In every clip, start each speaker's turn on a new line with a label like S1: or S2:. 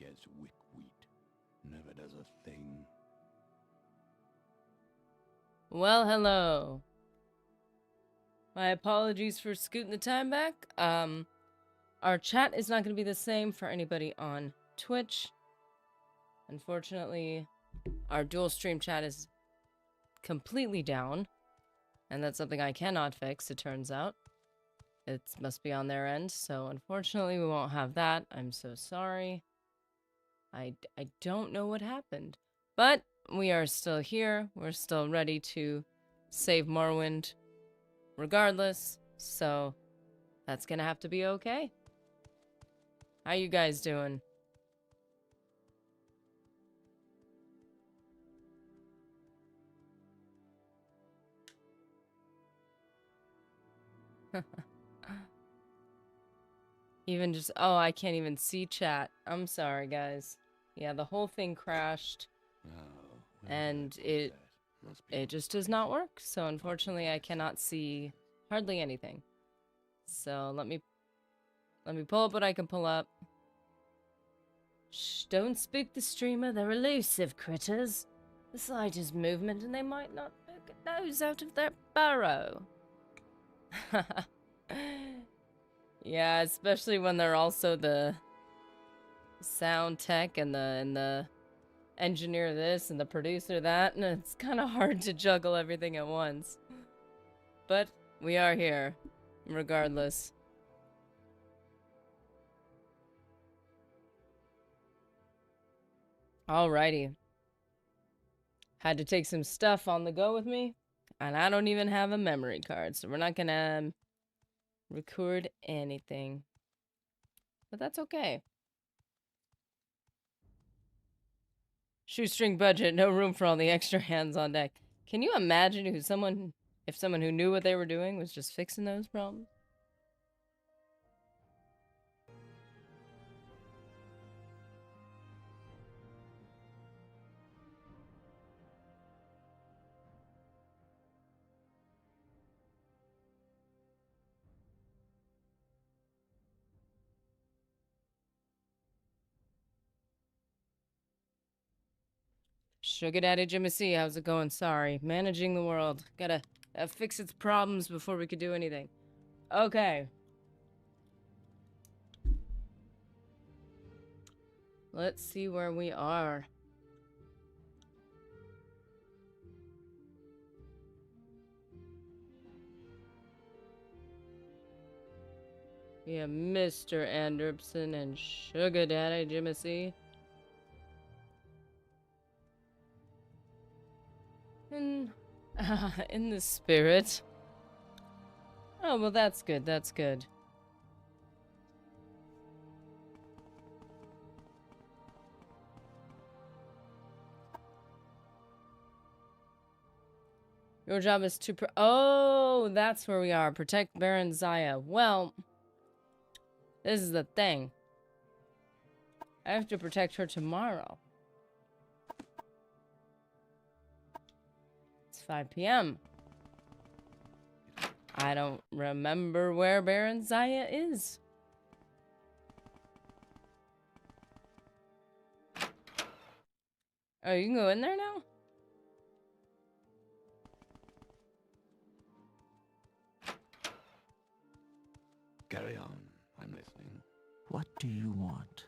S1: as wheat. Never does a thing.
S2: Well, hello. My apologies for scooting the time back. Our chat is not going to be the same for anybody on Twitch. Unfortunately, our dual stream chat is completely down. And that's something I cannot fix, it turns out. It must be on their end, so unfortunately we won't have that. I'm so sorry. I don't know what happened. But we are still here. We're still ready to save Morrowind regardless. So that's gonna have to be okay. How you guys doing? Even just, oh, I can't even see chat. I'm sorry, guys. Yeah, the whole thing crashed.
S1: Oh,
S2: And it just does not work. So unfortunately, I cannot see hardly anything. So let me pull up what I can pull up. Shh, don't spook the streamer. They're elusive critters. The slightest movement and they might not poke a nose out of their burrow. Yeah, especially when they're also the sound tech and the engineer this and the producer that, and it's kind of hard to juggle everything at once. But we are here, regardless. Alrighty. Had to take some stuff on the go with me, and I don't even have a memory card, so we're not gonna record anything. But that's okay. Shoestring budget, no room for all the extra hands on deck. Can you imagine if someone who knew what they were doing was just fixing those problems? Sugar Daddy Jimmy C, how's it going? Sorry. Managing the world. Gotta fix its problems before we could do anything. Okay. Let's see where we are. Yeah, Mr. Anderson and Sugar Daddy Jimmy C. In the spirit. Oh, well, that's good. That's good. Your job is to oh, that's where we are. Protect Barenziah. Well, this is the thing. I have to protect her tomorrow. It's 5 p.m. I don't remember where Barenziah is. Oh, you can go in there now?
S1: Carry on. I'm listening.
S3: What do you want?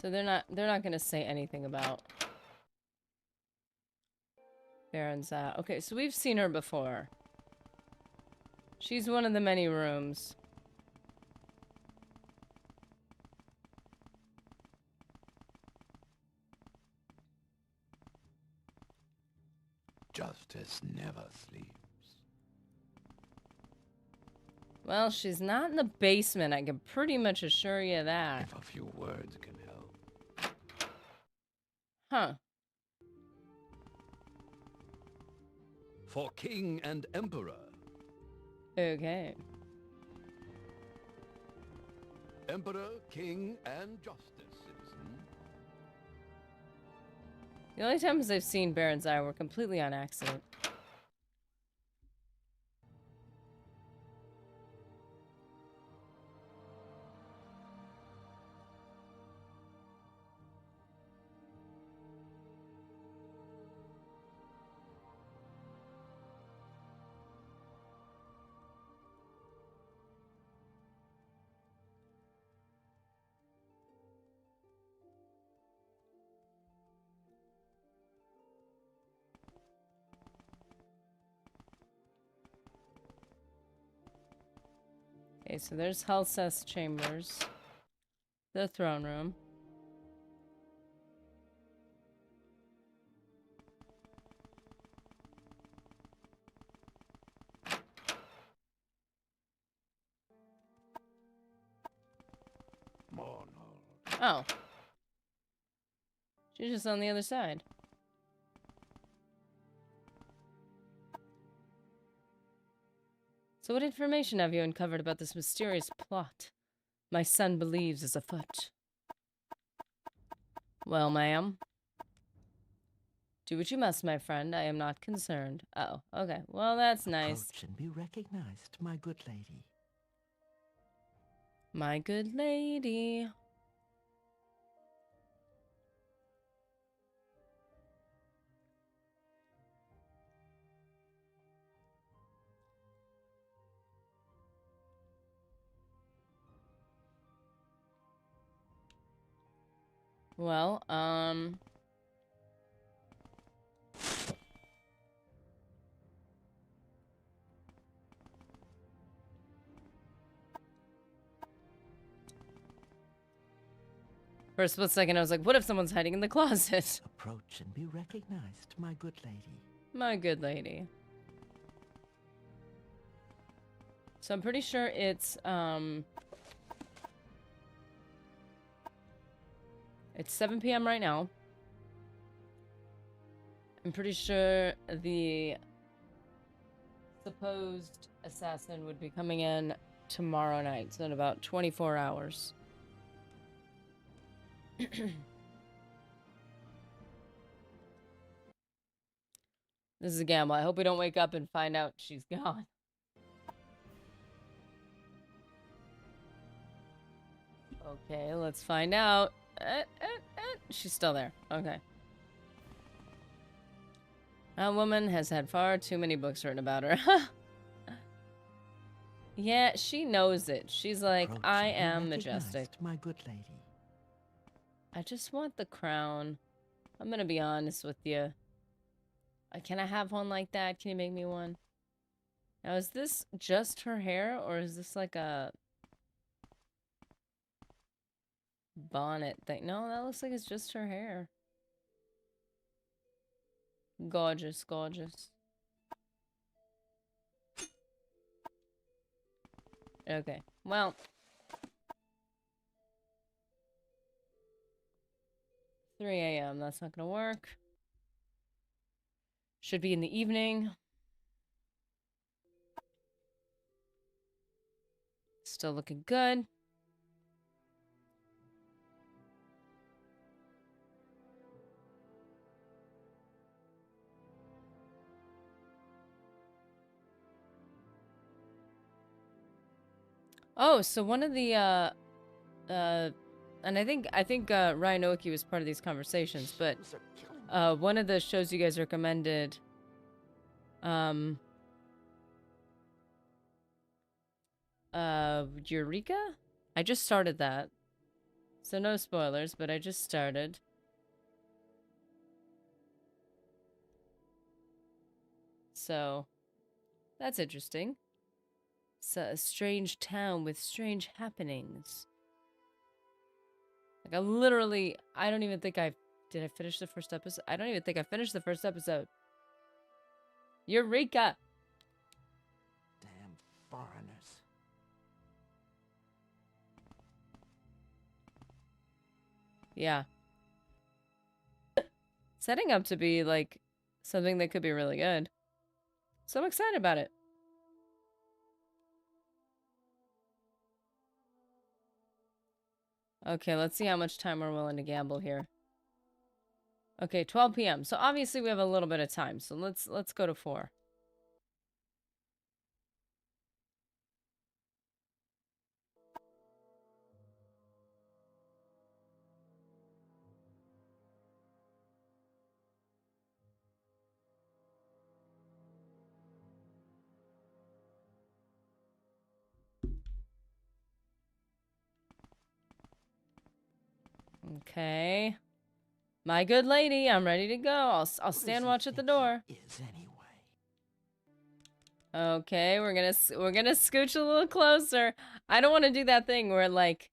S2: So they're not gonna say anything about Barenziah. Okay, so we've seen her before. She's one of the many rooms.
S1: Justice never sleeps.
S2: Well, she's not in the basement, I can pretty much assure you that.
S1: If a few words can help.
S2: Huh.
S1: For king and emperor.
S2: Okay.
S1: Emperor, king, and justice, citizen.
S2: The only times I've seen Barenziah were completely on accident. Okay, so there's Helseth's chambers. The throne room.
S1: Mournhold.
S2: Oh. She's just on the other side. So what information have you uncovered about this mysterious plot my son believes is afoot? Well, ma'am. Do what you must, my friend. I am not concerned. Oh, okay. Well, that's nice.
S3: Approach and be recognized, my good lady.
S2: My good lady. Well, for a split second, I was like, what if someone's hiding in the closet?
S3: Approach and be recognized, my good lady.
S2: My good lady. So I'm pretty sure it's 7 p.m. right now. I'm pretty sure the supposed assassin would be coming in tomorrow night, so in about 24 hours. This is a gamble. I hope we don't wake up and find out she's gone. Okay, let's find out. She's still there. Okay. That woman has had far too many books written about her. Yeah, she knows it. She's like,
S3: Approach
S2: I
S3: and be
S2: am
S3: recognized,
S2: majestic.
S3: my good lady.
S2: I just want the crown. I'm gonna be honest with you. Can I have one like that? Can you make me one? Now, is this just her hair, or is this like a bonnet thing? No, that looks like it's just her hair. Gorgeous, gorgeous. Okay, well. 3 a.m. That's not gonna work. Should be in the evening. Still looking good. Oh, so one of the and I think Ryan Oki was part of these conversations, but one of the shows you guys recommended, Eureka? I just started that. So no spoilers, but I just started. So that's interesting. It's a strange town with strange happenings. Like, I don't even think did I finish the first episode? I don't even think I finished the first episode. Eureka!
S3: Damn foreigners.
S2: Yeah. Setting up to be, like, something that could be really good. So I'm excited about it. Okay, let's see how much time we're willing to gamble here. Okay, 12 p.m. So obviously we have a little bit of time. So let's go to 4. Okay. My good lady, I'm ready to go. I'll stand watch at the door.
S3: Is anyway.
S2: Okay, we're gonna scooch a little closer. I don't want to do that thing where like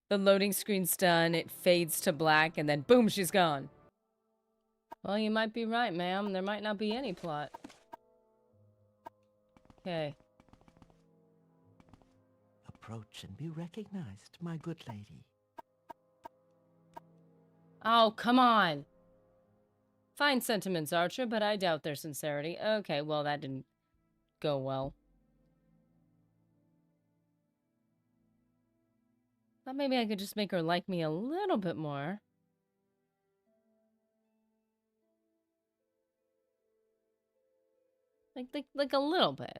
S2: the loading screen's done, it fades to black, and then boom, she's gone. Well, you might be right, ma'am. There might not be any plot. Okay.
S3: Approach and be recognized, my good lady.
S2: Oh, come on. Fine sentiments, Archer, but I doubt their sincerity. Okay, well, that didn't go well. Thought maybe I could just make her like me a little bit more. Like a little bit.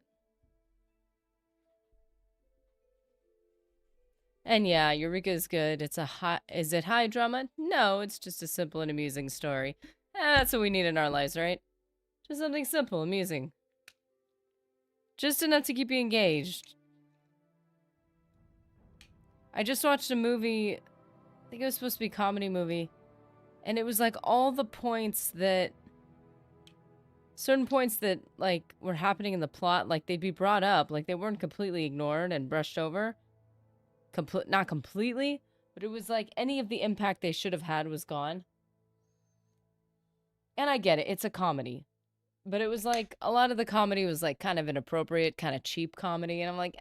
S2: And yeah, Eureka's good. It's a high... Is it high drama? No, it's just a simple and amusing story. That's what we need in our lives, right? Just something simple, amusing. Just enough to keep you engaged. I just watched a movie... I think it was supposed to be a comedy movie. And it was like all the points that... Certain points that, like, were happening in the plot, like, they'd be brought up. Like, they weren't completely ignored and brushed over. Not completely, but it was like any of the impact they should have had was gone. And I get it, it's a comedy. But it was like, a lot of the comedy was like kind of inappropriate, kind of cheap comedy. And I'm like,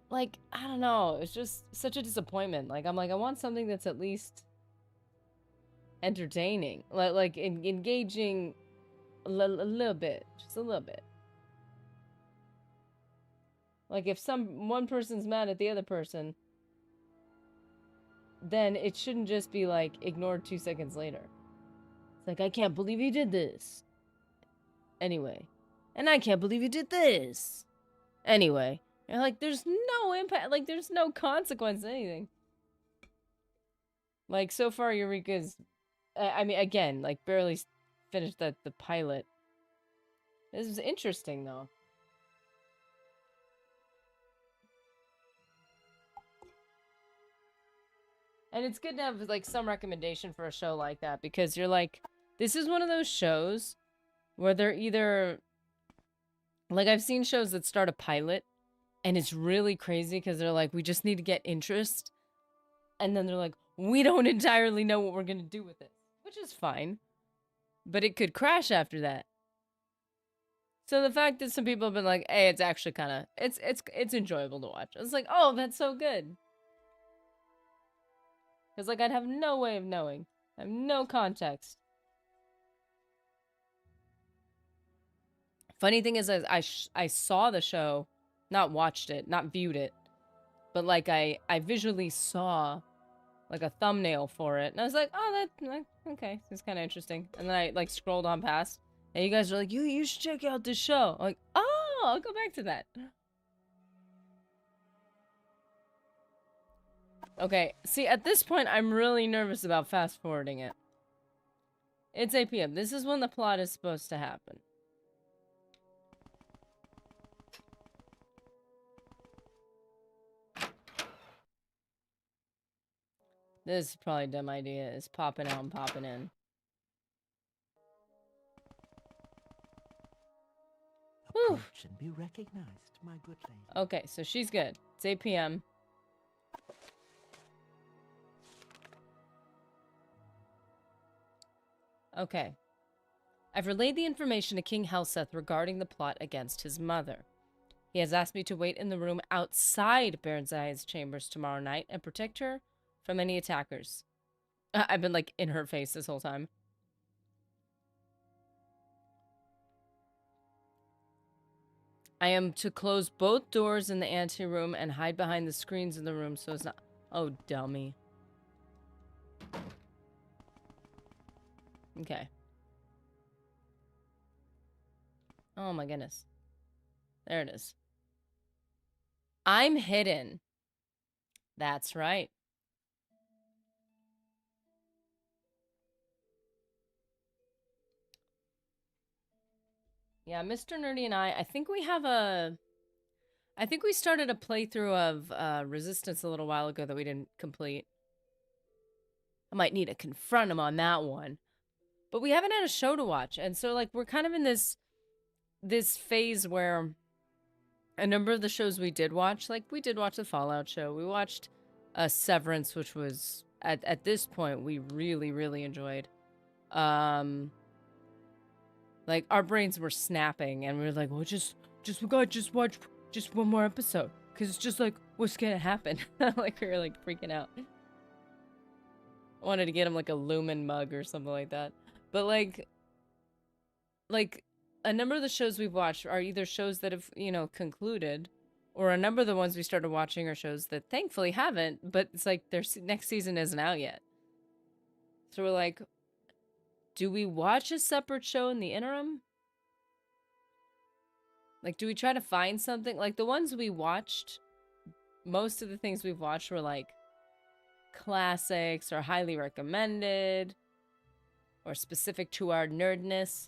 S2: like, I don't know. It's just such a disappointment. Like, I'm like, I want something that's at least entertaining. Like engaging a little bit. Just a little bit. Like, if one person's mad at the other person, then it shouldn't just be, like, ignored 2 seconds later. It's like, I can't believe you did this. Anyway. And I can't believe you did this. Anyway. And, like, there's no impact. Like, there's no consequence to anything. Like, so far, Eureka's... I mean, again, like, barely finished the pilot. This is interesting, though. And it's good to have, like, some recommendation for a show like that, because you're like, this is one of those shows where they're either... Like, I've seen shows that start a pilot, and it's really crazy, because they're like, we just need to get interest. And then they're like, we don't entirely know what we're going to do with it. Which is fine. But it could crash after that. So the fact that some people have been like, hey, it's actually kind of... It's enjoyable to watch. It's like, oh, that's so good. Because, like, I'd have no way of knowing. I have no context. Funny thing is, I saw the show, not watched it, not viewed it, but, like, I visually saw, like, a thumbnail for it, and I was like, oh, okay, it's kind of interesting. And then I, like, scrolled on past, and you guys are like, you should check out this show. I'm like, oh, I'll go back to that. Okay, see, at this point, I'm really nervous about fast-forwarding it. It's 8 p.m. This is when the plot is supposed to happen. This is probably a dumb idea. It's popping out and popping in.
S3: Approach and be recognized, my good lady.
S2: Okay, so she's good. It's 8 p.m. Okay. I've relayed the information to King Helseth regarding the plot against his mother. He has asked me to wait in the room outside Barenziah's chambers tomorrow night and protect her from any attackers. I've been, like, in her face this whole time. I am to close both doors in the anteroom and hide behind the screens in the room so it's not... Oh, dummy. Okay. Oh my goodness. There it is. I'm hidden. That's right. Yeah, Mr. Nerdy and I think we have a... I think we started a playthrough of Resistance a little while ago that we didn't complete. I might need to confront him on that one. but we haven't had a show to watch. And so like we're kind of in this phase where a number of the shows we did watch, like we did watch the Fallout show. We watched Severance, which was at this point we really enjoyed. Like our brains were snapping and we were like, well, we gotta just watch just one more episode. Cause it's just like, what's gonna happen? Like we were like freaking out. I wanted to get him like a Lumen mug or something like that. But like a number of the shows we've watched are either shows that have, you know, concluded, or a number of the ones we started watching are shows that thankfully haven't, but it's like their next season isn't out yet. So we're like, do we watch a separate show in the interim? Like, do we try to find something? Like, the ones we watched, most of the things we've watched were, like, classics or highly recommended or specific to our nerdness.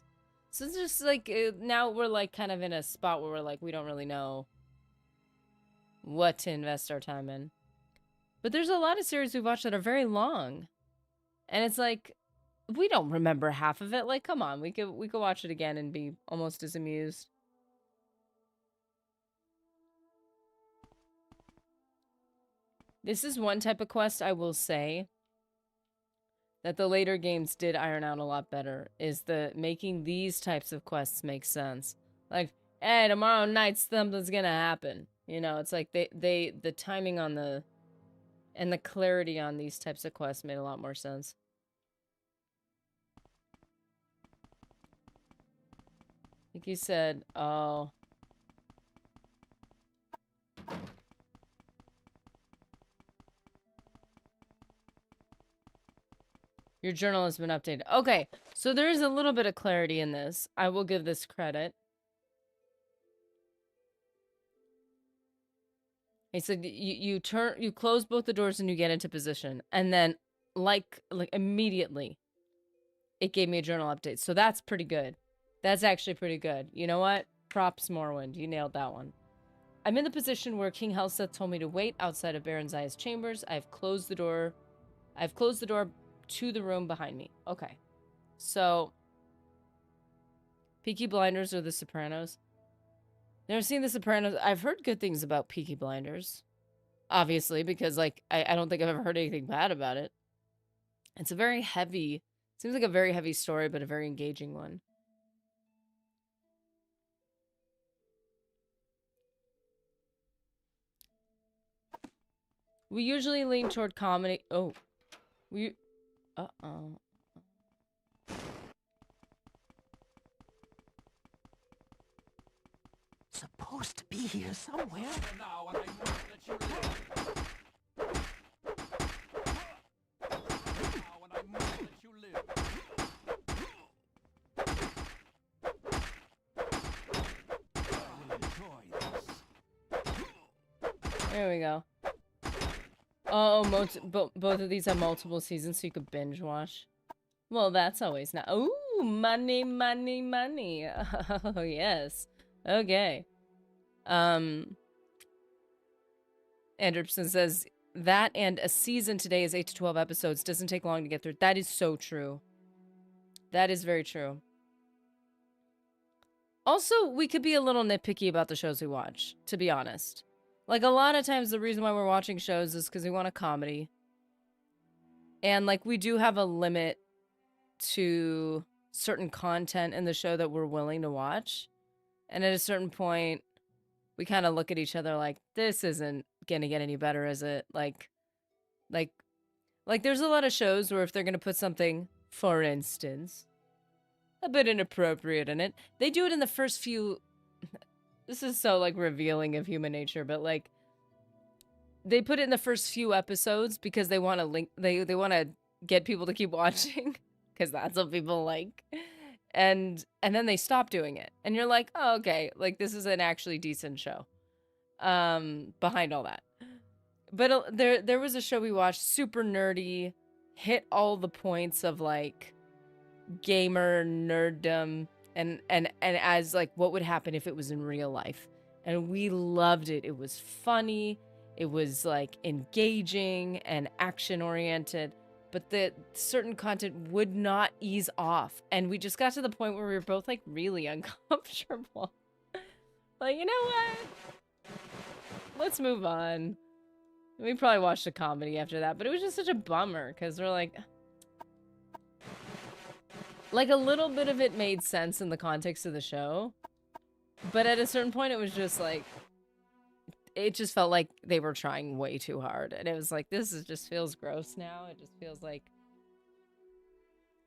S2: So it's just, like, now we're, like, kind of in a spot where we're, like, we don't really know what to invest our time in. But there's a lot of series we've watched that are very long. And it's, like, we don't remember half of it. Like, come on, we could watch it again and be almost as amused. This is one type of quest I will say that the later games did iron out a lot better, is the making these types of quests make sense. Like, hey, tomorrow night something's gonna happen. You know, it's like the timing on and the clarity on these types of quests made a lot more sense. I think you said, oh. Your journal has been updated. Okay, so there is a little bit of clarity in this. I will give this credit. He said you close both the doors and you get into position, and then like immediately, it gave me a journal update. So that's pretty good. That's actually pretty good. You know what? Props, Morrowind. You nailed that one. I'm in the position where King Helseth told me to wait outside of Barenziah's chambers. I've closed the door to the room behind me. Okay. So, Peaky Blinders or The Sopranos? Never seen The Sopranos. I've heard good things about Peaky Blinders. Obviously, because, like, I don't think I've ever heard anything bad about it. It's a very heavy, seems like a very heavy story, but a very engaging one. We usually lean toward comedy. Oh. Uh-oh.
S3: Supposed to be here somewhere.
S2: There we go. Oh, both of these have multiple seasons, so you could binge watch. Well, that's always not. Ooh, money. Oh, yes. Okay. Anderson says that and a season today is 8 to 12 episodes. Doesn't take long to get through. That is so true. That is very true. Also, we could be a little nitpicky about the shows we watch, to be honest. Like, a lot of times the reason why we're watching shows is because we want a comedy. And, like, we do have a limit to certain content in the show that we're willing to watch. And at a certain point, we kind of look at each other like, this isn't gonna get any better, is it? Like, there's a lot of shows where if they're gonna put something, for instance, a bit inappropriate in it, they do it in the first few... This is so, like, revealing of human nature, but, like, they put it in the first few episodes because they want to link... They want to get people to keep watching, because that's what people like. And then they stop doing it. And you're like, oh, okay, like, this is an actually decent show. Behind all that. But there was a show we watched, super nerdy, hit all the points of, like, gamer nerddom, and as, like, what would happen if it was in real life. And we loved it. It was funny. It was, like, engaging and action-oriented. but the certain content would not ease off. And we just got to the point where we were both like really uncomfortable. Like, you know what? Let's move on. We probably watched a comedy after that, but it was just such a bummer because we're like a little bit of it made sense in the context of the show, but at a certain point it was just like, it just felt like they were trying way too hard, and it was like, this is just feels gross now. It just feels like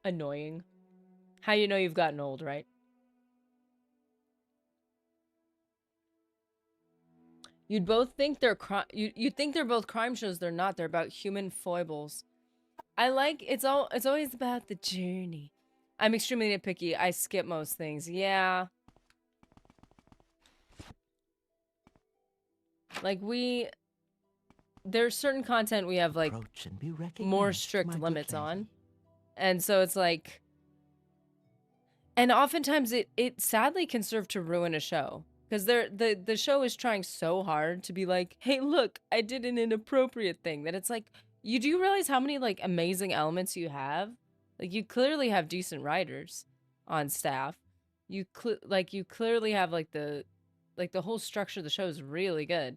S2: annoying. How you know you've gotten old, right? You'd both think they're you think they're both crime shows. They're not. They're about human foibles. I like it's always about the journey. I'm extremely nitpicky. I skip most things. Yeah. Like there's certain content we have like more strict limits on. And so it's like, and oftentimes it sadly can serve to ruin a show. Because the show is trying so hard to be like, hey, look, I did an inappropriate thing. That it's like, you do realize how many like amazing elements you have? Like, you clearly have decent writers on staff. You clearly have like the whole structure of the show is really good.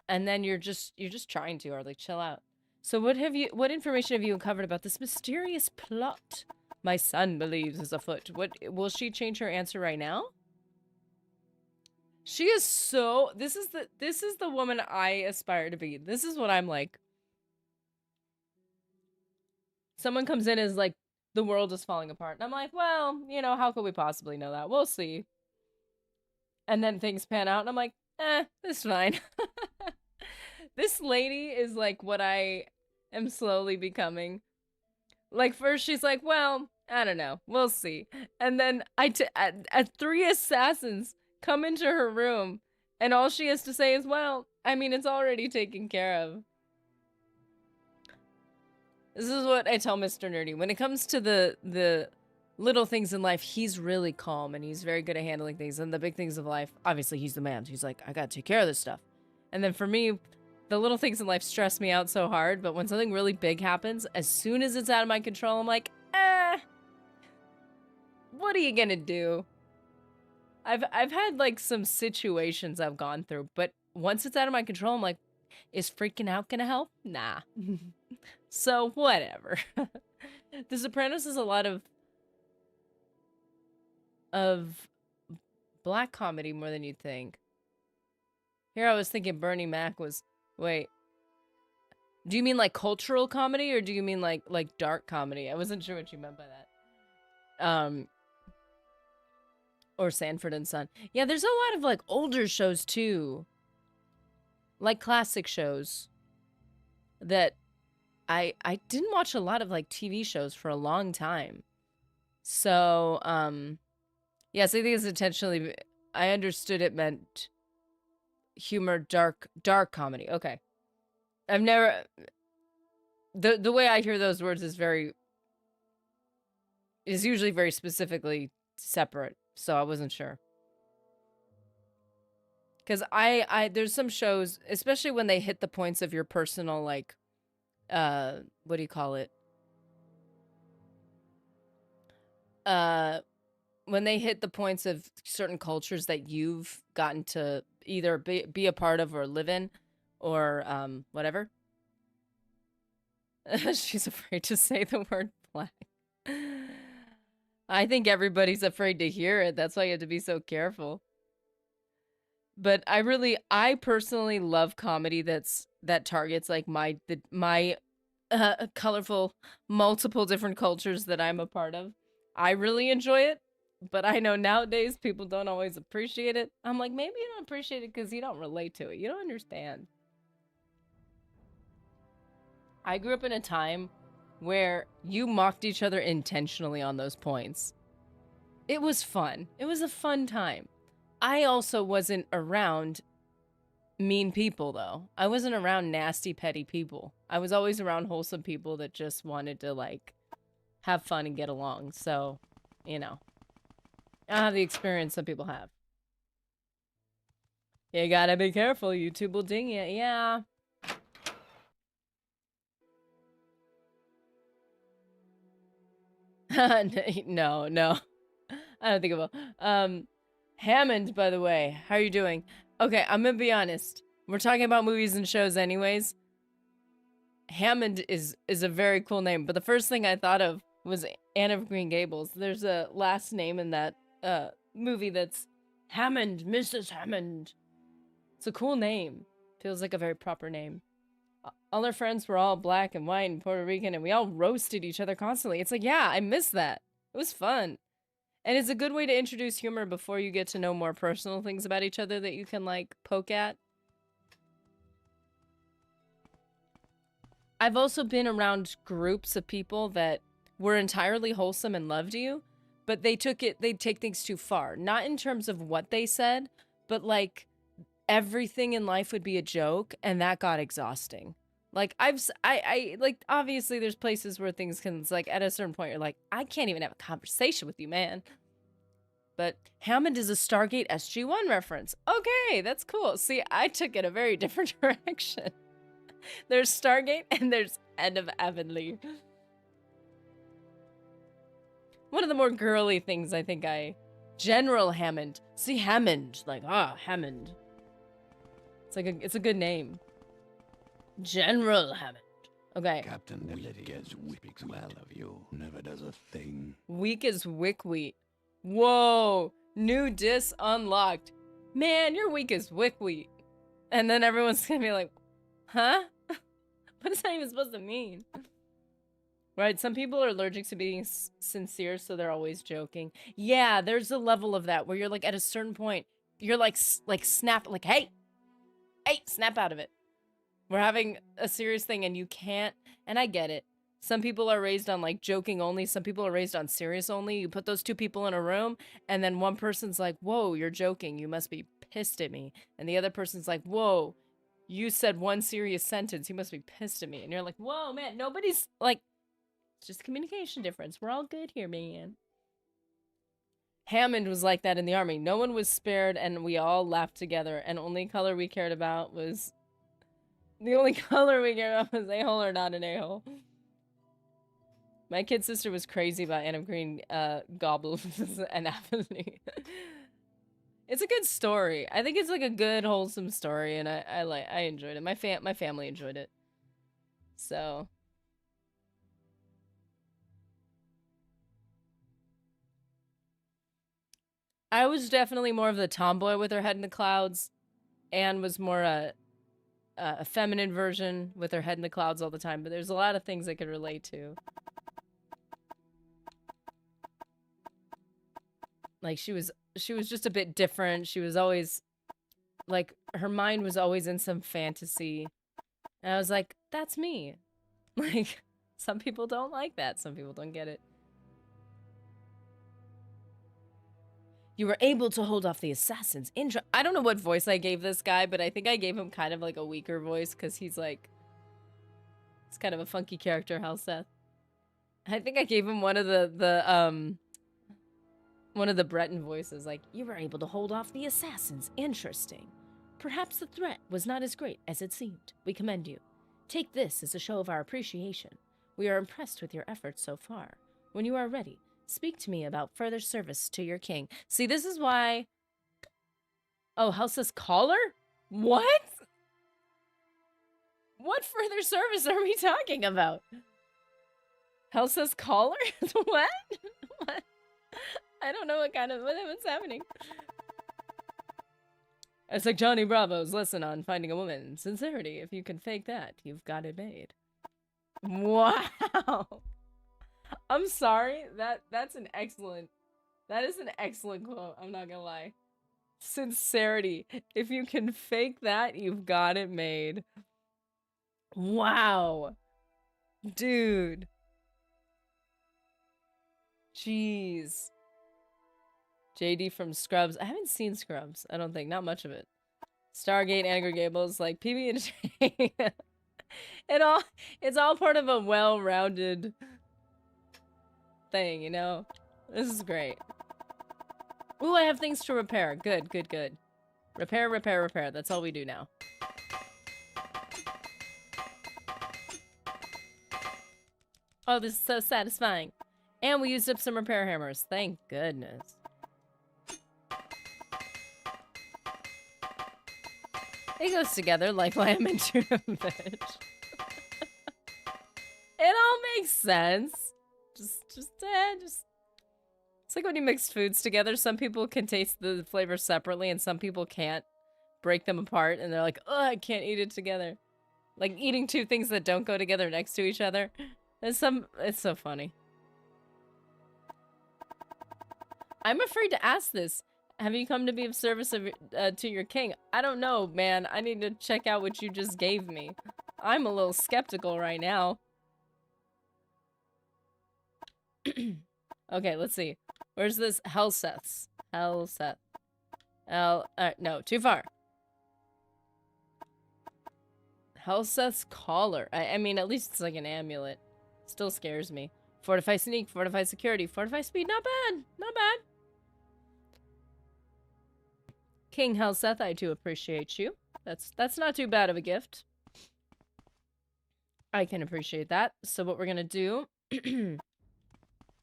S2: And then you're just trying too hard. Like, chill out. So what information have you uncovered about this mysterious plot my son believes is afoot? What will she change her answer right now? She is so, this is the woman I aspire to be. This is what I'm like. Someone comes in as like, the world is falling apart. And I'm like, well, you know, how could we possibly know that? We'll see. And then things pan out and I'm like, this is fine. This lady is like what I am slowly becoming. Like, first she's like, well, I don't know. We'll see. And then at 3 assassins come into her room, and all she has to say is, well, I mean, it's already taken care of. This is what I tell Mr. Nerdy. When it comes to the little things in life, he's really calm, and he's very good at handling things. And the big things of life, obviously, he's the man. He's like, I gotta take care of this stuff. And then for me, the little things in life stress me out so hard, but when something really big happens, as soon as it's out of my control, I'm like, what are you gonna do? I've had like some situations I've gone through, but once it's out of my control, I'm like, is freaking out gonna help? Nah. So whatever. The Sopranos is a lot of black comedy more than you'd think. Here I was thinking Bernie Mac was, wait. Do you mean like cultural comedy, or do you mean like dark comedy? I wasn't sure what you meant by that. Or Sanford and Son. Yeah, there's a lot of like older shows too. Like classic shows that I didn't watch a lot of like TV shows for a long time. So, yes, I think it's intentionally, I understood it meant humor, dark comedy. Okay. I've never, the way I hear those words is usually very specifically separate. So I wasn't sure. Because there's some shows, especially when they hit the points of your personal, like, what do you call it? When they hit the points of certain cultures that you've gotten to either be a part of or live in, or, whatever. She's afraid to say the word black. I think everybody's afraid to hear it. That's why you have to be so careful. But I personally love comedy that targets like my colorful, multiple different cultures that I'm a part of. I really enjoy it, but I know nowadays people don't always appreciate it. I'm like, maybe you don't appreciate it because you don't relate to it. You don't understand. I grew up in a time where you mocked each other intentionally on those points. It was fun. It was a fun time. I also wasn't around mean people, though. I wasn't around nasty, petty people. I was always around wholesome people that just wanted to, like, have fun and get along. So, you know, I have the experience some people have. You gotta be careful. YouTube will ding you. Yeah. No, no. I don't think it will. Hammond, by the way, how are you doing? Okay, I'm gonna be honest. We're talking about movies and shows anyways. Hammond is a very cool name, but the first thing I thought of was Anne of Green Gables. There's a last name in that movie that's Hammond, Mrs. Hammond. It's a cool name. Feels like a very proper name. All our friends were all black and white and Puerto Rican, and we all roasted each other constantly. It's like, yeah, I miss that. It was fun. And it's a good way to introduce humor before you get to know more personal things about each other that you can, like, poke at. I've also been around groups of people that were entirely wholesome and loved you, but they'd take things too far. Not in terms of what they said, but, like, everything in life would be a joke, and that got exhausting. Like, like, obviously there's places where things can, it's like, at a certain point, you're like, I can't even have a conversation with you, man. But Hammond is a Stargate SG-1 reference. Okay, that's cool. See, I took it a very different direction. There's Stargate and there's End of Avonlea. One of the more girly things I think General Hammond. See, Hammond. Like, Hammond. It's a good name. General Hammond. Okay.
S1: Captain Lydia speaks well of you. Never does a thing.
S2: Weak as Wickwheat. Whoa. New diss unlocked. Man, you're weak as Wickwheat. And then everyone's gonna be like, huh? What is that even supposed to mean? Right, some people are allergic to being sincere, so they're always joking. Yeah, there's a level of that where you're like, at a certain point, you're like snap, like, hey, snap out of it. We're having a serious thing and you can't, and I get it. Some people are raised on, like, joking only. Some people are raised on serious only. You put those two people in a room, and then one person's like, whoa, you're joking. You must be pissed at me. And the other person's like, whoa, you said one serious sentence. You must be pissed at me. And you're like, whoa, man, nobody's, like, it's just communication difference. We're all good here, man. Hammond was like that in the army. No one was spared, and we all laughed together. And only color we cared about was... The only color we cared about was a-hole or not an a-hole. My kid sister was crazy about Anne of Green Goblins and Avonlea. It's a good story. I think it's like a good, wholesome story, and I enjoyed it. My family enjoyed it. So... I was definitely more of the tomboy with her head in the clouds. Anne was more a feminine version with her head in the clouds all the time. But there's a lot of things I could relate to. Like, she was just a bit different. She was always, like, her mind was always in some fantasy. And I was like, that's me. Like, some people don't like that. Some people don't get it. You were able to hold off the assassins. I don't know what voice I gave this guy, but I think I gave him kind of like a weaker voice because he's like... It's kind of a funky character, Halseth. I think I gave him one of the Breton voices. Like, you were able to hold off the assassins. Interesting. Perhaps the threat was not as great as it seemed. We commend you. Take this as a show of our appreciation. We are impressed with your efforts so far. When you are ready, speak to me about further service to your king. See, this is why... Oh, House's caller? What? What further service are we talking about? House's caller? What? What? I don't know what's happening. It's like Johnny Bravo's lesson on finding a woman. Sincerity, if you can fake that, you've got it made. Wow! I'm sorry. That is an excellent quote. I'm not gonna lie. Sincerity. If you can fake that, you've got it made. Wow. Dude. Jeez. JD from Scrubs. I haven't seen Scrubs. I don't think. Not much of it. Stargate, Angry Gables, like PB&J. It's all part of a well-rounded thing, you know? This is great. Ooh, I have things to repair. Good, good, good. Repair, repair, repair. That's all we do now. Oh, this is so satisfying. And we used up some repair hammers. Thank goodness. It goes together like lamb and tuna fish. It all makes sense. Just. It's like when you mix foods together. Some people can taste the flavor separately, and some people can't break them apart, and they're like, "Oh, I can't eat it together." Like eating two things that don't go together next to each other. It's so funny. I'm afraid to ask this. Have you come to be of service to your king? I don't know, man. I need to check out what you just gave me. I'm a little skeptical right now. Okay, let's see. Where's this Helseth's? Helseth. No, too far. Helseth's collar. I mean, at least it's like an amulet. Still scares me. Fortify sneak, fortify security, fortify speed. Not bad. Not bad. King Helseth, I do appreciate you. That's not too bad of a gift. I can appreciate that. So what we're gonna do...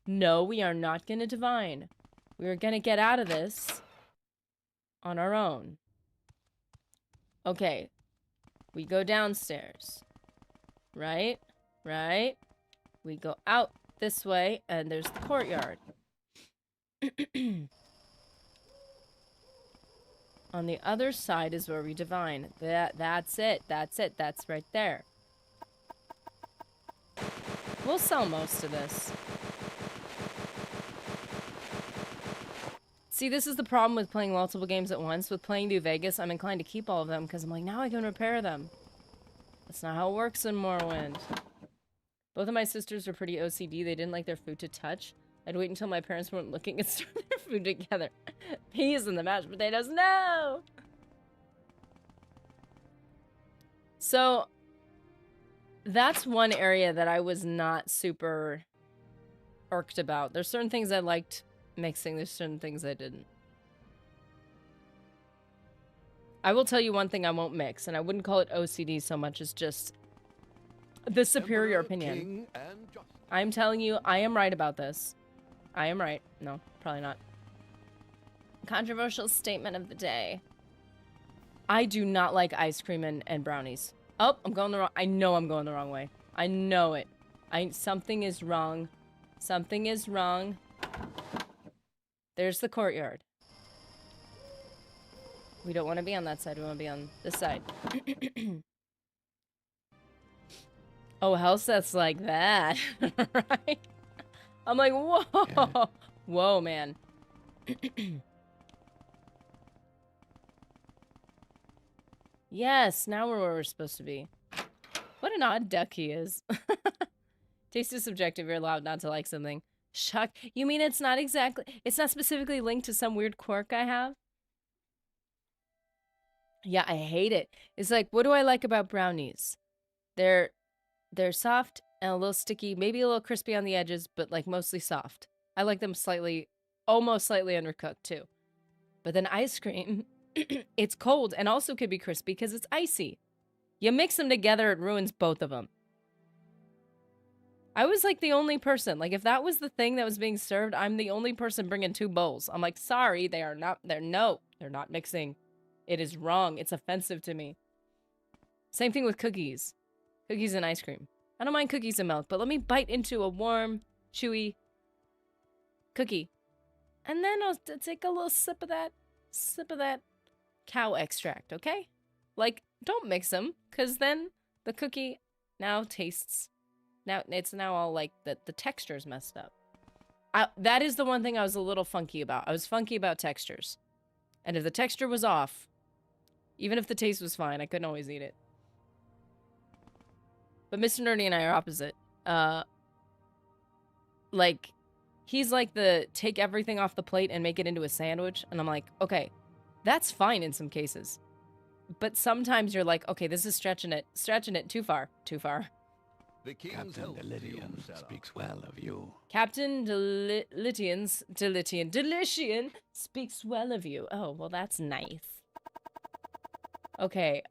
S2: No, we are not gonna divine. We are gonna get out of this on our own. Okay. We go downstairs. Right? Right? We go out this way, and there's the courtyard. On the other side is where we divine. That's it. That's it. That's right there. We'll sell most of this. See, this is the problem with playing multiple games at once. With playing New Vegas, I'm inclined to keep all of them because I'm like, now I can repair them. That's not how it works in Morrowind. Both of my sisters are pretty OCD. They didn't like their food to touch. I'd wait until my parents weren't looking and start their food together. Peas and the mashed potatoes, no! So, that's one area that I was not super irked about. There's certain things I liked mixing, there's certain things I didn't. I will tell you one thing I won't mix, and I wouldn't call it OCD so much as just the superior opinion. I'm telling you, I am right about this. I am right. No, probably not. Controversial statement of the day. I do not like ice cream and brownies. Oh, I'm going the wrong... I know I'm going the wrong way. I know it. Something is wrong. Something is wrong. There's the courtyard. We don't want to be on that side. We want to be on this side. Oh, Helseth's like that. Right? I'm like, whoa. Whoa, man. Yes, now we're where we're supposed to be. What an odd duck he is. Taste is subjective. You're allowed not to like something. Shuck. You mean it's not specifically linked to some weird quirk I have? Yeah, I hate it. It's like, what do I like about brownies? They're soft and a little sticky, maybe a little crispy on the edges, but like mostly soft. I like them almost slightly undercooked too. But then ice cream, it's cold and also could be crispy because it's icy. You mix them together, it ruins both of them. I was like the only person. Like if that was the thing that was being served, I'm the only person bringing two bowls. I'm like, sorry, they're not mixing. It is wrong. It's offensive to me. Same thing with cookies. Cookies and ice cream. I don't mind cookies and milk, but let me bite into a warm, chewy cookie. And then I'll take a little sip of that cow extract, okay? Like, don't mix them, because then the cookie now tastes... Now, it's now all like, the texture's messed up. That is the one thing I was a little funky about. I was funky about textures. And if the texture was off, even if the taste was fine, I couldn't always eat it. But Mr. Nerdy and I are opposite. Like, he's like the take everything off the plate and make it into a sandwich. And I'm like, okay, that's fine in some cases. But sometimes you're like, okay, this is stretching it too far.
S1: The Captain Delitian speaks well of you.
S2: Captain Delitian speaks well of you. Oh, well, that's nice. Okay,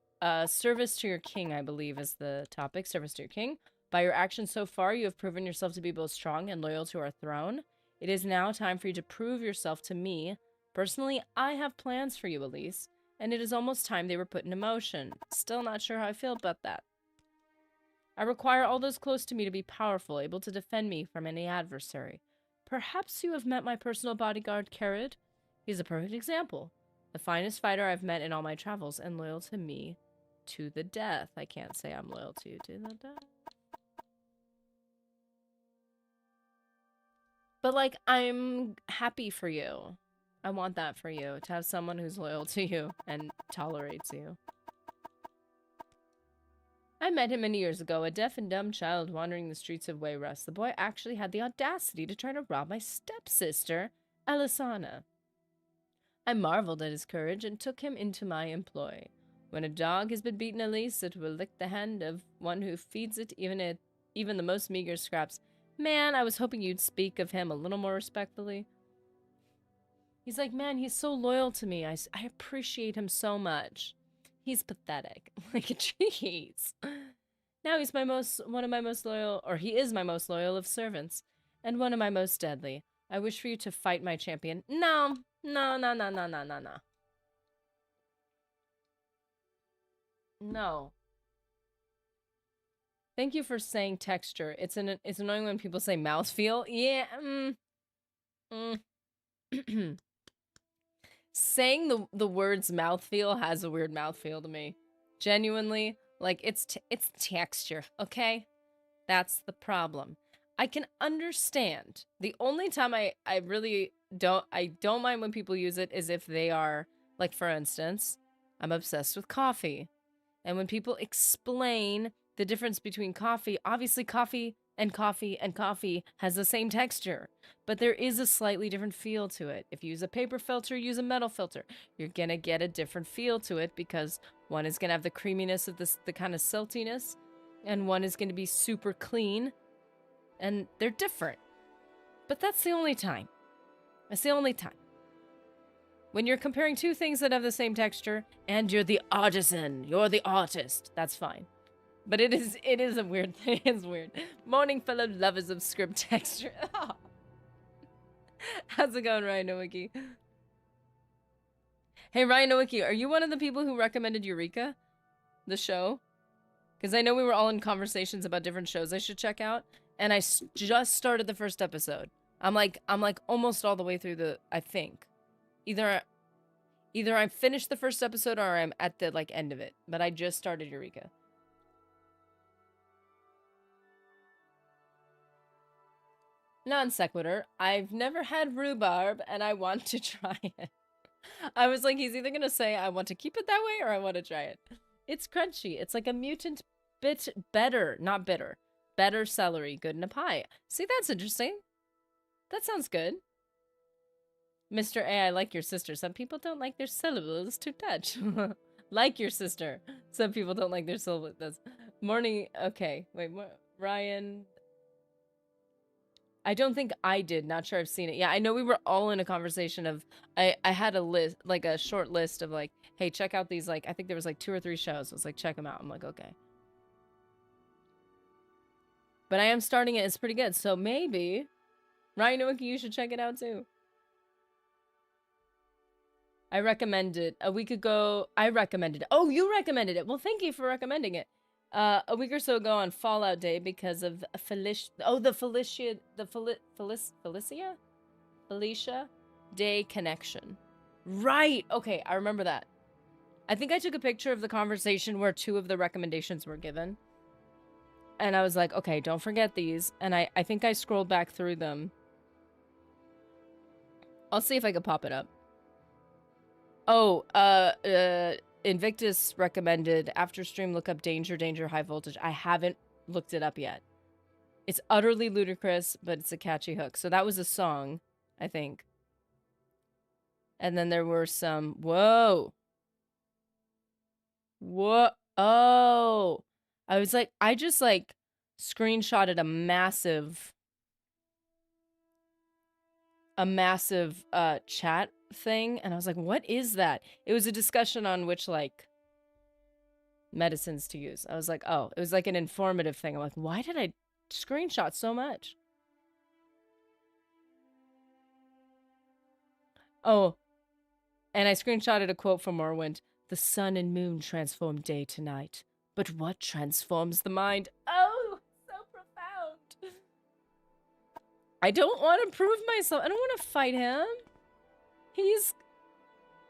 S2: service to your king, I believe, is the topic. Service to your king. By your actions so far, you have proven yourself to be both strong and loyal to our throne. It is now time for you to prove yourself to me. Personally, I have plans for you, Elise, and it is almost time they were put into motion. Still not sure how I feel about that. I require all those close to me to be powerful, able to defend me from any adversary. Perhaps you have met my personal bodyguard, Carrot. He's a perfect example. The finest fighter I've met in all my travels, and loyal to me to the death. I can't say I'm loyal to you to the death. But, like, I'm happy for you. I want that for you, to have someone who's loyal to you and tolerates you. I met him many years ago, a deaf and dumb child wandering the streets of Wayrest. The boy actually had the audacity to try to rob my stepsister, Elisana. I marveled at his courage and took him into my employ. When a dog has been beaten, Elise, it will lick the hand of one who feeds it, even the most meager scraps. Man, I was hoping you'd speak of him a little more respectfully. He's like, man, he's so loyal to me. I appreciate him so much. He's pathetic. Like, jeez. Now he's one of my most loyal, or he is my most loyal of servants, and one of my most deadly. I wish for you to fight my champion. No. No. No. Thank you for saying texture. It's annoying when people say mouthfeel. Yeah. Saying the words mouthfeel has a weird mouthfeel to me. Genuinely, like it's texture, okay? That's the problem. I can understand. The only time I really don't mind when people use it is if they are, like, for instance, I'm obsessed with coffee. And when people explain the difference between coffee, obviously coffee and coffee and coffee has the same texture, but there is a slightly different feel to it. If you use a paper filter, use a metal filter, you're gonna get a different feel to it because one is gonna have the creaminess of the kind of siltiness, and one is gonna be super clean, and they're different. But that's the only time. That's the only time. When you're comparing two things that have the same texture, and you're the artisan, you're the artist, that's fine. But it is a weird thing. It's weird. Morning, fellow lovers of script texture. How's it going, Ryan Nowicki? Hey, Ryan Nowicki, are you one of the people who recommended Eureka? The show? Because I know we were all in conversations about different shows I should check out, and I just started the first episode. I'm like almost all the way through I think. Either I finished the first episode or I'm at the, like, end of it. But I just started Eureka. Non sequitur. I've never had rhubarb, and I want to try it. I was like, he's either going to say, I want to keep it that way, or I want to try it. It's crunchy. It's like a mutant bit better. Not bitter. Better celery. Good in a pie. See, that's interesting. That sounds good. Mr. A, I like your sister. Some people don't like their syllables to touch. Like your sister. Some people don't like their syllables. That's morning. Okay. Wait, Ryan. I don't think I did. Not sure I've seen it. Yeah, I know we were all in a conversation of, I had a list, like a short list of like, hey, check out these, like, I think there was like 2 or 3 shows. I was like, check them out. I'm like, okay. But I am starting it. It's pretty good. So maybe, Ryan Nowicki, you should check it out too. I recommended it a week ago. I recommended it. Oh, you recommended it. Well, thank you for recommending it. A week or so ago on Fallout Day because of Felicia Day connection. Right. Okay, I remember that. I think I took a picture of the conversation where 2 of the recommendations were given. And I was like, okay, don't forget these. And I think I scrolled back through them. I'll see if I can pop it up. Oh, Invictus recommended after stream look up Danger High Voltage. I haven't looked it up yet. It's utterly ludicrous, but it's a catchy hook. So that was a song, I think. And then there were some whoa. Oh. I just like screenshotted a massive chat thing, and I was like, what is that? It was a discussion on which, like, medicines to use. I was like, oh, it was like an informative thing. I'm like, why did I screenshot so much? Oh, and I screenshotted a quote from Morrowind. The sun and moon transform day to night, but what transforms the mind? Oh, so profound. I don't want to prove myself. I don't want to fight him.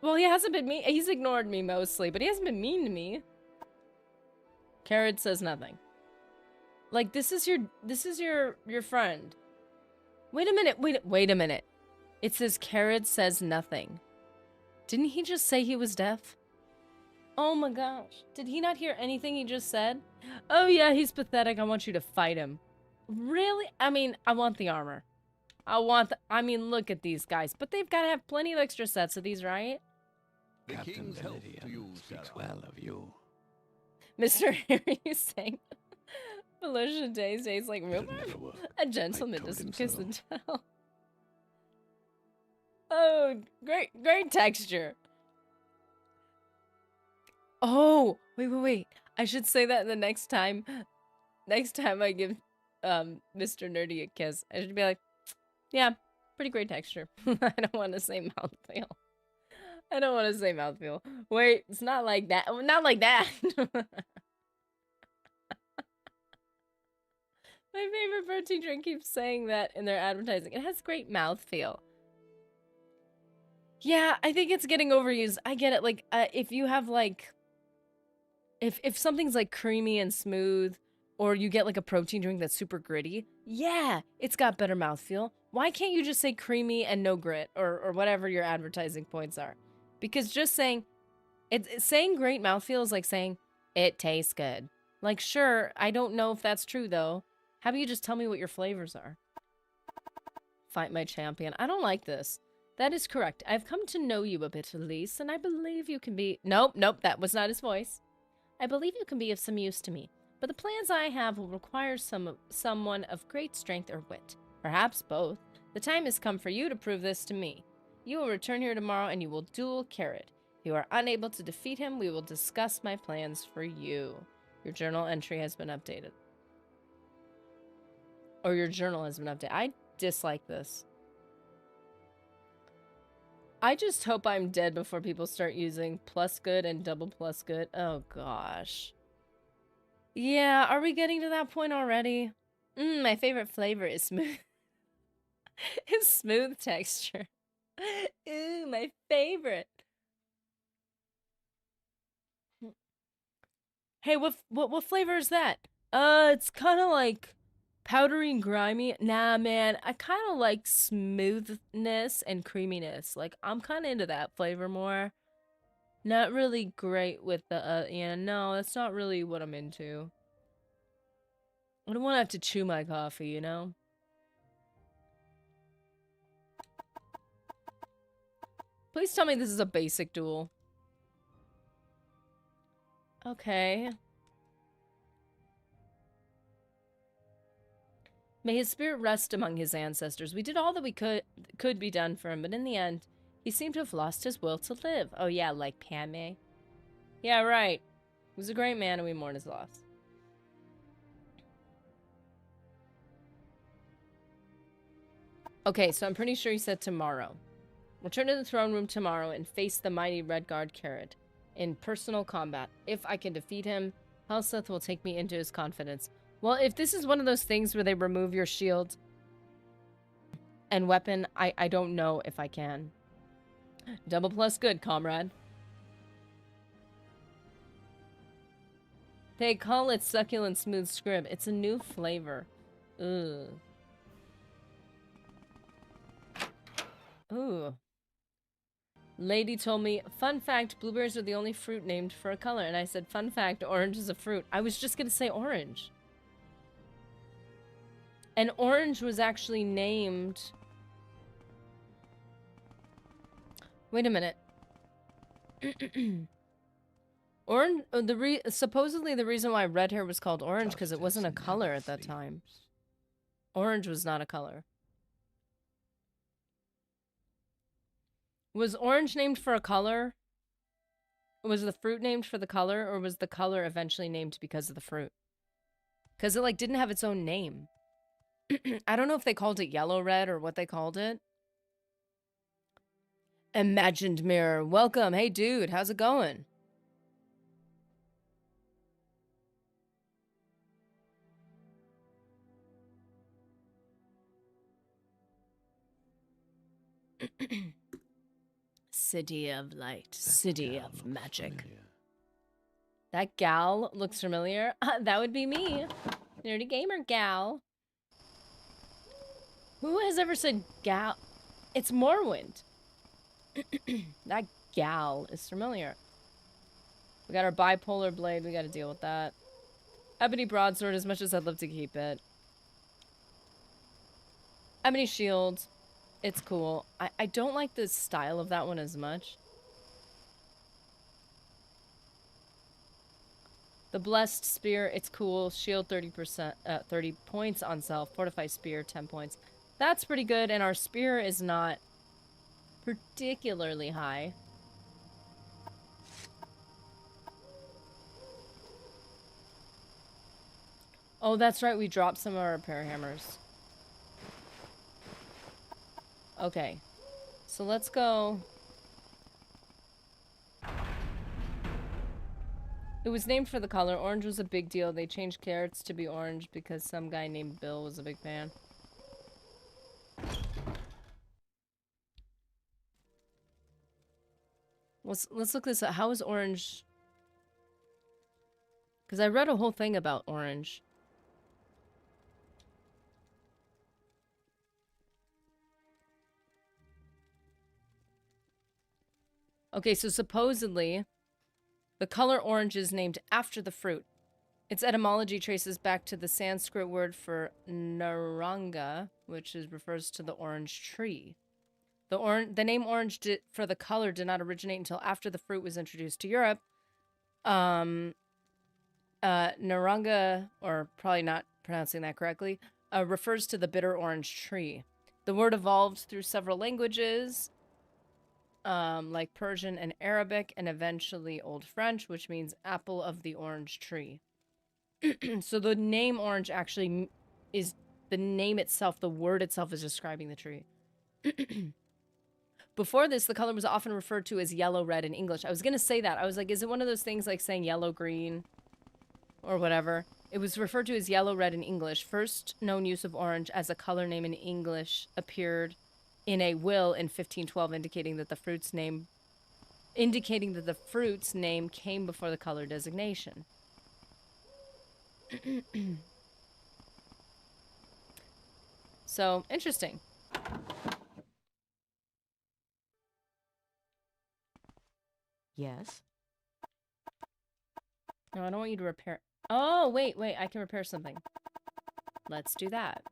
S2: Well, he hasn't been mean. He's ignored me mostly, but he hasn't been mean to me. Carrot says nothing. Like, this is your friend. Wait a minute. Wait a minute. It says Carrot says nothing. Didn't he just say he was deaf? Oh my gosh. Did he not hear anything he just said? Oh yeah, he's pathetic. I want you to fight him. Really? I mean, I want the armor. I mean, look at these guys. But they've got to have plenty of extra sets of these, right?
S1: The king's health to you, speaks well of you.
S2: Mr. Harry is saying, Felicia Day says like, a gentleman doesn't kiss and tell. Oh, great texture. Oh, wait. I should say that the next time I give Mr. Nerdy a kiss, I should be like, yeah, pretty great texture. I don't want to say mouthfeel. I don't want to say mouthfeel. Wait, it's not like that. Not like that. My favorite protein drink keeps saying that in their advertising. It has great mouthfeel. Yeah, I think it's getting overused. I get it. Like, if you have like, if something's like creamy and smooth, or you get like a protein drink that's super gritty, yeah, it's got better mouthfeel. Why can't you just say creamy and no grit, or whatever your advertising points are? Because just saying, saying great mouthfeel is like saying it tastes good. Like, sure, I don't know if that's true though. How about you just tell me what your flavors are? Fight my champion. I don't like this. That is correct. I've come to know you a bit, Elise, and I believe you can be... Nope, that was not his voice. I believe you can be of some use to me, but the plans I have will require someone of great strength or wit. Perhaps both. The time has come for you to prove this to me. You will return here tomorrow and you will duel Carrot. If you are unable to defeat him, we will discuss my plans for you. Your journal entry has been updated. Or your journal has been updated. I dislike this. I just hope I'm dead before people start using plus good and double plus good. Oh gosh. Yeah, are we getting to that point already? My favorite flavor is smooth. It's smooth texture. Ooh, my favorite. Hey, what flavor is that? It's kind of like powdery and grimy. Nah, man, I kind of like smoothness and creaminess. Like, I'm kind of into that flavor more. Not really great with the, yeah, no, that's not really what I'm into. I don't want to have to chew my coffee, you know? Please tell me this is a basic duel. Okay. May his spirit rest among his ancestors. We did all that we could be done for him, but in the end, he seemed to have lost his will to live. Oh yeah, like Padme. Yeah, right. He was a great man and we mourn his loss. Okay, so I'm pretty sure he said tomorrow. Return to the throne room tomorrow and face the mighty Redguard Carrot in personal combat. If I can defeat him, Helseth will take me into his confidence. Well, if this is one of those things where they remove your shield and weapon, I don't know if I can. Double plus good, comrade. They call it succulent smooth scrib. It's a new flavor. Ugh. Ooh. Lady told me, fun fact, blueberries are the only fruit named for a color. And I said, fun fact, orange is a fruit. I was just gonna say orange. And orange was actually named... Wait a minute. Orange, supposedly the reason why red hair was called orange because it wasn't a color at that time. Orange was not a color. Was orange named for a color? Was the fruit named for the color, or was the color eventually named because of the fruit? Because it, like, didn't have its own name. I don't know if they called it yellow red or what they called it. Imagined mirror. Welcome. Hey, dude. How's it going? City of light. City of magic. That gal looks familiar. That would be me. Nerdy gamer gal. Who has ever said gal? It's Morrowind. That gal is familiar. We got our bipolar blade. We got to deal with that. Ebony broadsword, as much as I'd love to keep it. Ebony shield. It's cool. I don't like the style of that one as much. The blessed spear, it's cool. Shield 30%, 30 points on self. Fortified spear, 10 points. That's pretty good, and our spear is not particularly high. Oh, that's right. We dropped some of our repair hammers. Okay. So let's go. It was named for the color. Orange was a big deal. They changed carrots to be orange because some guy named Bill was a big fan. Let's look this up. How is orange? Because I read a whole thing about orange. Okay, so supposedly, the color orange is named after the fruit. Its etymology traces back to the Sanskrit word for naranga, which refers to the orange tree. The name orange for the color did not originate until after the fruit was introduced to Europe. Naranga, or probably not pronouncing that correctly, refers to the bitter orange tree. The word evolved through several languages, like Persian and Arabic, and eventually Old French, which means apple of the orange tree. So the name orange actually is the name itself. The word itself is describing the tree. Before this, the color was often referred to as yellow red in English. I was going to say that. I was like, is it one of those things like saying yellow green or whatever? It was referred to as yellow red in English. First known use of orange as a color name in English appeared in a will in 1512, indicating that the fruit's name came before the color designation. So, interesting.
S3: Yes?
S2: No, I don't want you to repair. Oh, wait, I can repair something. Let's do that.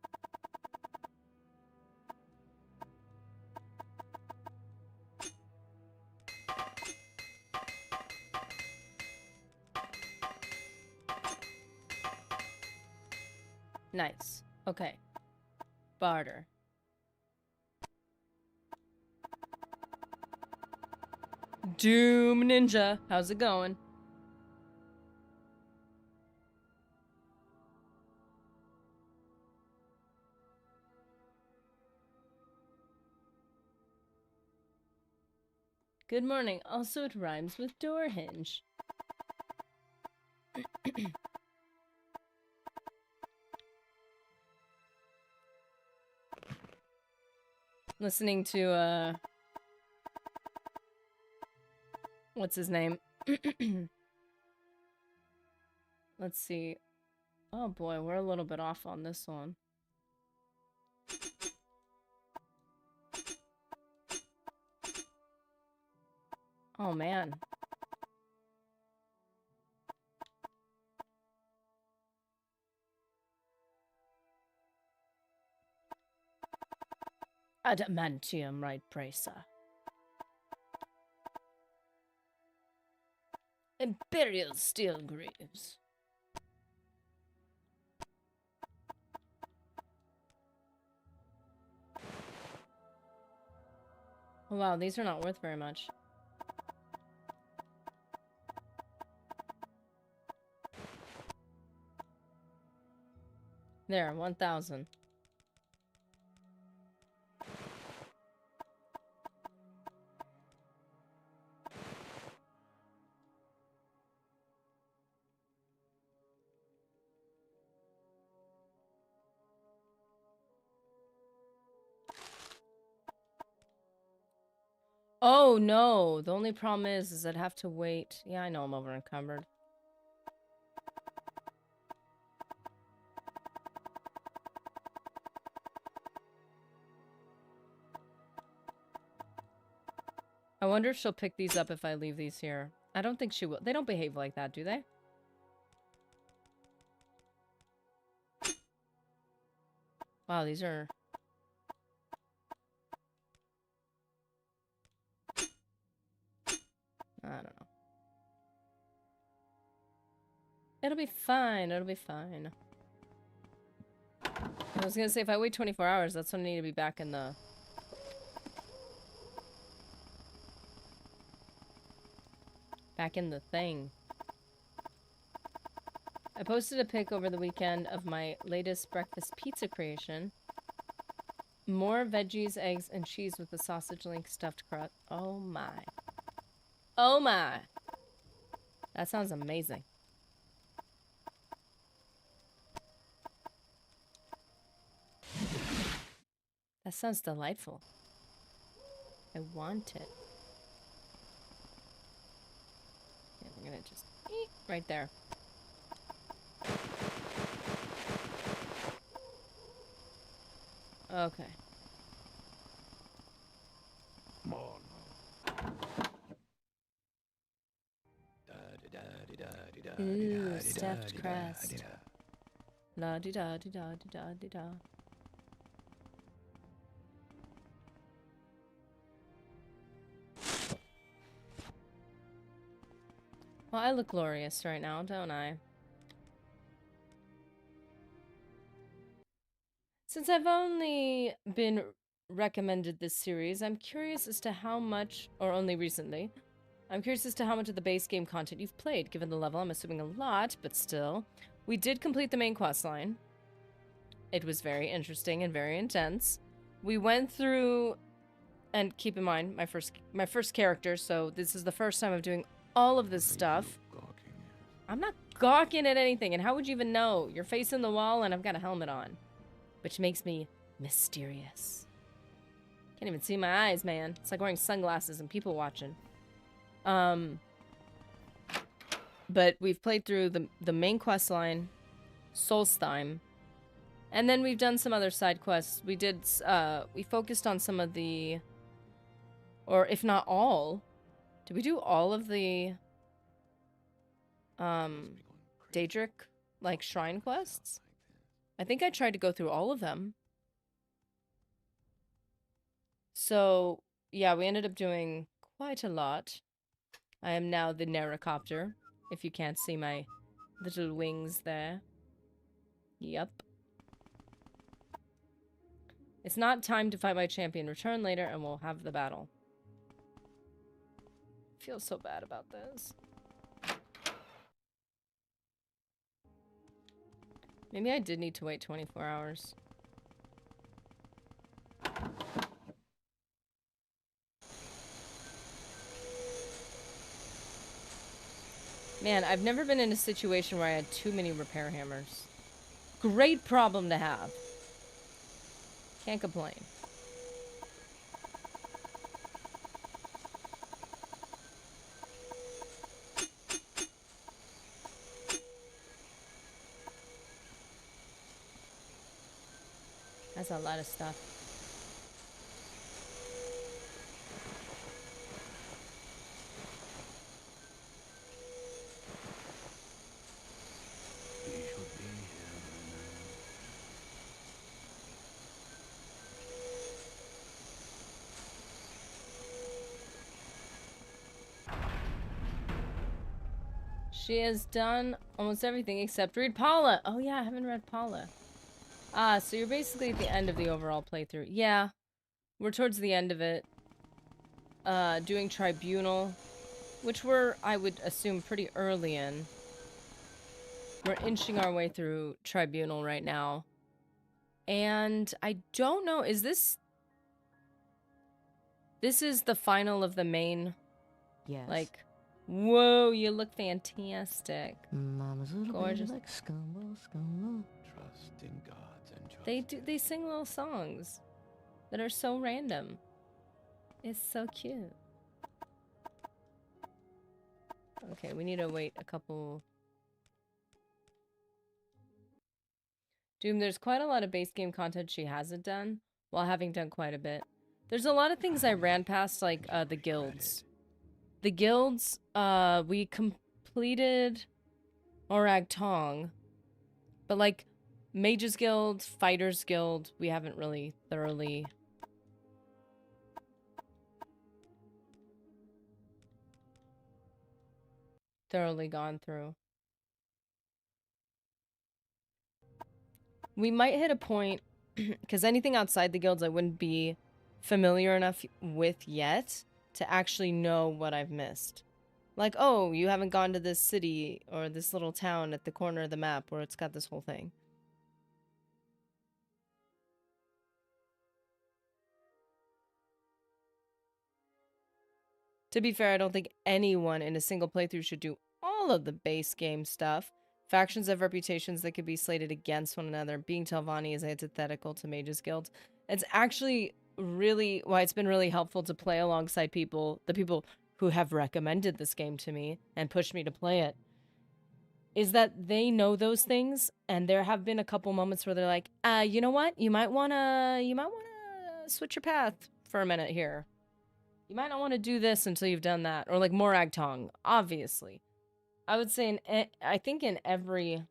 S2: Nice. Okay. Barter. Doom Ninja. How's it going? Good morning. Also, it rhymes with door hinge. Listening to, what's his name? Let's see. Oh boy, we're a little bit off on this one. Oh man. Adamantium, right, Bracer. Imperial steel greaves. Oh, wow, these are not worth very much. There, 1,000. Oh no, the only problem is I'd have to wait. Yeah, I know I'm over encumbered. I wonder if she'll pick these up if I leave these here. I don't think she will. They don't behave like that, do they? Wow, these are... I don't know. It'll be fine. It'll be fine. I was gonna say, if I wait 24 hours, that's when I need to be back in the... Back in the thing. I posted a pic over the weekend of my latest breakfast pizza creation. More veggies, eggs, and cheese with the sausage link stuffed crust. Oh my. Oh my. That sounds amazing. That sounds delightful. I want it. Yeah, we're gonna just eat right there. Okay. Ooh, stuffed crust. La di da di da di da di da. Well, I look glorious right now, don't I? Since I've only been recommended this series, I'm curious as to how much, or only recently, I'm curious as to how much of the base game content you've played. Given the level, I'm assuming a lot, but still. We did complete the main quest line. It was very interesting and very intense. We went through, and keep in mind, my first character, so this is the first time of doing all of this stuff. I'm not gawking at anything, and how would you even know? You're facing the wall and I've got a helmet on. Which makes me mysterious. Can't even see my eyes, man. It's like wearing sunglasses and people watching. But we've played through the main quest line, Solstheim, and then we've done some other side quests. We did, we focused on some of the, or if not all, did we do all of the, Daedric, like, shrine quests? I think I tried to go through all of them. So, yeah, we ended up doing quite a lot. I am now the Narracopter, if you can't see my little wings there. Yup. It's not time to fight my champion. Return later and we'll have the battle. I feel so bad about this. Maybe I did need to wait 24 hours. Man, I've never been in a situation where I had too many repair hammers. Great problem to have. Can't complain. That's a lot of stuff. She has done almost everything except read Paula. Oh yeah, I haven't read Paula. Ah, so you're basically at the end of the overall playthrough. Yeah, we're towards the end of it. Doing Tribunal, which we're, I would assume, pretty early in. We're inching our way through Tribunal right now. And I don't know, is this... This is the final of the main...
S3: Yes.
S2: Like, whoa, you look fantastic.
S3: Mama's little
S2: Gorgeous.
S3: baby like scumbo, scumbo.
S1: Trust in gods and trust
S2: They sing little songs that are so random. It's so cute. Okay, we need to wait a couple... Doom, there's quite a lot of base game content she hasn't done, while having done quite a bit. There's a lot of things I ran past, like, the guilds. The guilds, we completed Orag Tong, but, like, Mages Guild, Fighters Guild, we haven't really thoroughly... gone through. We might hit a point, because anything outside the guilds I wouldn't be familiar enough with yet to actually know what I've missed. Like, oh, you haven't gone to this city or this little town at the corner of the map where it's got this whole thing. To be fair, I don't think anyone in a single playthrough should do all of the base game stuff. Factions have reputations that could be slated against one another. Being Telvanni is antithetical to Mages Guild. It's actually really why it's been really helpful to play alongside people, the people who have recommended this game to me and pushed me to play it, is that they know those things, and there have been a couple moments where they're like, you know what? You might wanna switch your path for a minute here. You might not want to do this until you've done that. Or like Morag Tong, obviously. I would say, I think in every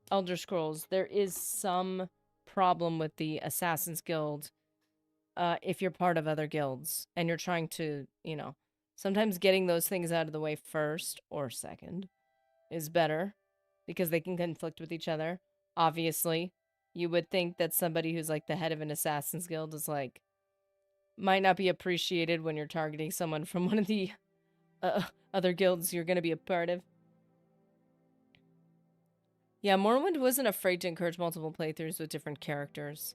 S2: Elder Scrolls, there is some problem with the Assassin's Guild if you're part of other guilds. And you're trying to, you know, sometimes getting those things out of the way first or second is better. Because they can conflict with each other. Obviously, you would think that somebody who's like the head of an Assassin's Guild is like, might not be appreciated when you're targeting someone from one of the other guilds you're going to be a part of. Yeah, Morrowind wasn't afraid to encourage multiple playthroughs with different characters.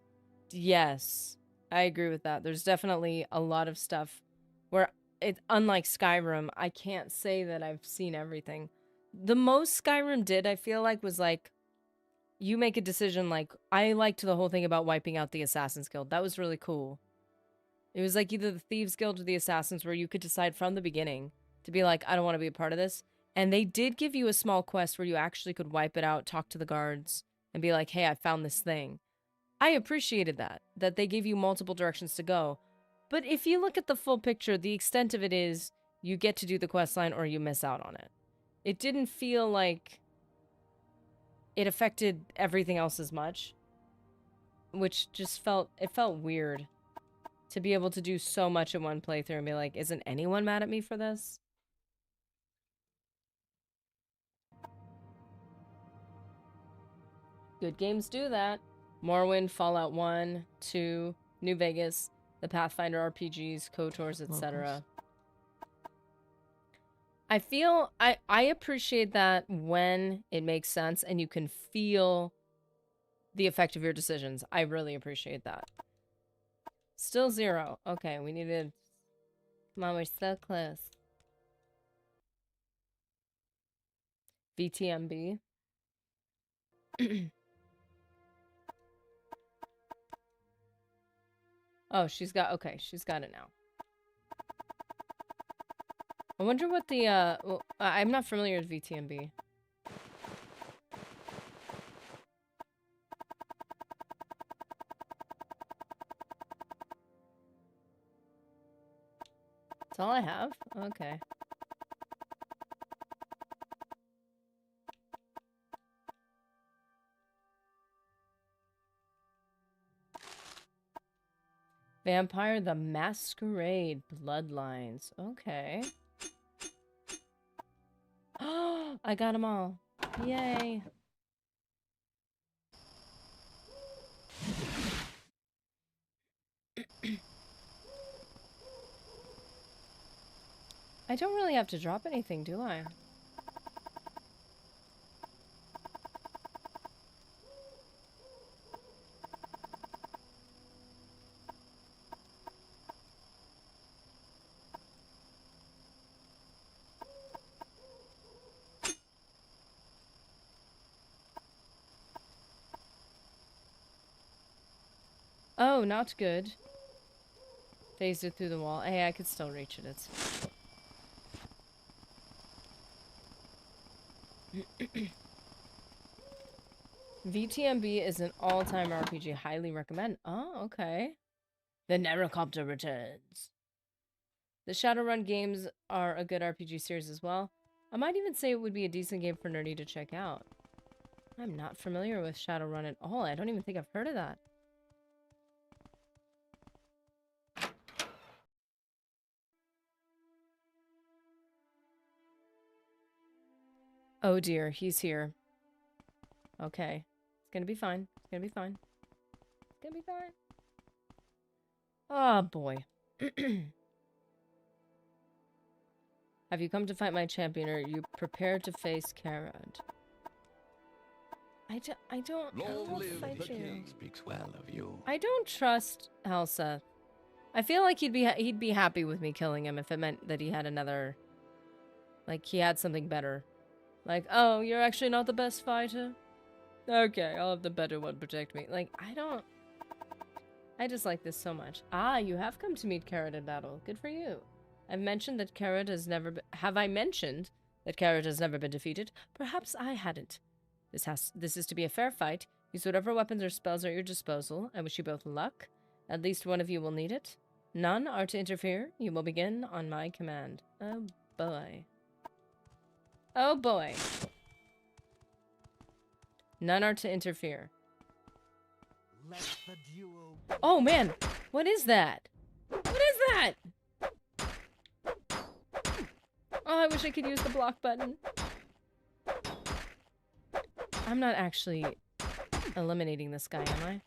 S2: Yes, I agree with that. There's definitely a lot of stuff where, unlike Skyrim, I can't say that I've seen everything. The most Skyrim did, I feel like, was like, you make a decision, like, I liked the whole thing about wiping out the Assassin's Guild. That was really cool. It was like either the Thieves Guild or the Assassins, where you could decide from the beginning to be like, I don't want to be a part of this. And they did give you a small quest where you actually could wipe it out, talk to the guards, and be like, hey, I found this thing. I appreciated that they gave you multiple directions to go. But if you look at the full picture, the extent of it is you get to do the quest line or you miss out on it. It didn't feel like it affected everything else as much, which just felt weird. To be able to do so much in one playthrough and be like, isn't anyone mad at me for this? Good games do that. Morrowind, Fallout 1, 2, New Vegas, the Pathfinder RPGs, KOTORs, etc. I feel, I appreciate that when it makes sense and you can feel the effect of your decisions. I really appreciate that. Still 0. Okay, we needed... Come on, we're so close. VTMB. Oh, she's got... Okay, she's got it now. I wonder what the... Well, I'm not familiar with VTMB. That's all I have? Okay. Vampire the Masquerade Bloodlines. Okay. Oh, I got them all. Yay. I don't really have to drop anything, do I? Oh, not good. Phased it through the wall. Hey, I could still reach it. It's VTMB is an all-time RPG. Highly recommend. Oh, okay. The Narracopter returns. The Shadowrun games are a good RPG series as well. I might even say it would be a decent game for Nerdy to check out. I'm not familiar with Shadowrun at all. I don't even think I've heard of that. Oh dear, he's here. Okay. It's gonna be fine. It's gonna be fine. It's gonna be fine. Oh boy. Have you come to fight my champion, or are you prepared to face Karad? I don't fight you.
S1: Speaks well of you.
S2: I don't trust Helseth. I feel like he'd be happy with me killing him if it meant that he had another, like he had something better. Like, oh, you're actually not the best fighter? Okay, I'll have the better one protect me. Like, I just like this so much. Ah, you have come to meet Karad in battle. Good for you. I've mentioned that Karad has never been... Have I mentioned that Karad has never been defeated? Perhaps I hadn't. This is to be a fair fight. Use whatever weapons or spells are at your disposal. I wish you both luck. At least one of you will need it. None are to interfere. You will begin on my command. Oh, boy. Oh, boy. None are to interfere.
S3: Let the duel...
S2: Oh, man. What is that? What is that? Oh, I wish I could use the block button. I'm not actually eliminating this guy, am I?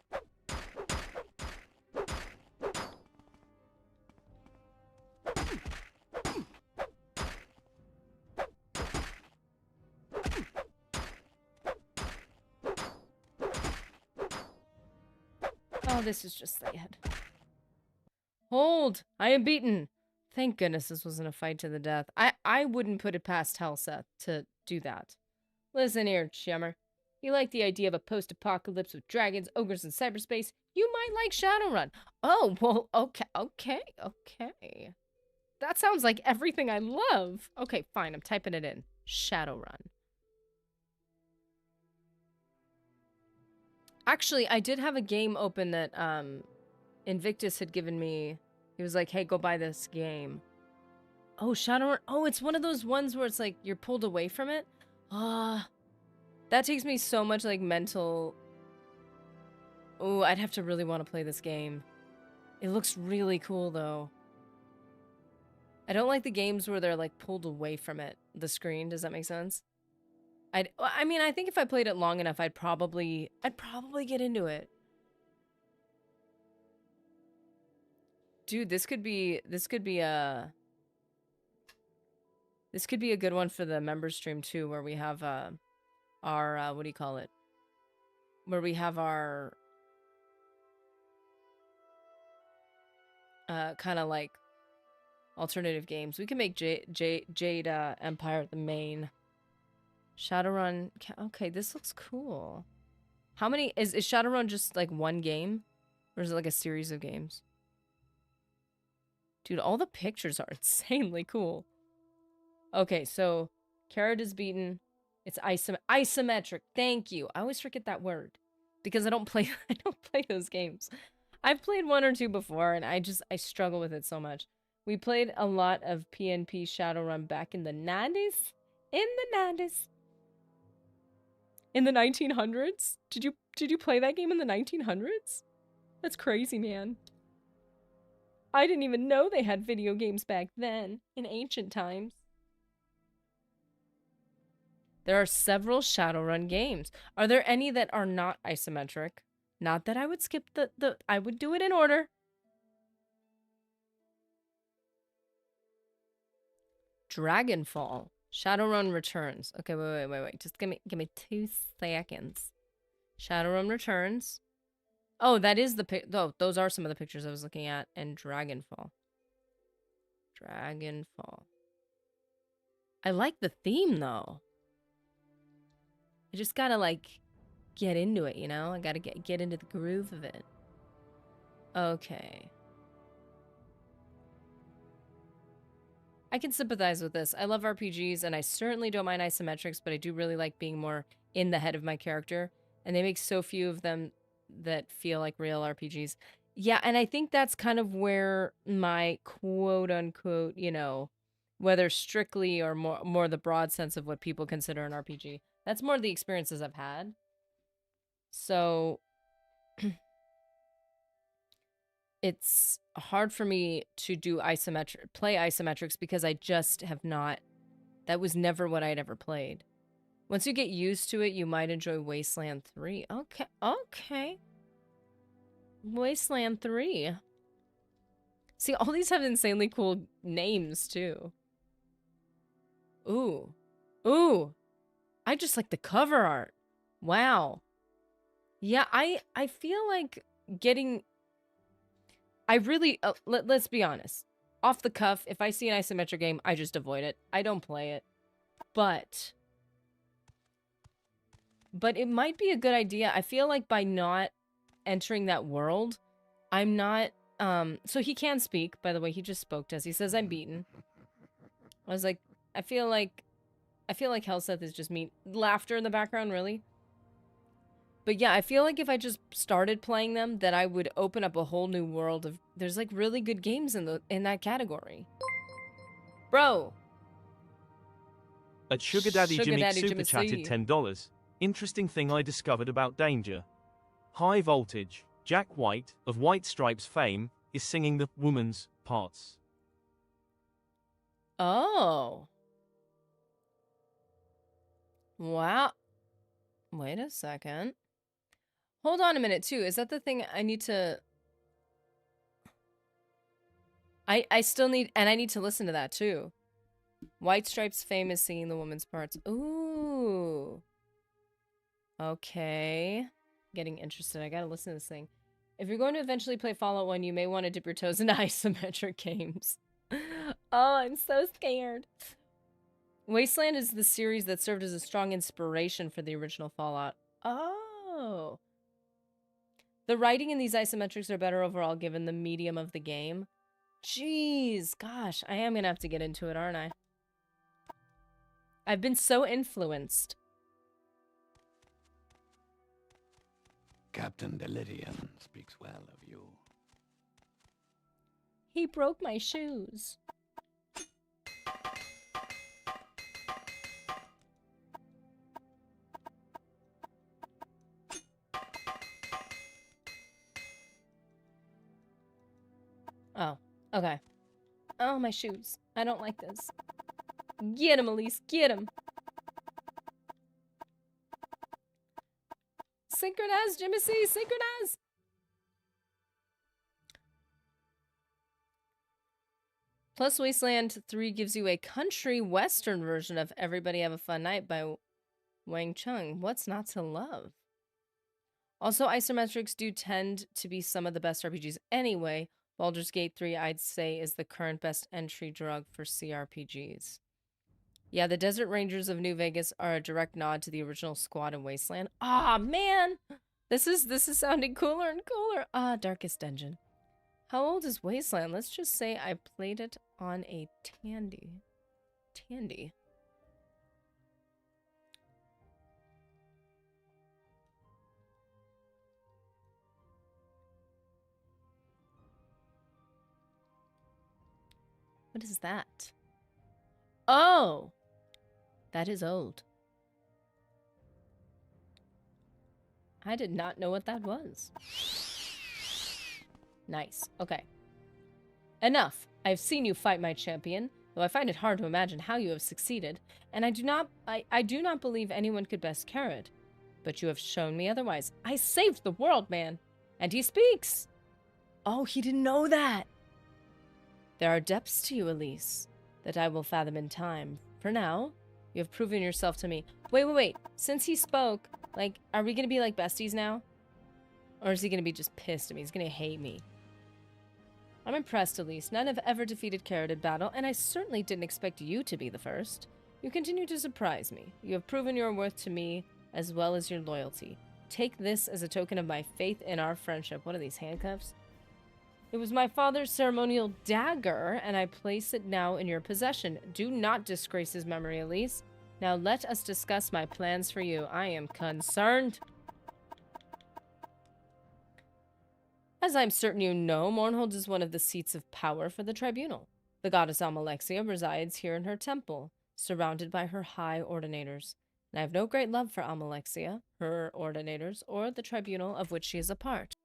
S2: Oh, this is just sad. Hold! I am beaten! Thank goodness this wasn't a fight to the death. I wouldn't put it past Helseth to do that. Listen here, Shimmer. You like the idea of a post-apocalypse with dragons, ogres, and cyberspace? You might like Shadowrun. Oh, well, okay. That sounds like everything I love. Okay, fine, I'm typing it in. Shadowrun. Actually, I did have a game open that Invictus had given me. He was like, hey, go buy this game. Oh, Shadowrun. Oh, it's one of those ones where it's like you're pulled away from it. That takes me so much like mental. Oh, I'd have to really want to play this game. It looks really cool though. I don't like the games where they're like pulled away from it, the screen. Does that make sense? I mean, I think if I played it long enough, I'd probably get into it. Dude, this could be a good one for the members stream too, where we have our what do you call it? Where we have our kind of like alternative games. We can make Jade Empire the main. Shadowrun. Okay, this looks cool. How many is Shadowrun just like one game, or is it like a series of games? Dude, all the pictures are insanely cool. Okay, so Karad is beaten. It's isometric. Thank you. I always forget that word because I don't play those games. I've played one or two before, and I struggle with it so much. We played a lot of PNP Shadowrun back in the 90s. In the 90s. In the 1900s? Did you play that game in the 1900s? That's crazy, man. I didn't even know they had video games back then, in ancient times. There are several Shadowrun games. Are there any that are not isometric? Not that I would skip I would do it in order. Dragonfall. Shadowrun Returns. Okay, wait. Just give me 2 seconds. Shadowrun Returns. Oh, that is those are some of the pictures I was looking at. And Dragonfall. I like the theme, though. I just gotta, like, get into it, you know? I gotta get into the groove of it. Okay. I can sympathize with this. I love RPGs, and I certainly don't mind isometrics, but I do really like being more in the head of my character, and they make so few of them that feel like real RPGs. Yeah, and I think that's kind of where my quote-unquote, you know, whether strictly or more the broad sense of what people consider an RPG, that's more the experiences I've had. So it's hard for me to do play isometrics because I just have not, that was never what I'd ever played. Once you get used to it, you might enjoy Wasteland 3. Okay. Wasteland 3. See, all these have insanely cool names, too. Ooh. I just like the cover art. Wow. Yeah, I feel like getting... I really... let's be honest. Off the cuff, if I see an isometric game, I just avoid it. I don't play it. But it might be a good idea. I feel like by not entering that world, I'm not... so he can speak, by the way. He just spoke to us. He says, I'm beaten. I was like, I feel like Helseth is just me. Laughter in the background, really? But yeah, I feel like if I just started playing them, that I would open up a whole new world of... There's like really good games in that category. Bro!
S4: At Sugar Daddy Jimmy super
S2: Jimmy
S4: chatted
S2: C.
S4: $10. Interesting thing I discovered about Danger. High Voltage, Jack White, of White Stripes fame, is singing the woman's parts.
S2: Oh. Wow. Wait a second. Hold on a minute, too. Is that the thing I need to... I still need... And I need to listen to that, too. White Stripes fame is singing the woman's parts. Ooh. Okay. Getting interested. I gotta listen to this thing. If you're going to eventually play Fallout 1, you may want to dip your toes into isometric games. Oh, I'm so scared. Wasteland is the series that served as a strong inspiration for the original Fallout. Oh. The writing in these isometrics are better overall given the medium of the game. Jeez, gosh, I am gonna have to get into it, aren't I? I've been so influenced.
S1: Captain Delidian speaks well of you.
S2: He broke my shoes. Oh, okay. Oh, my shoes. I don't like this. Get him, Elise. Get him. Synchronize, Jimmy C. Synchronize. Plus, Wasteland 3 gives you a country western version of Everybody Have a Fun Night by Wang Chung. What's not to love? Also, isometrics do tend to be some of the best RPGs anyway. Baldur's Gate 3, I'd say, is the current best entry drug for CRPGs. Yeah, the Desert Rangers of New Vegas are a direct nod to the original Squad in Wasteland. Ah, man! This is sounding cooler and cooler. Ah, Darkest Dungeon. How old is Wasteland? Let's just say I played it on a Tandy. Tandy. What is that? Oh! That is old. I did not know what that was. Nice. Okay. Enough. I have seen you fight my champion, though I find it hard to imagine how you have succeeded, and I do not believe anyone could best Carrot. But you have shown me otherwise. I saved the world, man! And he speaks! Oh, he didn't know that! There are depths to you, Elise, that I will fathom in time. For now, you have proven yourself to me. Wait. Since he spoke, like, are we gonna be like besties now? Or is he gonna be just pissed at me? He's gonna hate me. I'm impressed, Elise. None have ever defeated Carrot in battle, and I certainly didn't expect you to be the first. You continue to surprise me. You have proven your worth to me, as well as your loyalty. Take this as a token of my faith in our friendship. What are these, handcuffs? It was my father's ceremonial dagger, and I place it now in your possession. Do not disgrace his memory, Elise. Now let us discuss my plans for you. I am concerned. As I'm certain you know, Mournhold is one of the seats of power for the Tribunal. The goddess Almalexia resides here in her temple, surrounded by her high ordinators. And I have no great love for Almalexia, her ordinators, or the Tribunal of which she is a part.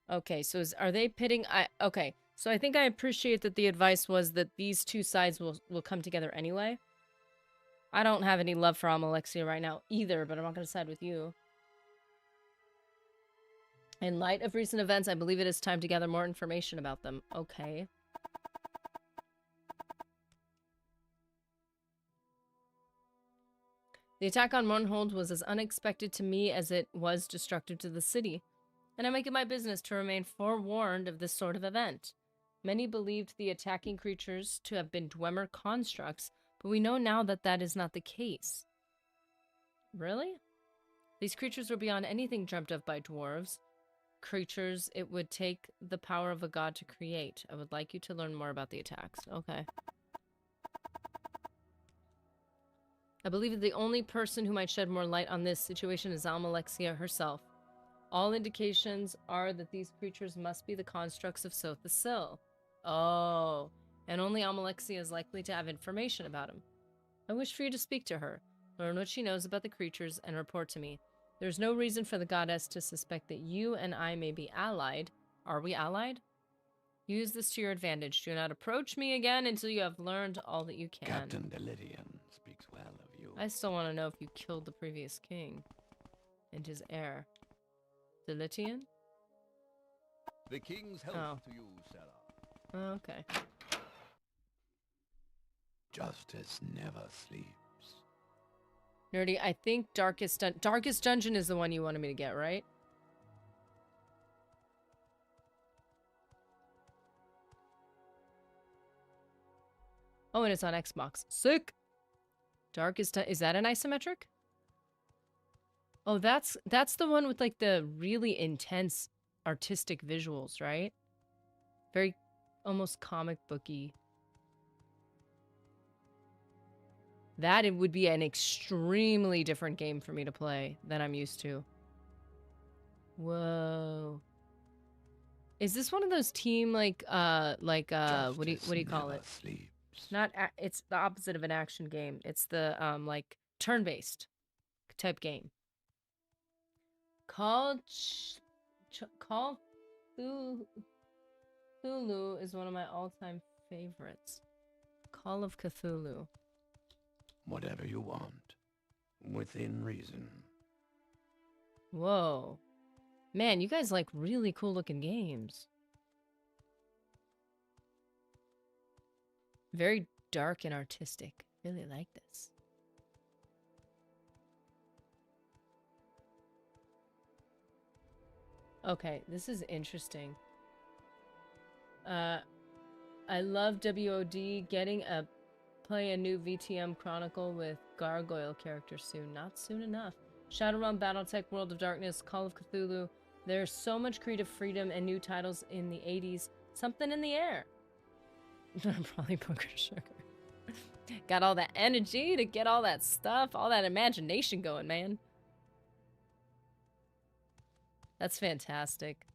S2: Okay, so are they pitting? Okay, so I think I appreciate that the advice was that these two sides will come together anyway. I don't have any love for Almalexia right now either, but I'm not going to side with you. In light of recent events, I believe it is time to gather more information about them. Okay. The attack on Mournhold was as unexpected to me as it was destructive to the city, and I make it my business to remain forewarned of this sort of event. Many believed the attacking creatures to have been Dwemer constructs, but we know now that that is not the case. Really? These creatures were beyond anything dreamt of by dwarves. Creatures it would take the power of a god to create. I would like you to learn more about the attacks. Okay. I believe that the only person who might shed more light on this situation is Almalexia herself. All indications are that these creatures must be the constructs of Soth the Sill. Oh, and only Almalexia is likely to have information about him. I wish for you to speak to her, learn what she knows about the creatures, and report to me. There's no reason for the goddess to suspect that you and I may be allied. Are we allied? Use this to your advantage. Do not approach me again until you have learned all that you can.
S1: Captain Delirian speaks well of you.
S2: I still want to know if you killed the previous king and his heir. Delitian?
S1: The king's health to you, Sarah.
S2: Okay.
S1: Justice never sleeps.
S2: Nerdy, I think Darkest Dungeon is the one you wanted me to get, right? Oh, and it's on Xbox. Sick! Is that an isometric? Oh, that's the one with like the really intense artistic visuals, right? Very almost comic booky. That it would be an extremely different game for me to play than I'm used to. Whoa. Is this one of those team like what do you call it?
S1: Sleeps.
S2: It's the opposite of an action game. It's the like turn-based type game. Call Cthulhu is one of my all-time favorites. Call of Cthulhu.
S1: Whatever you want, within reason.
S2: Whoa. Man, you guys like really cool looking games. Very dark and artistic. Really like this. Okay, this is interesting. I love WOD. Play a new VTM Chronicle with Gargoyle character soon. Not soon enough. Shadowrun, Battletech, World of Darkness, Call of Cthulhu. There's so much creative freedom and new titles in the 80s. Something in the air. Probably Booger Sugar. Got all that energy to get all that stuff, all that imagination going, man. That's fantastic.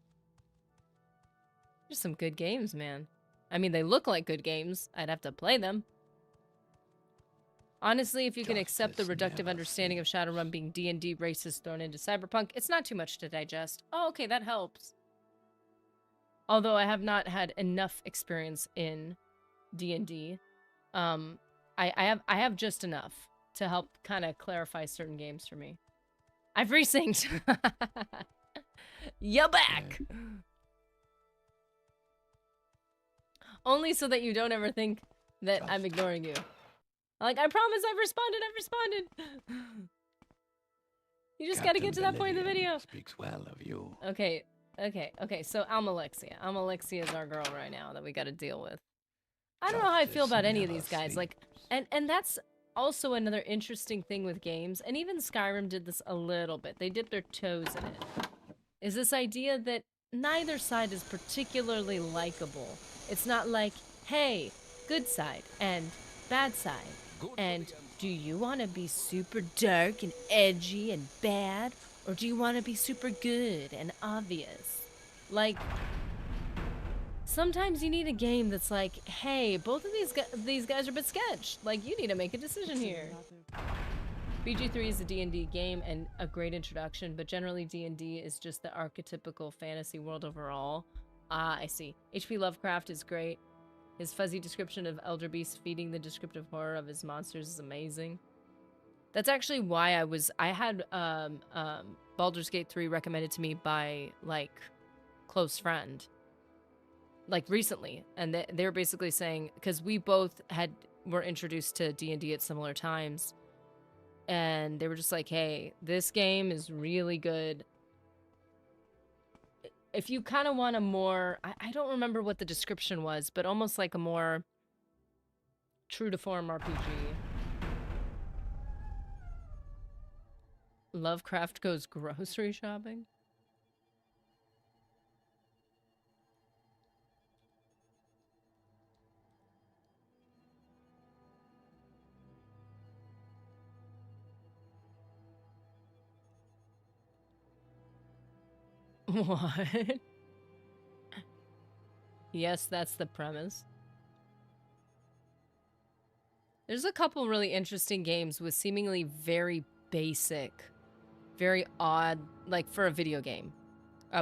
S2: There's some good games, man. I mean, they look like good games. I'd have to play them. Honestly, if you can accept the reductive understanding of Shadowrun being D&D racist thrown into Cyberpunk, it's not too much to digest. Oh, okay, that helps. Although I have not had enough experience in D&D, I I have just enough to help kind of clarify certain games for me. I've resynced. You're back. Only so that you don't ever think that I'm ignoring you. Like, I promise I've responded. You just gotta get to that point in the video.
S1: Speaks well of you.
S2: Okay. So Almalexia. Almalexia is our girl right now that we gotta deal with. I don't know how I feel about any of these guys. Like, and that's also another interesting thing with games, and even Skyrim did this a little bit. They dipped their toes in it. Is this idea that neither side is particularly likable. It's not like, hey, good side and bad side. And do you want to be super dark and edgy and bad? Or do you want to be super good and obvious? Like, sometimes you need a game that's like, hey, both of these guys are a bit sketched. Like, you need to make a decision here. BG3 is a D&D game and a great introduction, but generally D&D is just the archetypical fantasy world overall. Ah, I see. H.P. Lovecraft is great. His fuzzy description of elder beasts feeding the descriptive horror of his monsters is amazing. That's actually why I had Baldur's Gate 3 recommended to me by, like, close friend. Like, recently. And they were basically saying, because we both were introduced to D&D at similar times. And they were just like, hey, this game is really good. If you kind of want a more... I don't remember what the description was, but almost like a more true-to-form RPG. Lovecraft goes grocery shopping? What? Yes, that's the premise. There's a couple really interesting games with seemingly very basic, very odd, like for a video game,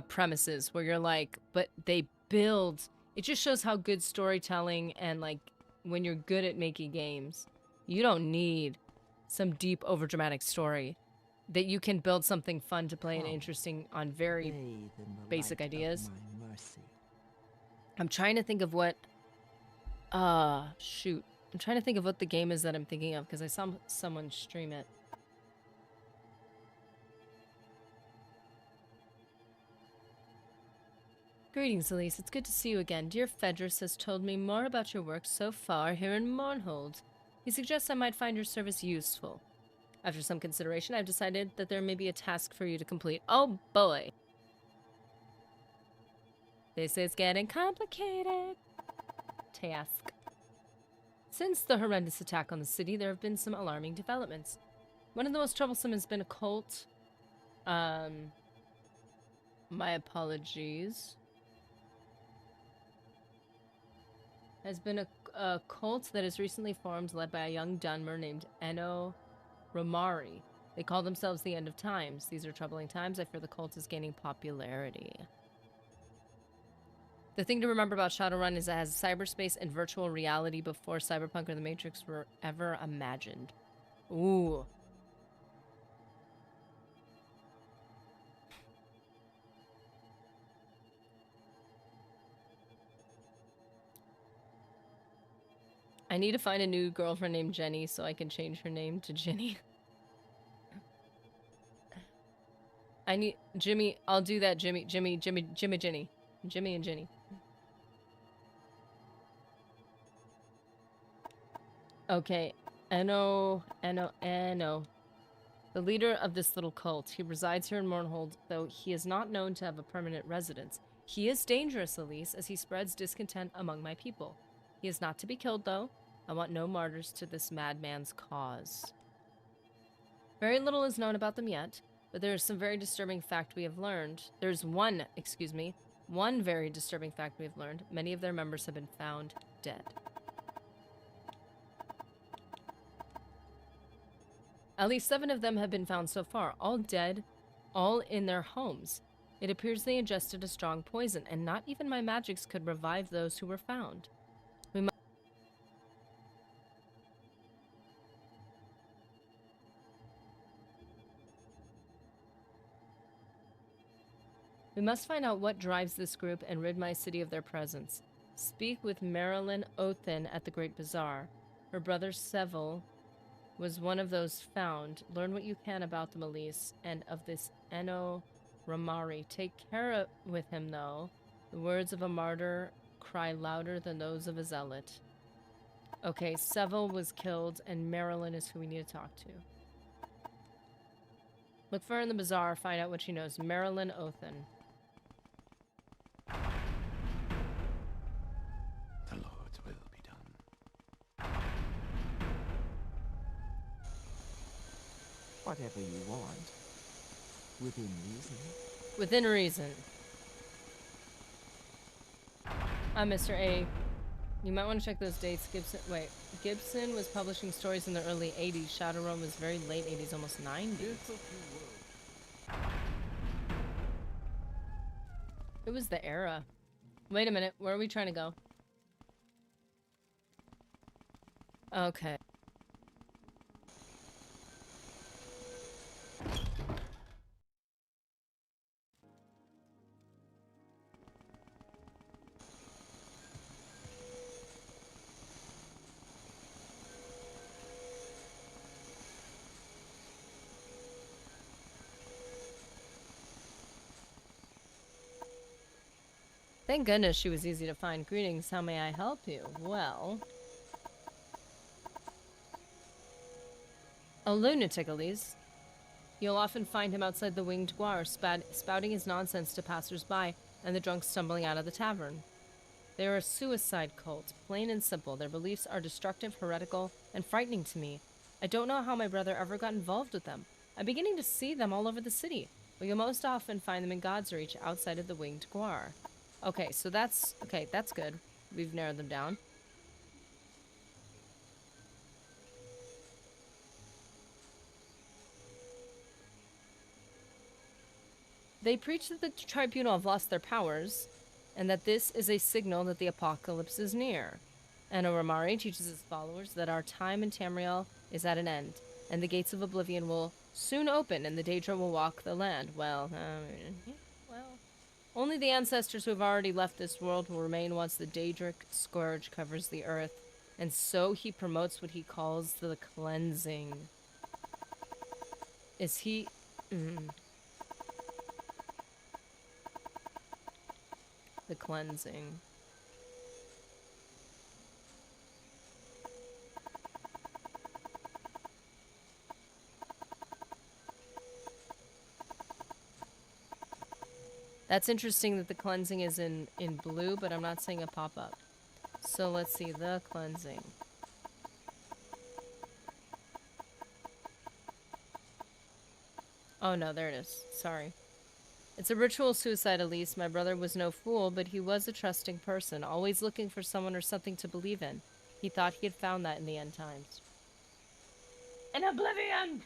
S2: premises where you're like, but they build, it just shows how good storytelling and like when you're good at making games, you don't need some deep overdramatic story. That you can build something fun to play and interesting on very basic ideas. I'm trying to think of what... shoot. I'm trying to think of what the game is that I'm thinking of, because I saw someone stream it. Greetings, Elise. It's good to see you again. Dear Phaedrus has told me more about your work so far here in Mournhold. He suggests I might find your service useful. After some consideration, I've decided that there may be a task for you to complete. Oh boy. This is getting complicated. Task. Since the horrendous attack on the city, there have been some alarming developments. One of the most troublesome has been a cult. My apologies. Has been a cult that has recently formed, led by a young Dunmer named Eno Romari. They call themselves the End of Times. These are troubling times. I fear the cult is gaining popularity. The thing to remember about Shadowrun is it has cyberspace and virtual reality before Cyberpunk or the Matrix were ever imagined. Ooh. I need to find a new girlfriend named Jenny so I can change her name to Jenny. I need... Jimmy, I'll do that, Jimmy and Jenny. Okay. Eno. The leader of this little cult. He resides here in Mournhold, though he is not known to have a permanent residence. He is dangerous, Elise, as he spreads discontent among my people. He is not to be killed, though. I want no martyrs to this madman's cause. Very little is known about them yet, but there is some very disturbing fact we have learned. There's one very disturbing fact we have learned. Many of their members have been found dead. At least 7 of them have been found so far, all dead, all in their homes. It appears they ingested a strong poison, and not even my magics could revive those who were found. We must find out what drives this group and rid my city of their presence. Speak with Marilyn Othin at the Great Bazaar. Her brother Seville was one of those found. Learn what you can about them, Elise, and of this Eno Ramari. Take care with him, though. The words of a martyr cry louder than those of a zealot. Okay, Seville was killed, and Marilyn is who we need to talk to. Look for her in the bazaar, find out what she knows. Marilyn Othin.
S1: The Lord's will be done.
S3: Whatever you want. Within reason.
S2: Within reason. Mr. A. You might want to check those dates. Gibson was publishing stories in the early 80s. Shadowrun was very late 80s, almost 90s. It was the era. Wait a minute, where are we trying to go? Okay. Thank goodness she was easy to find. Greetings, how may I help you? Well... a lunatic, Elise. You'll often find him outside the Winged Guar, spouting his nonsense to passers-by and the drunks stumbling out of the tavern. They are a suicide cult, plain and simple. Their beliefs are destructive, heretical, and frightening to me. I don't know how my brother ever got involved with them. I'm beginning to see them all over the city, but you'll most often find them in God's Reach outside of the Winged Guar. Okay, so that's good. We've narrowed them down. They preach that the Tribunal have lost their powers, and that this is a signal that the apocalypse is near. Ramari teaches his followers that our time in Tamriel is at an end, and the gates of oblivion will soon open, and the Daedra will walk the land. Well, only the ancestors who have already left this world will remain once the Daedric scourge covers the earth, and so he promotes what he calls the cleansing. Is he... The cleansing. That's interesting that the cleansing is in blue, but I'm not seeing a pop-up. So let's see, the cleansing. Oh no, there it is. Sorry. It's a ritual suicide, Elise. My brother was no fool, but he was a trusting person, always looking for someone or something to believe in. He thought he had found that in the end times. In oblivion!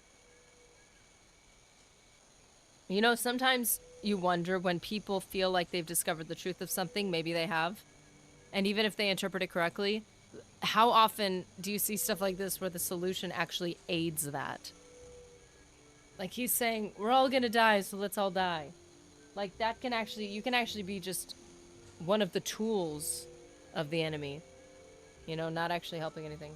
S2: You know, sometimes you wonder when people feel like they've discovered the truth of something, maybe they have, and even if they interpret it correctly, how often do you see stuff like this where the solution actually aids that? Like he's saying, we're all gonna die, so let's all die. Like that can actually, you can actually be just one of the tools of the enemy. You know, not actually helping anything.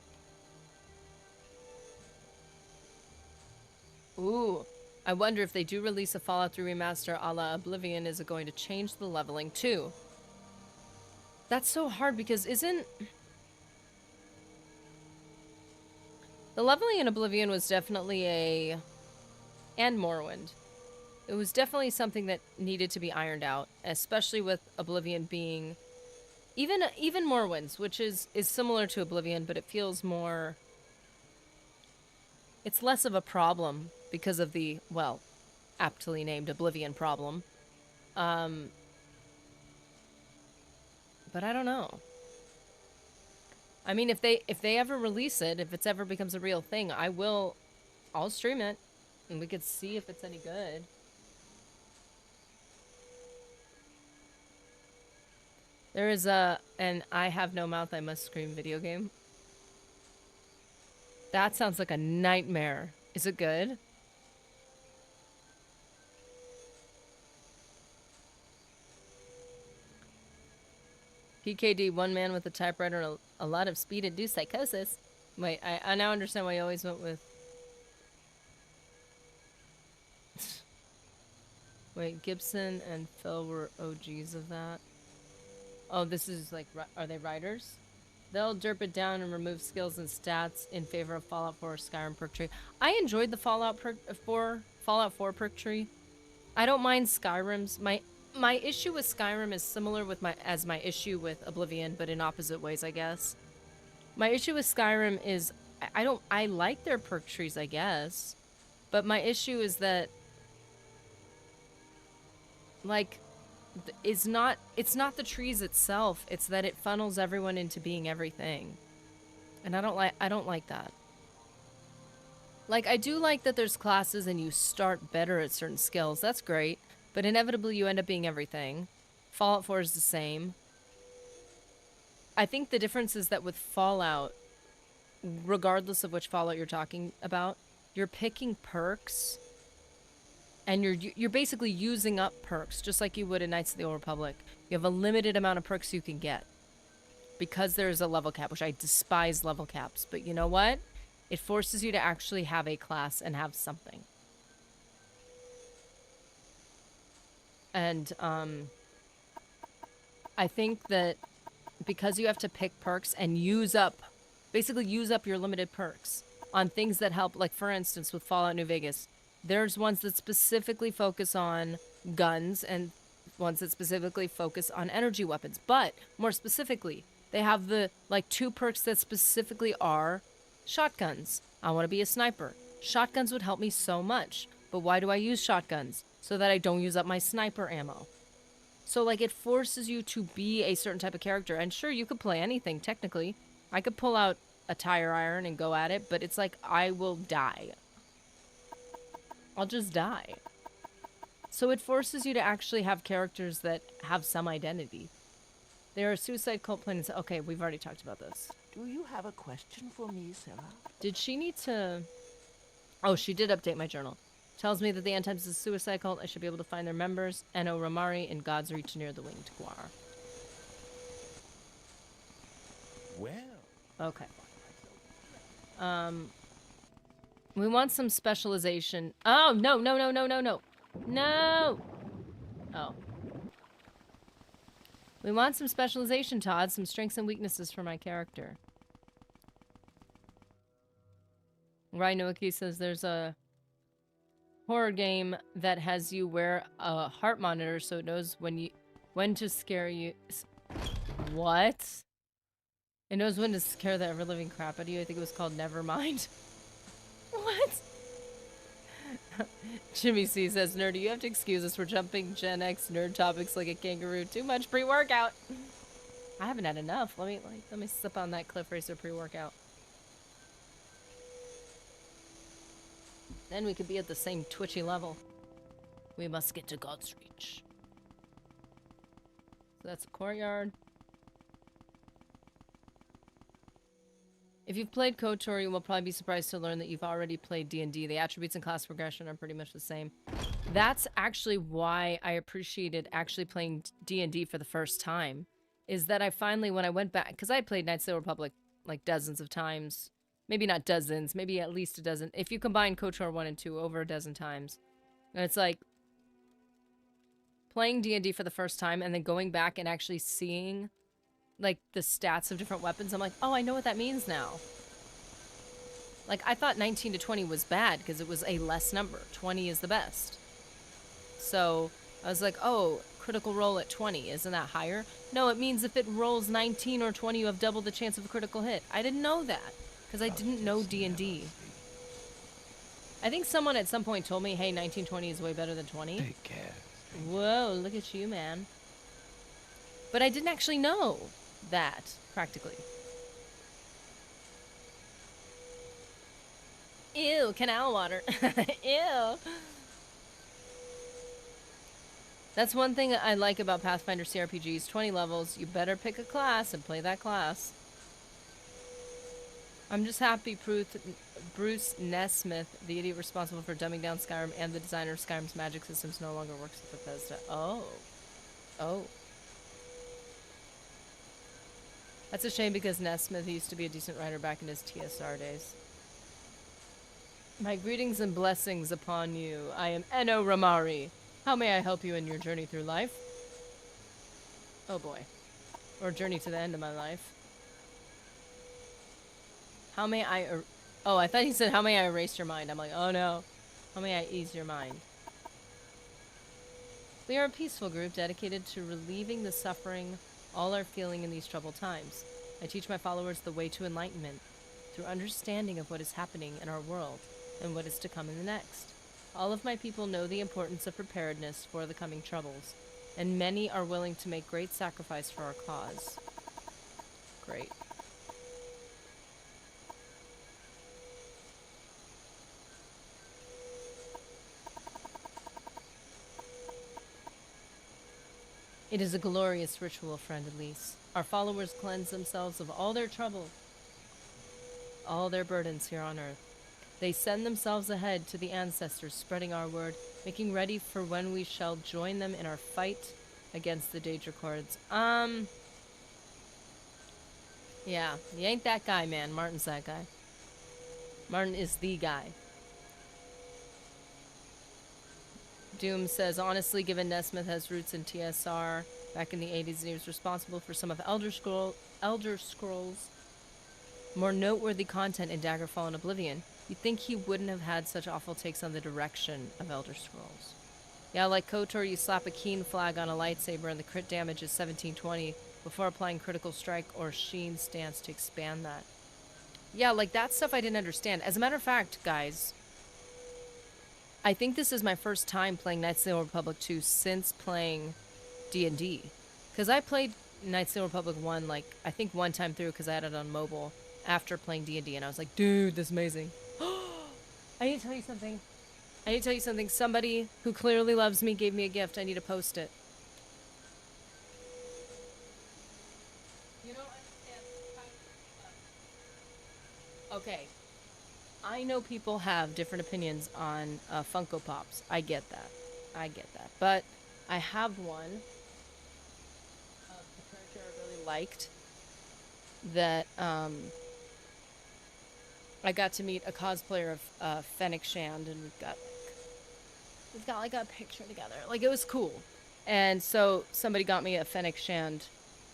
S2: Ooh. I wonder if they do release a Fallout 3 remaster a la Oblivion, is it going to change the leveling too? That's so hard because isn't... The leveling in Oblivion was definitely a... And Morrowind. It was definitely something that needed to be ironed out, especially with Oblivion being... Even Morrowind's, which is similar to Oblivion, but it feels more... It's less of a problem because of the, well, aptly named Oblivion problem. But I don't know. I mean, if they ever release it, if it's ever becomes a real thing, I'll stream it, and we could see if it's any good. There is an I have no mouth, I must scream video game. That sounds like a nightmare. Is it good? PKD, one man with a typewriter and a lot of speed and do psychosis. Wait, I now understand why you always went with... Wait, Gibson and Phil were OGs of that. Oh, this is like, are they writers? They'll derp it down and remove skills and stats in favor of Fallout 4 or Skyrim perk tree. I enjoyed the Fallout 4 perk tree. I don't mind Skyrim's. My issue with Skyrim is similar with my issue with Oblivion, but in opposite ways, I guess. My issue with Skyrim is I like their perk trees, I guess, but my issue is that, like, it's not the trees itself, it's that it funnels everyone into being everything. And I don't like that. Like, I do like that there's classes and you start better at certain skills. That's great, but inevitably you end up being everything. Fallout 4 is the same. I think the difference is that with Fallout, regardless of which Fallout you're talking about, you're picking perks and you're basically using up perks, just like you would in Knights of the Old Republic. You have a limited amount of perks you can get. Because there's a level cap, which I despise level caps. But you know what? It forces you to actually have a class and have something. And, I think that because you have to pick perks and basically use up your limited perks on things that help, like for instance with Fallout New Vegas, there's ones that specifically focus on guns and ones that specifically focus on energy weapons. But more specifically, they have the, like, 2 perks that specifically are shotguns. I want to be a sniper. Shotguns would help me so much. But why do I use shotguns? So that I don't use up my sniper ammo. So, like, it forces you to be a certain type of character. And sure, you could play anything, technically. I could pull out a tire iron and go at it, but it's like, I will die. I'll just die. So it forces you to actually have characters that have some identity. There are suicide cult planets. Okay, we've already talked about this.
S3: Do you have a question for me, Sarah?
S2: Did she need to... Oh, she did update my journal. Tells me that the End Times is a suicide cult. I should be able to find their members. Eno Ramari in God's Reach near the Winged Guar.
S1: Well.
S2: Okay. We want some specialization. Oh, no. No! Oh. We want some specialization, Todd. Some strengths and weaknesses for my character. Rhinoaki says there's a horror game that has you wear a heart monitor so it knows when to scare you. What? It knows when to scare the ever-living crap out of you. I think it was called Nevermind. What? Jimmy C says, Nerdy, you have to excuse us. We're jumping Gen X nerd topics like a kangaroo. Too much pre-workout. I haven't had enough. Let me sip on that Cliff Racer pre-workout. Then we could be at the same twitchy level. We must get to God's Reach. So that's a courtyard. If you've played KOTOR, you will probably be surprised to learn that you've already played D&D. The attributes and class progression are pretty much the same. That's actually why I appreciated actually playing D&D for the first time. Is that I finally, when I went back, because I played Knights of the Republic like dozens of times. Maybe not dozens, maybe at least a dozen. If you combine KOTOR 1 and 2, over a dozen times. And it's like, playing D&D for the first time and then going back and actually seeing like the stats of different weapons, I'm like, oh, I know what that means now. Like, I thought 19 to 20 was bad because it was a less number. 20 is the best. So I was like, oh, critical roll at 20, isn't that higher? No, it means if it rolls 19 or 20, you have double the chance of a critical hit. I didn't know that because I didn't know D&D. I think someone at some point told me, hey, 1920 is way better than 20.
S1: Take care.
S2: Whoa, look at you, man. But I didn't actually know that, practically. Ew, canal water. Ew. That's one thing I like about Pathfinder CRPGs. 20 levels, you better pick a class and play that class. I'm just happy Bruce Nesmith, the idiot responsible for dumbing down Skyrim and the designer of Skyrim's magic systems, no longer works at Bethesda. Oh. Oh. That's a shame because Nesmith used to be a decent writer back in his TSR days. My greetings and blessings upon you. I am Eno Ramari. How may I help you in your journey through life? Oh boy. Or journey to the end of my life. How may I... Oh, I thought he said, how may I erase your mind? I'm like, oh no. How may I ease your mind? We are a peaceful group dedicated to relieving the suffering all are feeling in these troubled times. I teach my followers the way to enlightenment through understanding of what is happening in our world and what is to come in the next. All of my people know the importance of preparedness for the coming troubles, and many are willing to make great sacrifice for our cause. Great. It is a glorious ritual, friend Elise. Our followers cleanse themselves of all their trouble, all their burdens here on earth. They send themselves ahead to the ancestors, spreading our word, making ready for when we shall join them in our fight against the Daedra Cords. Yeah, you ain't that guy, man. Martin's that guy. Martin is the guy. Doom says, honestly, given Nesmith has roots in TSR back in the 80s and he was responsible for some of Elder Scrolls' more noteworthy content in Daggerfall and Oblivion, you'd think he wouldn't have had such awful takes on the direction of Elder Scrolls. Yeah, like KOTOR, you slap a keen flag on a lightsaber and the crit damage is 1720 before applying critical strike or sheen stance to expand that. Yeah, like that stuff I didn't understand. As a matter of fact, guys, I think this is my first time playing Knights of the Old Republic 2 since playing D&D. Because I played Knights of the Old Republic 1, like, I think one time through because I had it on mobile after playing D&D, and I was like, dude, this is amazing. I need to tell you something. I need to tell you something. Somebody who clearly loves me gave me a gift. I need to post it. You don't understand. Okay. I know people have different opinions on Funko Pops. I get that. I get that. But I have one of the character I really liked that I got to meet a cosplayer of Fennec Shand, and we've got like a picture together. Like, it was cool. And so somebody got me a Fennec Shand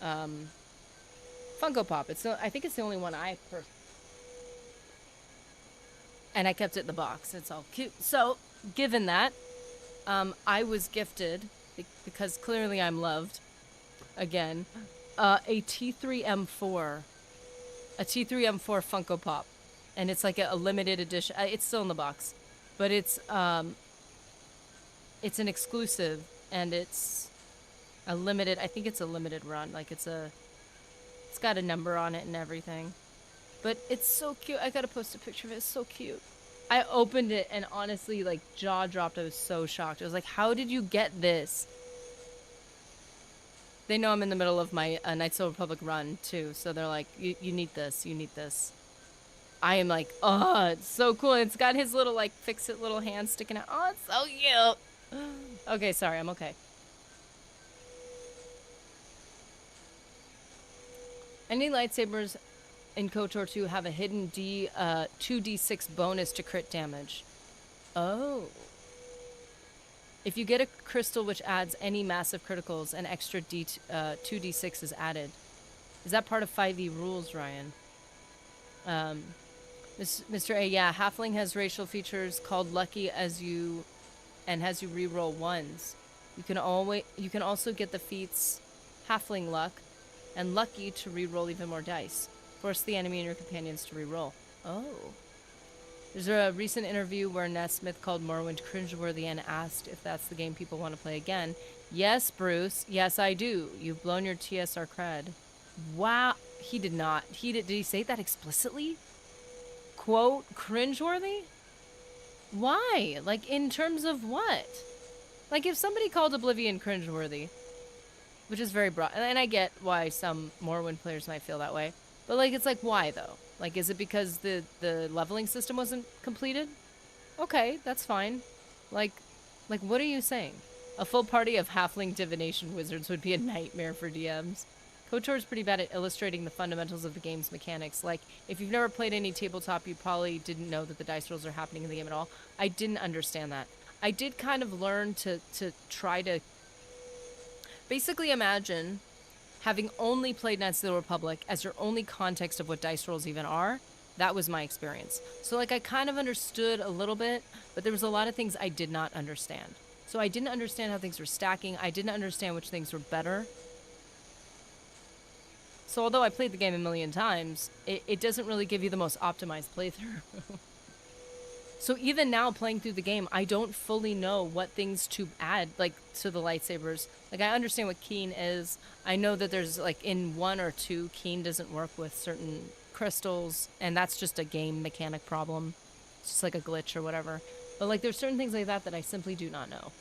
S2: Funko Pop. I think it's the only one I personally. And I kept it in the box. It's all cute. So, given that, I was gifted, because clearly I'm loved, again, a T3M4 Funko Pop. And it's like a limited edition. It's still in the box. But it's an exclusive, and it's a limited, I think it's a limited run. Like, it's got a number on it and everything. But it's so cute. I gotta post a picture of it. It's so cute. I opened it and honestly, like, jaw dropped. I was so shocked. I was like, how did you get this? They know I'm in the middle of my Knights of the Republic run, too. So they're like, you need this. You need this. I am like, oh, it's so cool. It's got his little, like, fix-it little hand sticking out. Oh, it's so cute. Okay, sorry. I'm okay. Any lightsabers in KOTOR 2 have a hidden 2d6 bonus to crit damage. Oh. If you get a crystal which adds any massive criticals, an extra 2d6 is added. Is that part of 5e rules, Ryan? Mr. A, yeah, Halfling has racial features called lucky has you reroll ones. You can also get the feats Halfling luck and lucky to reroll even more dice. Force the enemy and your companions to reroll. Oh. There's a recent interview where Nesmith called Morrowind cringeworthy and asked if that's the game people want to play again. Yes, Bruce. Yes, I do. You've blown your TSR cred. Wow. He did not. Did he say that explicitly? Quote, cringeworthy? Why? Like, in terms of what? Like, if somebody called Oblivion cringeworthy, which is very broad, and I get why some Morrowind players might feel that way. But, like, it's like, why, though? Like, is it because the leveling system wasn't completed? Okay, that's fine. Like, what are you saying? A full party of halfling divination wizards would be a nightmare for DMs. KOTOR is pretty bad at illustrating the fundamentals of the game's mechanics. Like, if you've never played any tabletop, you probably didn't know that the dice rolls are happening in the game at all. I didn't understand that. I did kind of learn to try to basically imagine having only played Knights of the Republic as your only context of what dice rolls even are. That was my experience. So, like, I kind of understood a little bit, but there was a lot of things I did not understand. So I didn't understand how things were stacking. I didn't understand which things were better. So although I played the game a million times, it doesn't really give you the most optimized playthrough. So even now playing through the game, I don't fully know what things to add, like, to the lightsabers. Like, I understand what Keen is. I know that there's, like, in 1 or 2, Keen doesn't work with certain crystals, and that's just a game mechanic problem. It's just like a glitch or whatever. But, like, there's certain things like that that I simply do not know.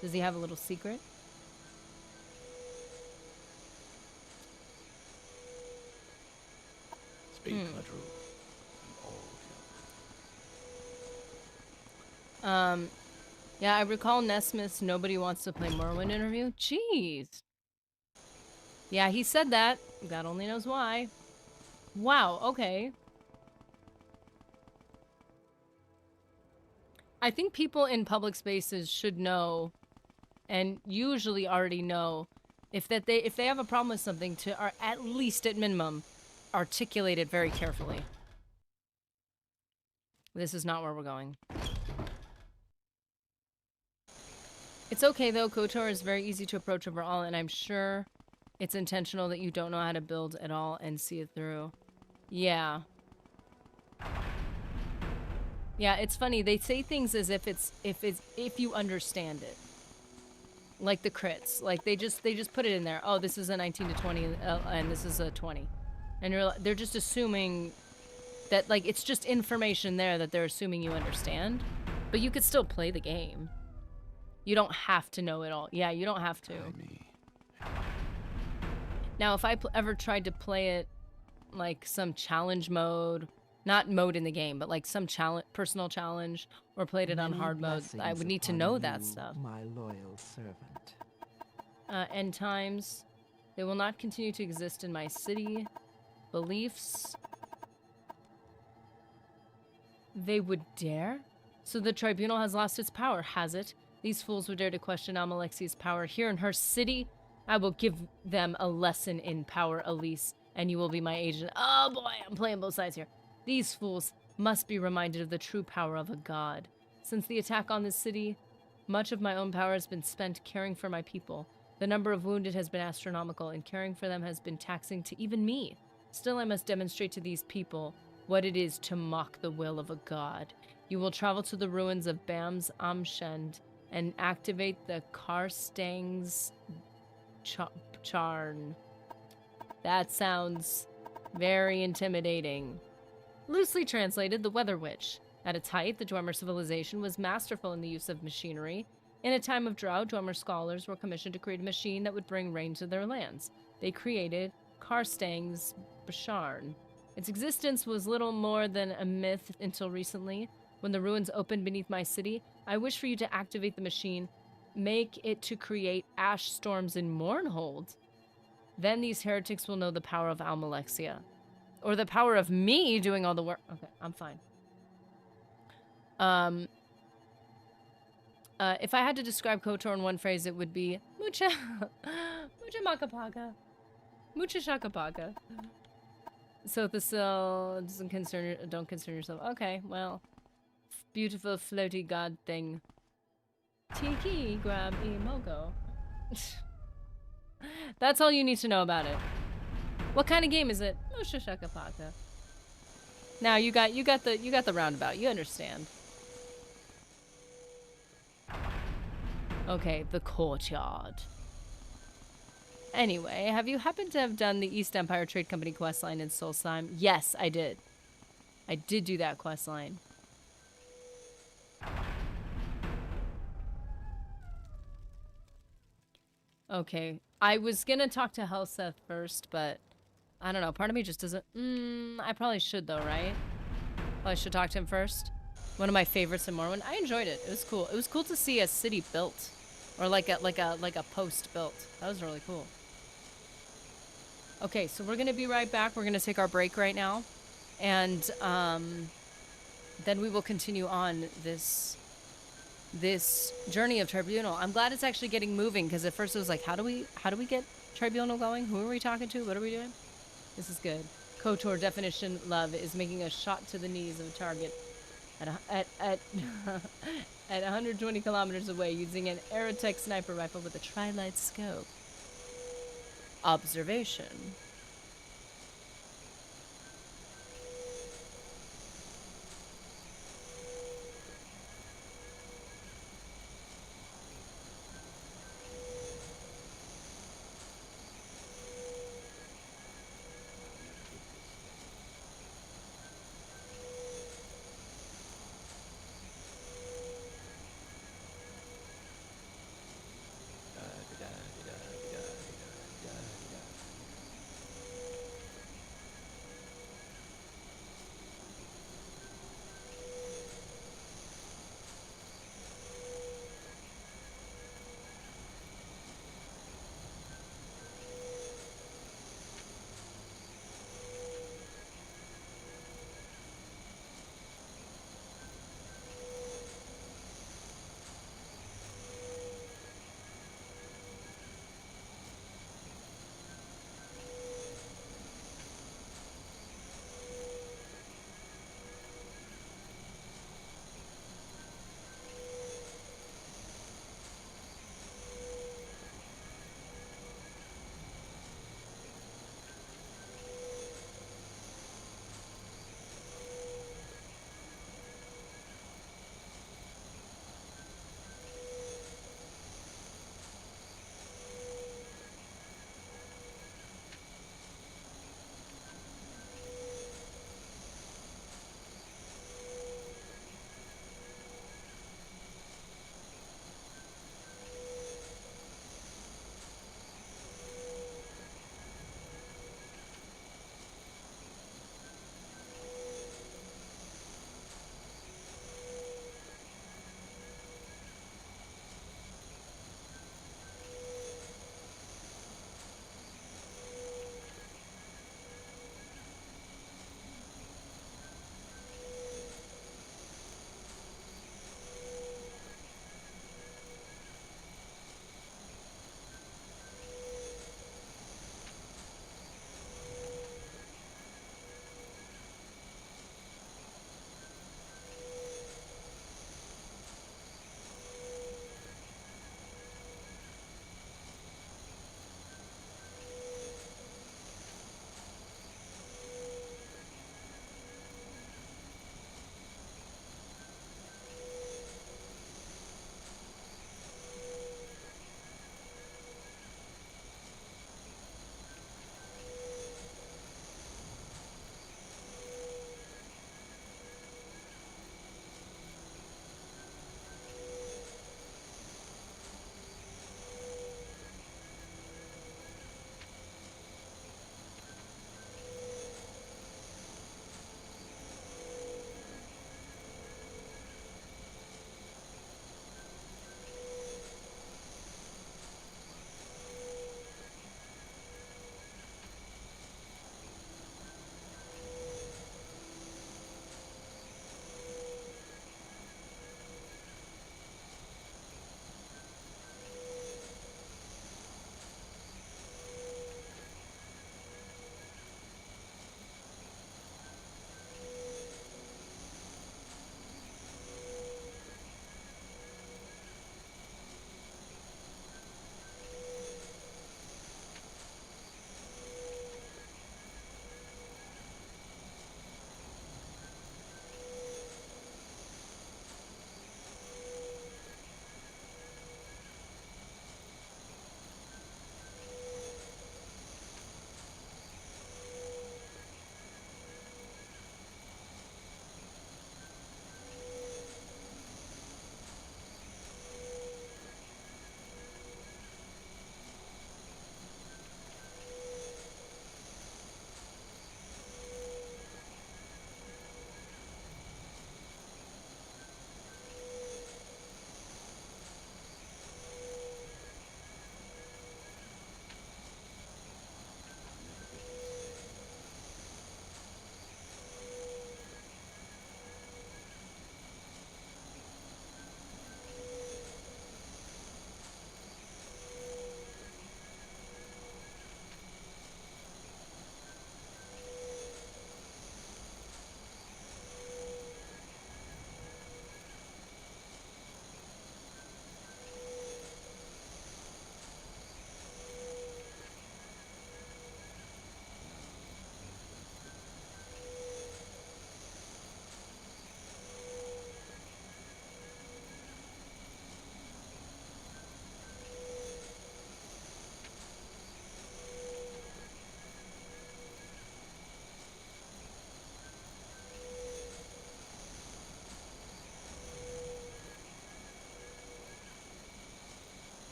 S2: Does he have a little secret?
S1: Speak the truth.
S2: Yeah, I recall Nesmith's Nobody Wants to Play Morrowind interview. Jeez. Yeah, he said that. God only knows why. Wow, okay. I think people in public spaces should know, and usually already know, if they have a problem with something, to, or at least at minimum, articulate it very carefully. This is not where we're going. It's okay though, KOTOR is very easy to approach overall, and I'm sure it's intentional that you don't know how to build at all and see it through. Yeah. Yeah, it's funny. They say things as if if you understand it. Like the crits. Like they just put it in there. Oh, this is a 19 to 20 and this is a 20. And they're just assuming that, like, it's just information there that they're assuming you understand. But you could still play the game. You don't have to know it all. Yeah, you don't have to. Now, if I ever tried to play it like some challenge mode, not mode in the game, but like some personal challenge, or played it on hard mode, I would need to know that stuff.
S3: My loyal servant.
S2: End times. They will not continue to exist in my city. Beliefs. They would dare? So the Tribunal has lost its power, has it? These fools would dare to question Almalexia's power here in her city? I will give them a lesson in power, Elise, and you will be my agent. Oh boy, I'm playing both sides here. These fools must be reminded of the true power of a god. Since the attack on this city, much of my own power has been spent caring for my people. The number of wounded has been astronomical, and caring for them has been taxing to even me. Still, I must demonstrate to these people what it is to mock the will of a god. You will travel to the ruins of Bam's Amshend and activate the Karstang's Charn. That sounds very intimidating. Loosely translated, the Weather Witch. At its height, the Dwemer civilization was masterful in the use of machinery. In a time of drought, Dwemer scholars were commissioned to create a machine that would bring rain to their lands. They created Karstang's Basharn. Its existence was little more than a myth until recently. When the ruins opened beneath my city, I wish for you to activate the machine, make it to create ash storms in Mournhold. Then these heretics will know the power of Almalexia. Or the power of me doing all the work. Okay, I'm fine. If I had to describe KOTOR in one phrase, it would be mucha makapaka. Mucha shakapaka. So this don't concern yourself. Okay, well, beautiful floaty god thing. Tiki grab emogo. That's all you need to know about it. What kind of game is it? Mucha shakapaka. Now you got the roundabout. You understand. Okay, the courtyard. Anyway, have you happened to have done the East Empire Trade Company questline in Solstheim? Yes, I did. I did do that questline. Okay, I was gonna talk to Helseth first, but I don't know. Part of me just doesn't. I probably should though, right? Probably should talk to him first. One of my favorites in Morrowind. I enjoyed it. It was cool. It was cool to see a city built. Or like a post built. That was really cool. Okay, so we're gonna be right back. We're gonna take our break right now, and then we will continue on this journey of Tribunal. I'm glad it's actually getting moving, because at first it was like, how do we get Tribunal going? Who are we talking to? What are we doing? This is good. KOTOR definition love is making a shot to the knees of a target at at 120 kilometers away using an Aerotech sniper rifle with a tri-light scope. Observation.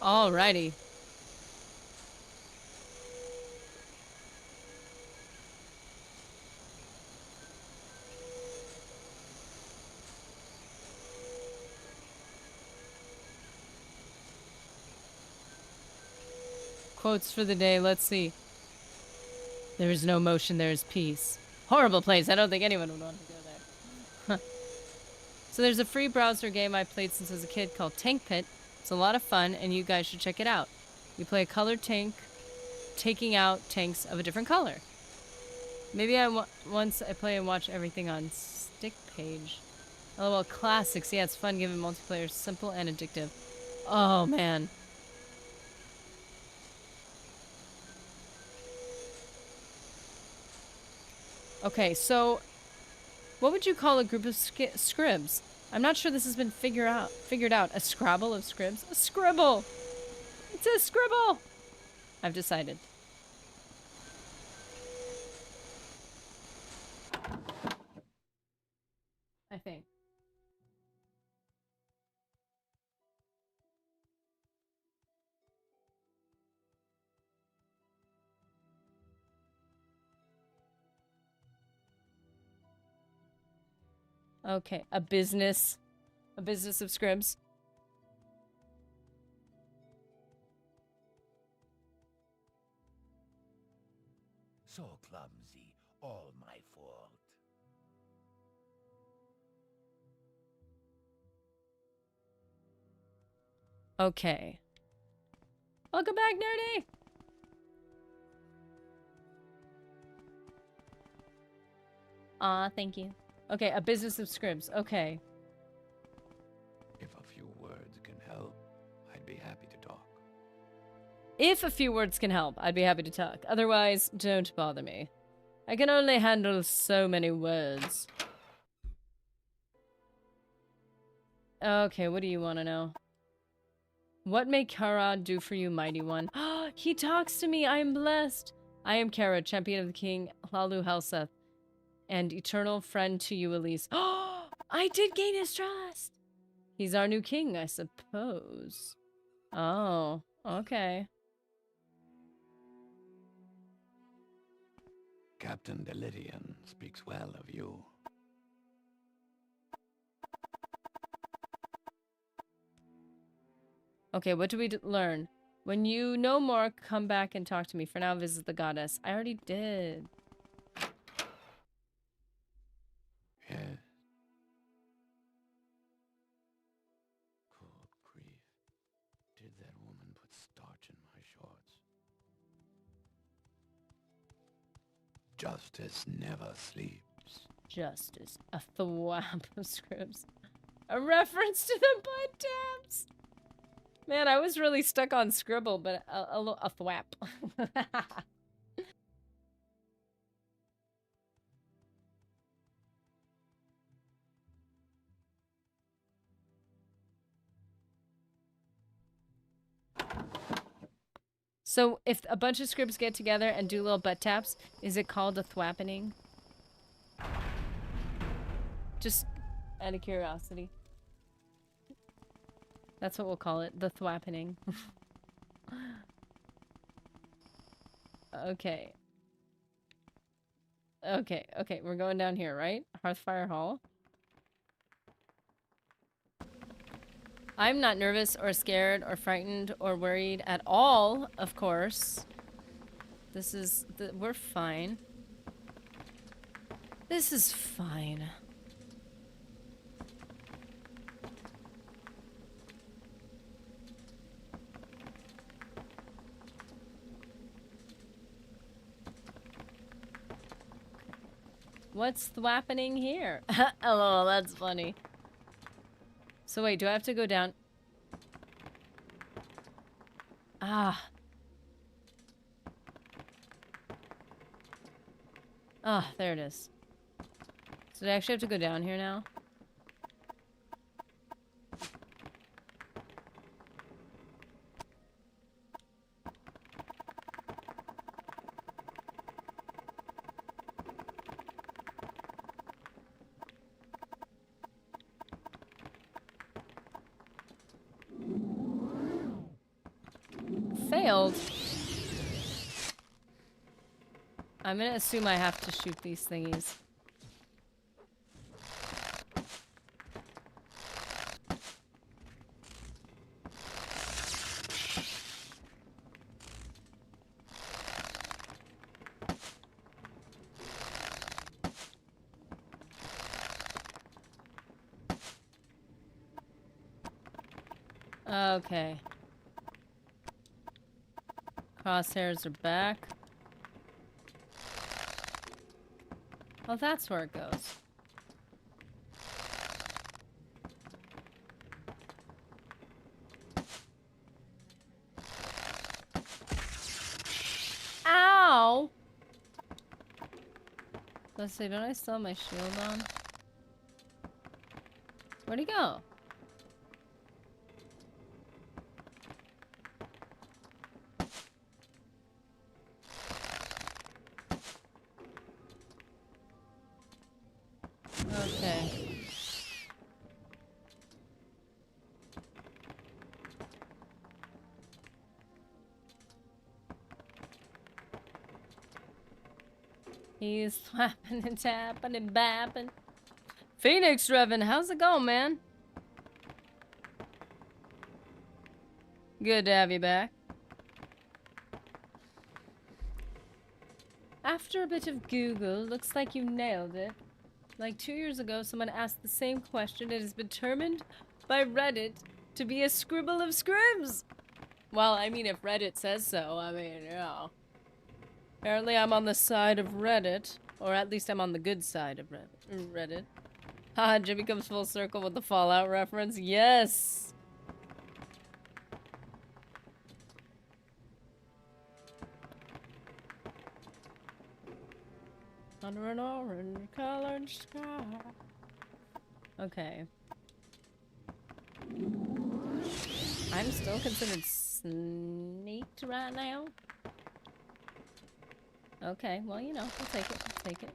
S2: Alrighty. Quotes for the day, let's see. There is no motion, there is peace. Horrible place, I don't think anyone would want to go there. So there's a free browser game I played since I was a kid called Tank Pit. It's a lot of fun, and you guys should check it out. You play a colored tank, taking out tanks of a different color. Maybe once I play and watch everything on Stick Page. LOL classics, yeah, it's fun given multiplayer, simple and addictive. Oh, man. Okay, so what would you call a group of scribs? I'm not sure this has been figured out. A Scrabble of scribs? A scribble! It's a scribble! I've decided. I think. Okay, a business of scribs.
S1: So clumsy, all my fault.
S2: Okay. Welcome back, Nerdy! Aw, thank you. Okay, a business of scribs. Okay.
S1: If a few words can help, I'd be happy to talk.
S2: If a few words can help, I'd be happy to talk. Otherwise, don't bother me. I can only handle so many words. Okay, what do you want to know? What may Kara do for you, mighty one? He talks to me. I am blessed. I am Kara, champion of the king, Hlalu Helseth, and eternal friend to you, Elise. I did gain his trust. He's our new king, I suppose. Oh, okay.
S1: Captain Delidian speaks well of you.
S2: Okay, what do we learn? When you know more, come back and talk to me. For now, visit the goddess. I already did.
S1: Yes. Good grief. Did that woman put starch in my shorts? Justice never sleeps.
S2: Justice. A thwap of scripts. A reference to the butt taps. Man, I was really stuck on scribble, but a thwap. So, if a bunch of scribs get together and do little butt taps, is it called a thwappening? Just out of curiosity. That's what we'll call it, the thwappening. Okay. Okay, we're going down here, right? Hearthfire Hall. I'm not nervous or scared or frightened or worried at all, of course. We're fine. This is fine. What's happening here? Oh, that's funny. So wait, do I have to go down? Ah. Ah, there it is. So do I actually have to go down here now? failed. I'm gonna assume I have to shoot these thingies. Okay. Crosshairs are back. Well, that's where it goes. Ow! Let's see, don't I still have my shield on? Where'd he go? Okay. He's slapping and tapping and bapping. Phoenix Revan, how's it going, man? Good to have you back. After a bit of Google, looks like you nailed it. Like 2 years ago, someone asked the same question. It has been determined by Reddit to be a scribble of scribs. Well, I mean, if Reddit says so, I mean, yeah. Apparently I'm on the side of Reddit. Or at least I'm on the good side of Reddit. Haha, Jimmy comes full circle with the Fallout reference. Yes! Under an orange-colored sky. Okay. I'm still considered sneaked right now. Okay, well, you know, we'll take it. We'll take it.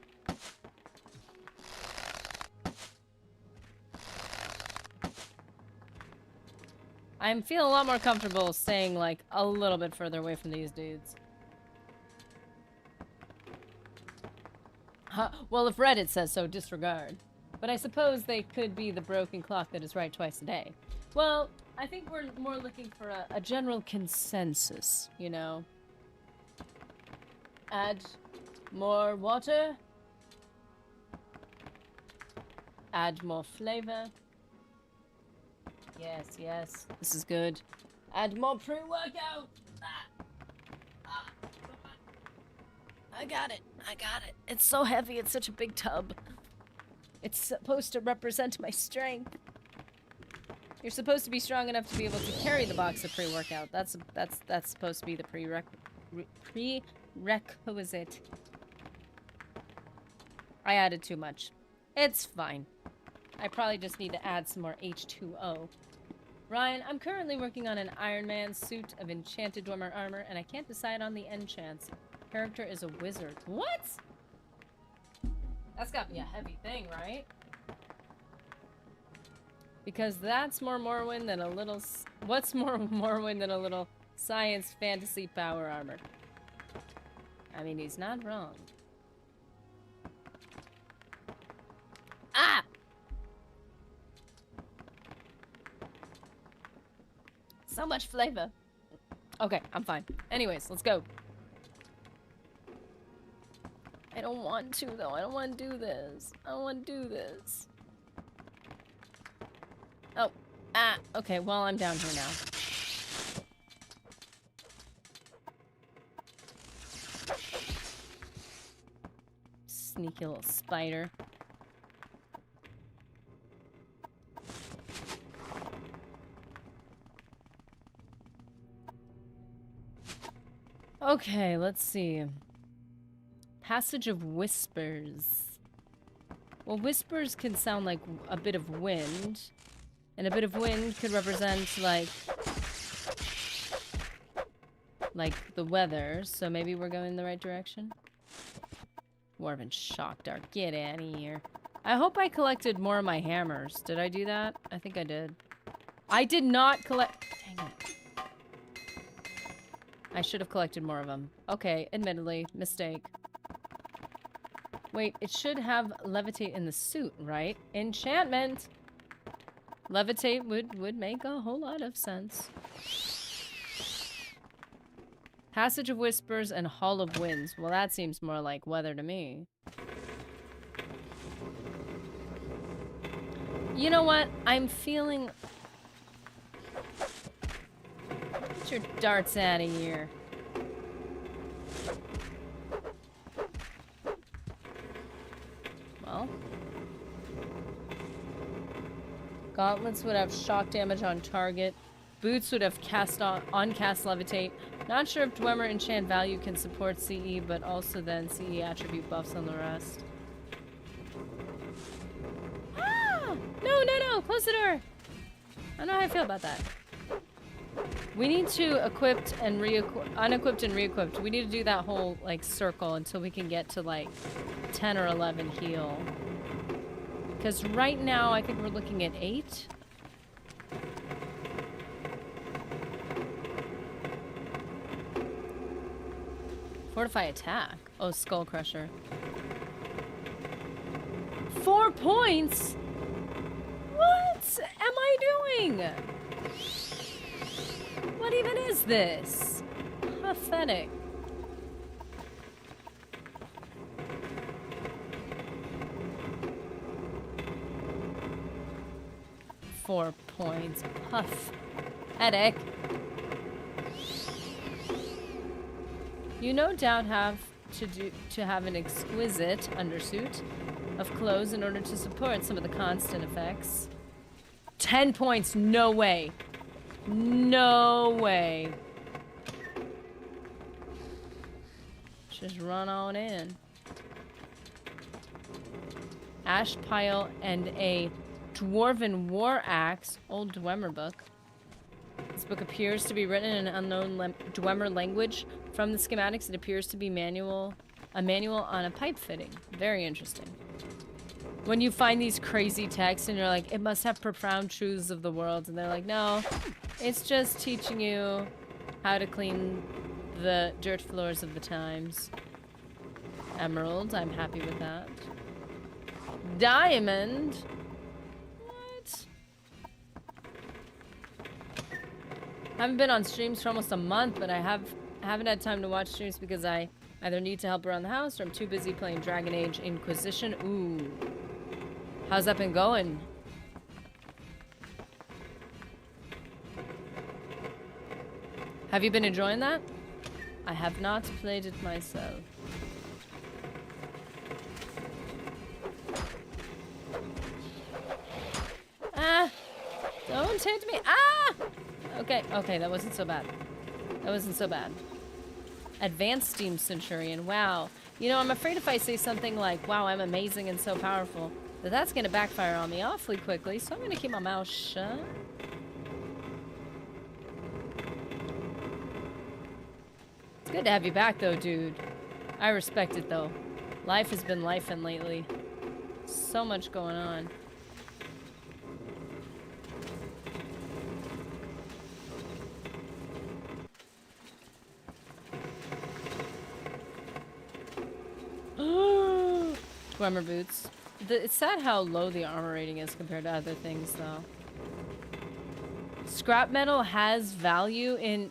S2: I'm feeling a lot more comfortable staying, like, a little bit further away from these dudes. Well, if Reddit says so, disregard. But I suppose they could be the broken clock that is right twice a day. Well, I think we're more looking for a general consensus, you know? Add more water. Add more flavor. Yes, yes, this is good. Add more pre-workout. I got it. I got it. It's so heavy. It's such a big tub. It's supposed to represent my strength. You're supposed to be strong enough to be able to carry the box of pre-workout. That's supposed to be the prerequisite. I added too much. It's fine. I probably just need to add some more H2O. Ryan, I'm currently working on an Iron Man suit of enchanted Dwemer armor, and I can't decide on the enchants. Character is a wizard. What? That's gotta be a heavy thing, right? Because that's more Morrowind than a little... What's more Morrowind than a little science fantasy power armor? I mean, he's not wrong. Ah! So much flavor. Okay, I'm fine. Anyways, let's go. I don't want to, though. I don't want to do this. I don't want to do this. Oh. Ah. Okay, well, I'm down here now. Sneaky little spider. Okay, let's see. Passage of whispers. Well, whispers can sound like a bit of wind. And a bit of wind could represent, like the weather. So maybe we're going in the right direction. Dwarven shock dart. Get out of here. I hope I collected more of my hammers. Did I do that? I think I did. I did not collect... Dang it. I should have collected more of them. Okay, admittedly, mistake. Wait, it should have levitate in the suit, right? Enchantment! Levitate would make a whole lot of sense. Passage of Whispers and Hall of Winds. Well, that seems more like weather to me. You know what? I'm feeling... Get your darts out of here. Well. Gauntlets would have shock damage on target. Boots would have cast levitate. Not sure if Dwemer enchant value can support CE, but also then CE attribute buffs on the rest. Ah! No! Close the door! I don't know how I feel about that. We need to equipped and unequipped and re-equipped. We need to do that whole, like, circle until we can get to, like, 10 or 11 heal. Because right now, I think we're looking at 8. Fortify attack. Oh, Skull Crusher. 4 points? What am I doing? What even is this? Pathetic. Four points. Puff. Headache. You no doubt have to have an exquisite undersuit of clothes in order to support some of the constant effects. 10 points. No way. No way. Just run on in. Ash pile and a Dwarven war axe. Old Dwemer book. This book appears to be written in an unknown Dwemer language. From the schematics, it appears to be a manual on a pipe fitting. Very interesting. When you find these crazy texts and you're like, it must have profound truths of the world, and they're like, no, it's just teaching you how to clean the dirt floors of the times. Emerald, I'm happy with that. Diamond? What? Haven't been on streams for almost a month, but I haven't had time to watch streams because I either need to help around the house or I'm too busy playing Dragon Age Inquisition. Ooh. How's that been going? Have you been enjoying that? I have not played it myself. Ah! Don't hit me! Ah! Okay, that wasn't so bad. That wasn't so bad. Advanced Steam Centurion, wow. You know, I'm afraid if I say something like, wow, I'm amazing and so powerful, that's gonna backfire on me awfully quickly, so I'm gonna keep my mouth shut. It's good to have you back, though, dude. I respect it, though. Life has been lifing lately. So much going on. Dwemer boots. It's sad how low the armor rating is compared to other things, though. Scrap metal has value in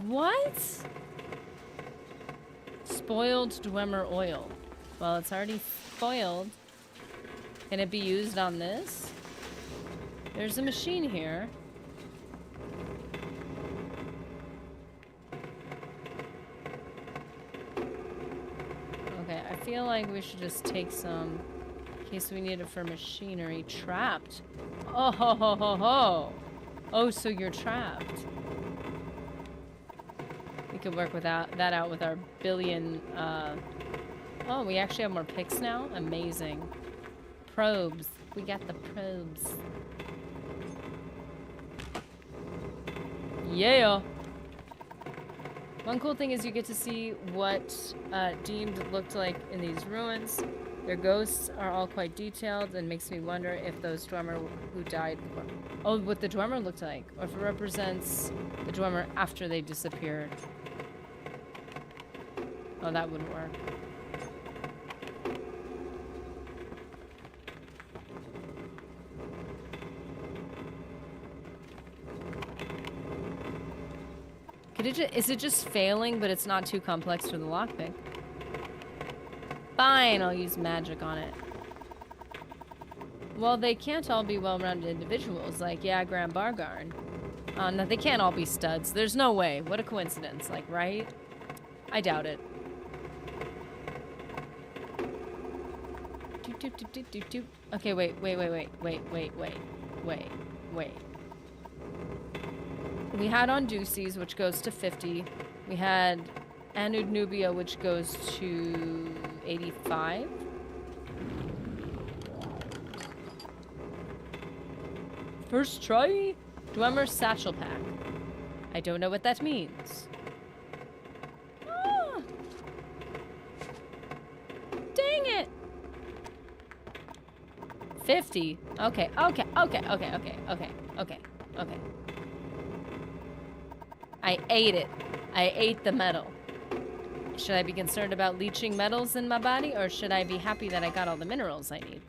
S2: what? Spoiled Dwemer oil. Well, it's already spoiled. Can it be used on this? There's a machine here. Okay, I feel like we should just take some in case we need it for machinery. Trapped. Oh ho ho ho ho. Oh, so you're trapped. We could work without that out with our billion. Oh, we actually have more picks now. Amazing. Probes. We got the probes. Yeah. One cool thing is you get to see what Deemed looked like in these ruins. Their ghosts are all quite detailed and makes me wonder if those Dwemer who died before... Oh, what the Dwemer looked like. Or if it represents the Dwemer after they disappeared. Oh, that wouldn't work. Is it just failing, but it's not too complex for the lockpick? Fine, I'll use magic on it. Well, they can't all be well-rounded individuals, like, yeah, Graham Bargarn. No, they can't all be studs. There's no way. What a coincidence, like, right? I doubt it. Doop, doop, doop, doop, doop, doop. Okay, wait. We had on Ducey's, which goes to 50. We had Anud Nubia, which goes to 85. First try? Dwemer Satchel Pack. I don't know what that means. Ah! Dang it! 50. Okay. I ate it. I ate the metal. Should I be concerned about leaching metals in my body, or should I be happy that I got all the minerals I need?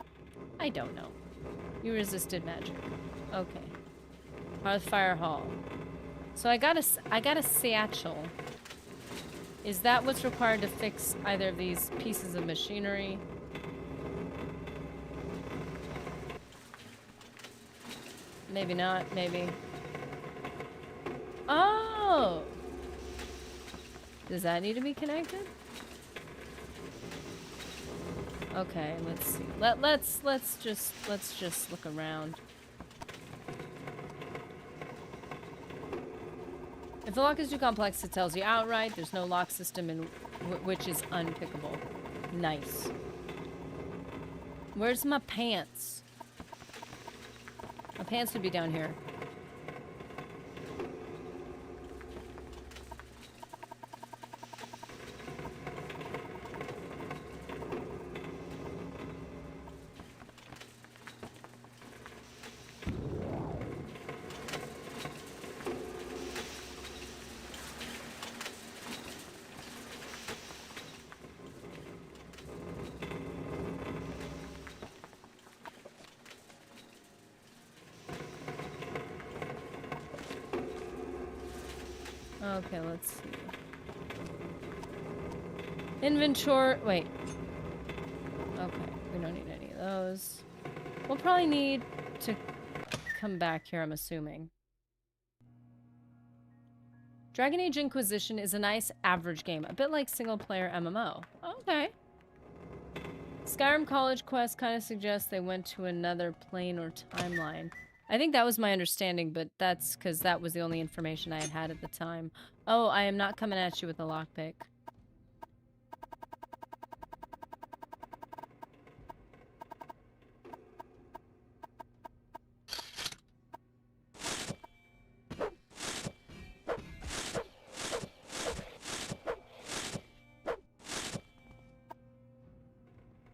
S2: I don't know. You resisted magic. Okay. Hearthfire Hall. So I got a satchel. Is that what's required to fix either of these pieces of machinery? Maybe not, maybe. Oh! Does that need to be connected? Okay, let's see. Let's just look around. If the lock is too complex, it tells you outright. There's no lock system in which is unpickable. Nice. Where's my pants? My pants would be down here. Okay, let's see. Inventory. Wait. Okay, we don't need any of those. We'll probably need to come back here, I'm assuming. Dragon Age Inquisition is a nice average game, a bit like single-player MMO. Okay. Skyrim College Quest kind of suggests they went to another plane or timeline. I think that was my understanding, but that's because that was the only information I had at the time. Oh, I am not coming at you with a lockpick.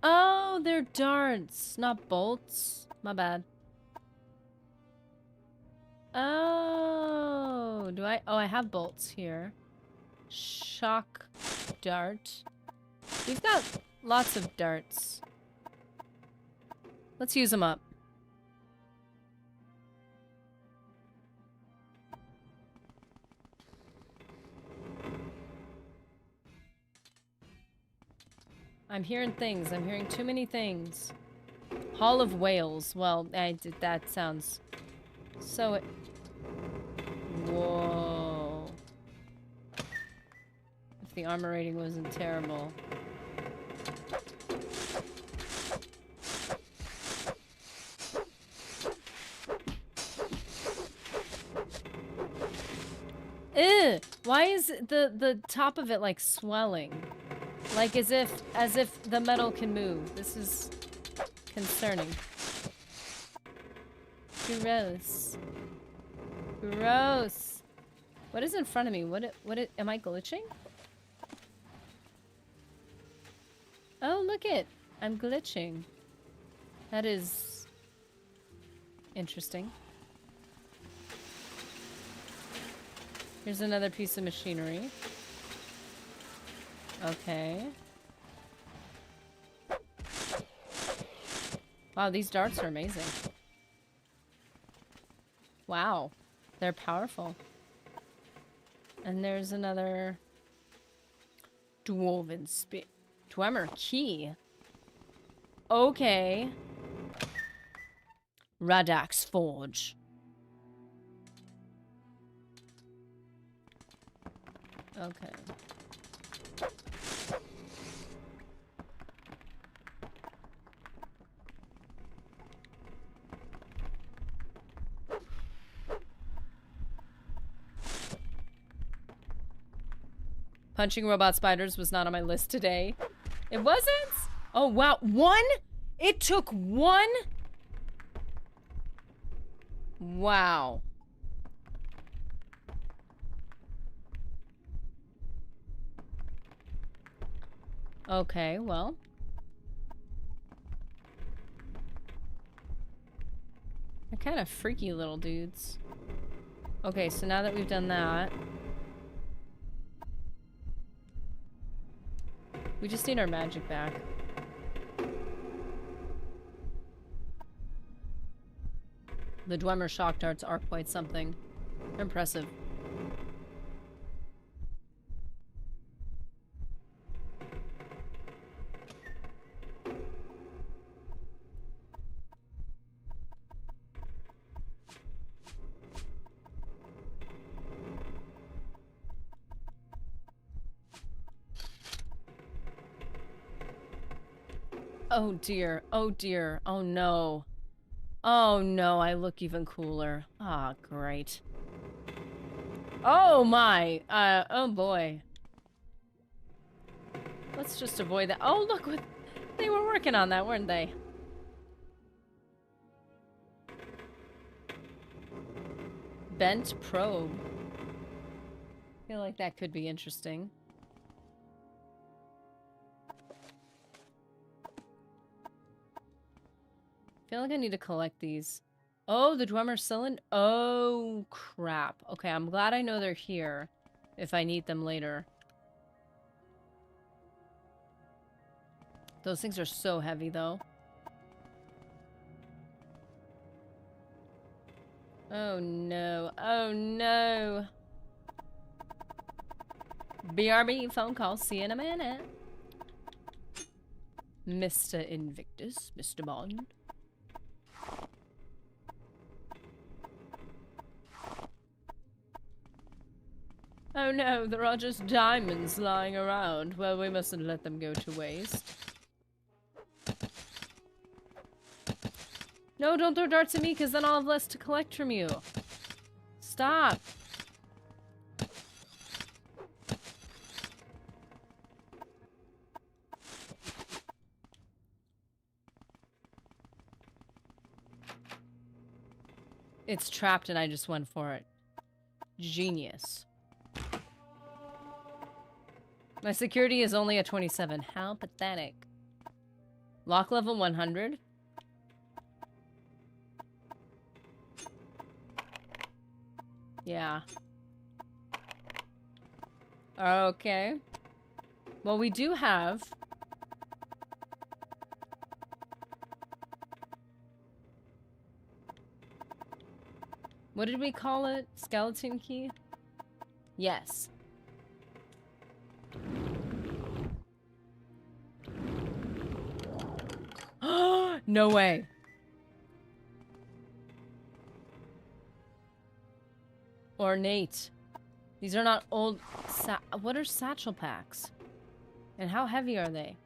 S2: Oh, they're darts, not bolts. My bad. Oh, do I? Oh, I have bolts here. Shock dart. We've got lots of darts. Let's use them up. I'm hearing things. I'm hearing too many things. Hall of Whales. Well, that sounds so... Whoa. If the armor rating wasn't terrible. Ew! Why is the top of it like swelling? Like as if the metal can move. This is concerning. Gross. Gross. What is in front of me? Am I glitching? Oh, look it. I'm glitching. That is interesting. Here's another piece of machinery. Okay. Wow, these darts are amazing. Wow. They're powerful. And there's another Dwarven Dwemer key. Okay. Radak's Forge. Okay. Punching robot spiders was not on my list today. It wasn't? Oh, wow. One? It took one? Wow. Okay, well. They're kind of freaky little dudes. Okay, so now that we've done that, we just need our magic back. The Dwemer shock darts are quite something. Impressive. Oh dear, oh dear, oh no. Oh no, I look even cooler. Ah, great. Oh my, oh boy. Let's just avoid that. Oh, look what, they were working on that, weren't they? Bent probe. I feel like that could be interesting. I feel like I need to collect these. Oh, the Dwemer cylinder. Oh, crap. Okay, I'm glad I know they're here if I need them later. Those things are so heavy, though. Oh, no. Oh, no. BRB phone call. See you in a minute. Mr. Invictus. Mr. Bond. Oh no, there are just diamonds lying around. Well, we mustn't let them go to waste. No, don't throw darts at me, because then I'll have less to collect from you. Stop. It's trapped and I just went for it. Genius. My security is only at 27. How pathetic. Lock level 100? Yeah. Okay. Well, we do have... What did we call it? Skeleton key? Yes. No way. Ornate. These are not old... What are satchel packs? And how heavy are they?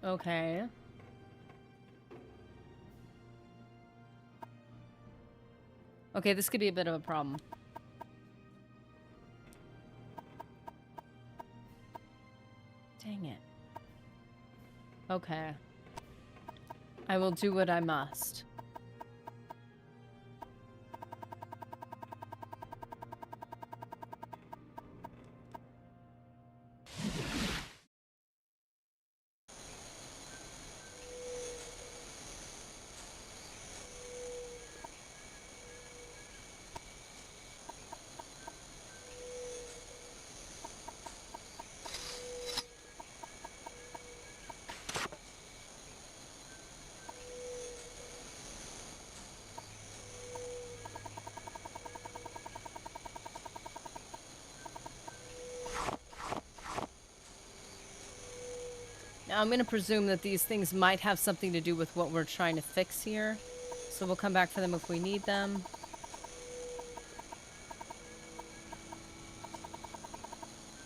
S2: Okay. Okay, this could be a bit of a problem. Dang it. Okay. I will do what I must. Now I'm gonna presume that these things might have something to do with what we're trying to fix here. So we'll come back for them if we need them.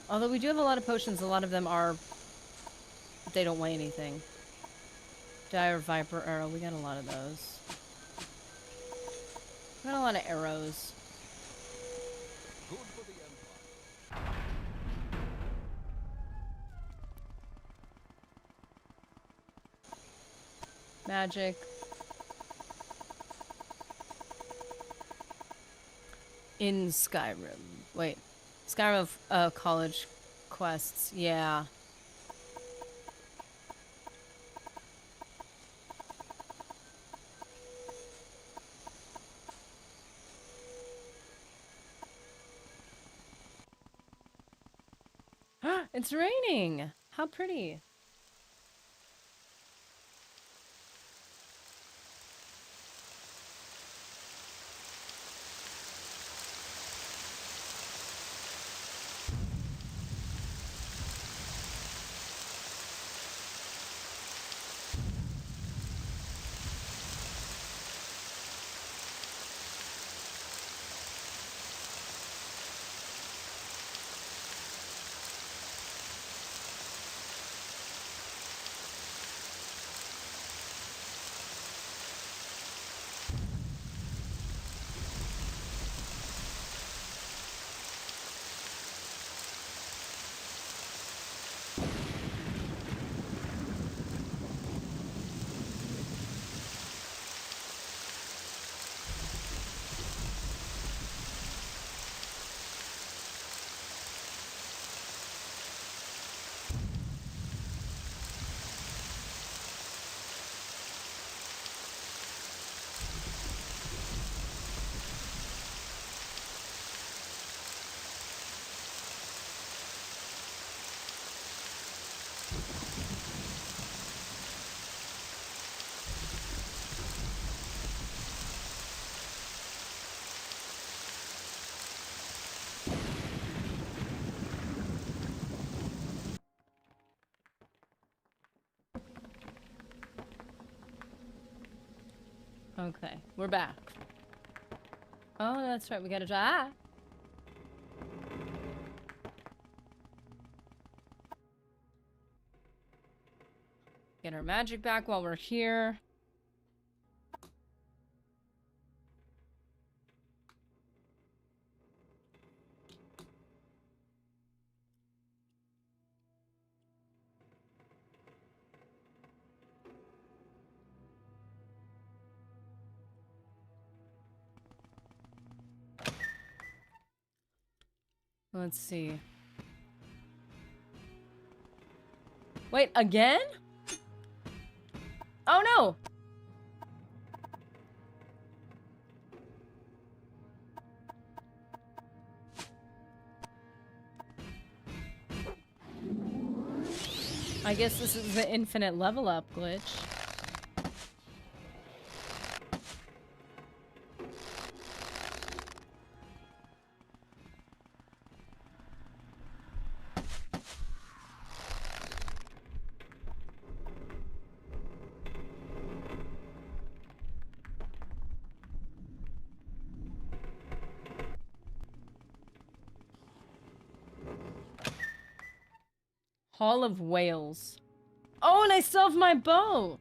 S2: Although we do have a lot of potions, a lot of them are... they don't weigh anything. Dire Viper Arrow, we got a lot of those. We got a lot of arrows.
S1: Good for the Empire.
S2: Magic. In Skyrim. Wait. Skyrim college quests. Yeah. It's raining. How pretty. Okay, we're back. Oh, that's right, we gotta die. Get our magic back while we're here. Let's see. Wait, again? Oh no! I guess this is the infinite level up glitch. Hall of Whales. Oh, and I still have my bow!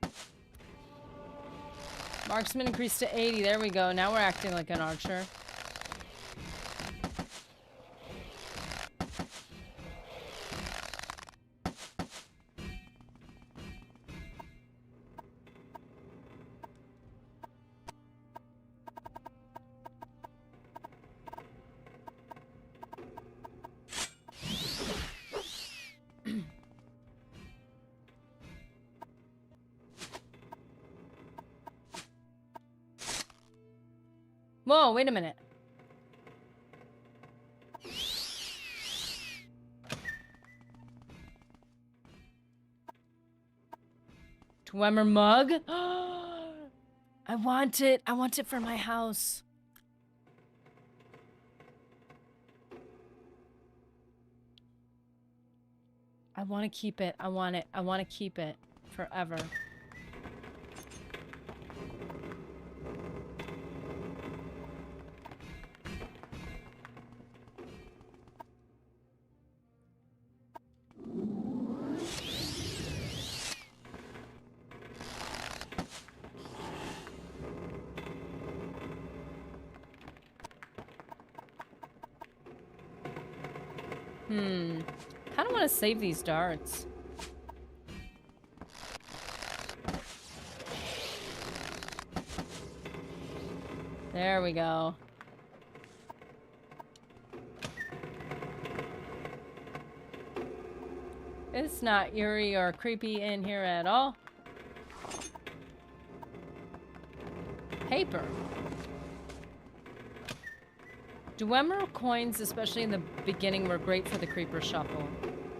S2: Marksman increased to 80. There we go. Now we're acting like an archer. Whoa, wait a minute. Dwemer mug? I want it. I want it for my house. I want to keep it. I want it. I want to keep it forever. Kind of want to save these darts. There we go. It's not eerie or creepy in here at all. Paper. Dwemer coins, especially in the beginning, were great for the creeper shuffle.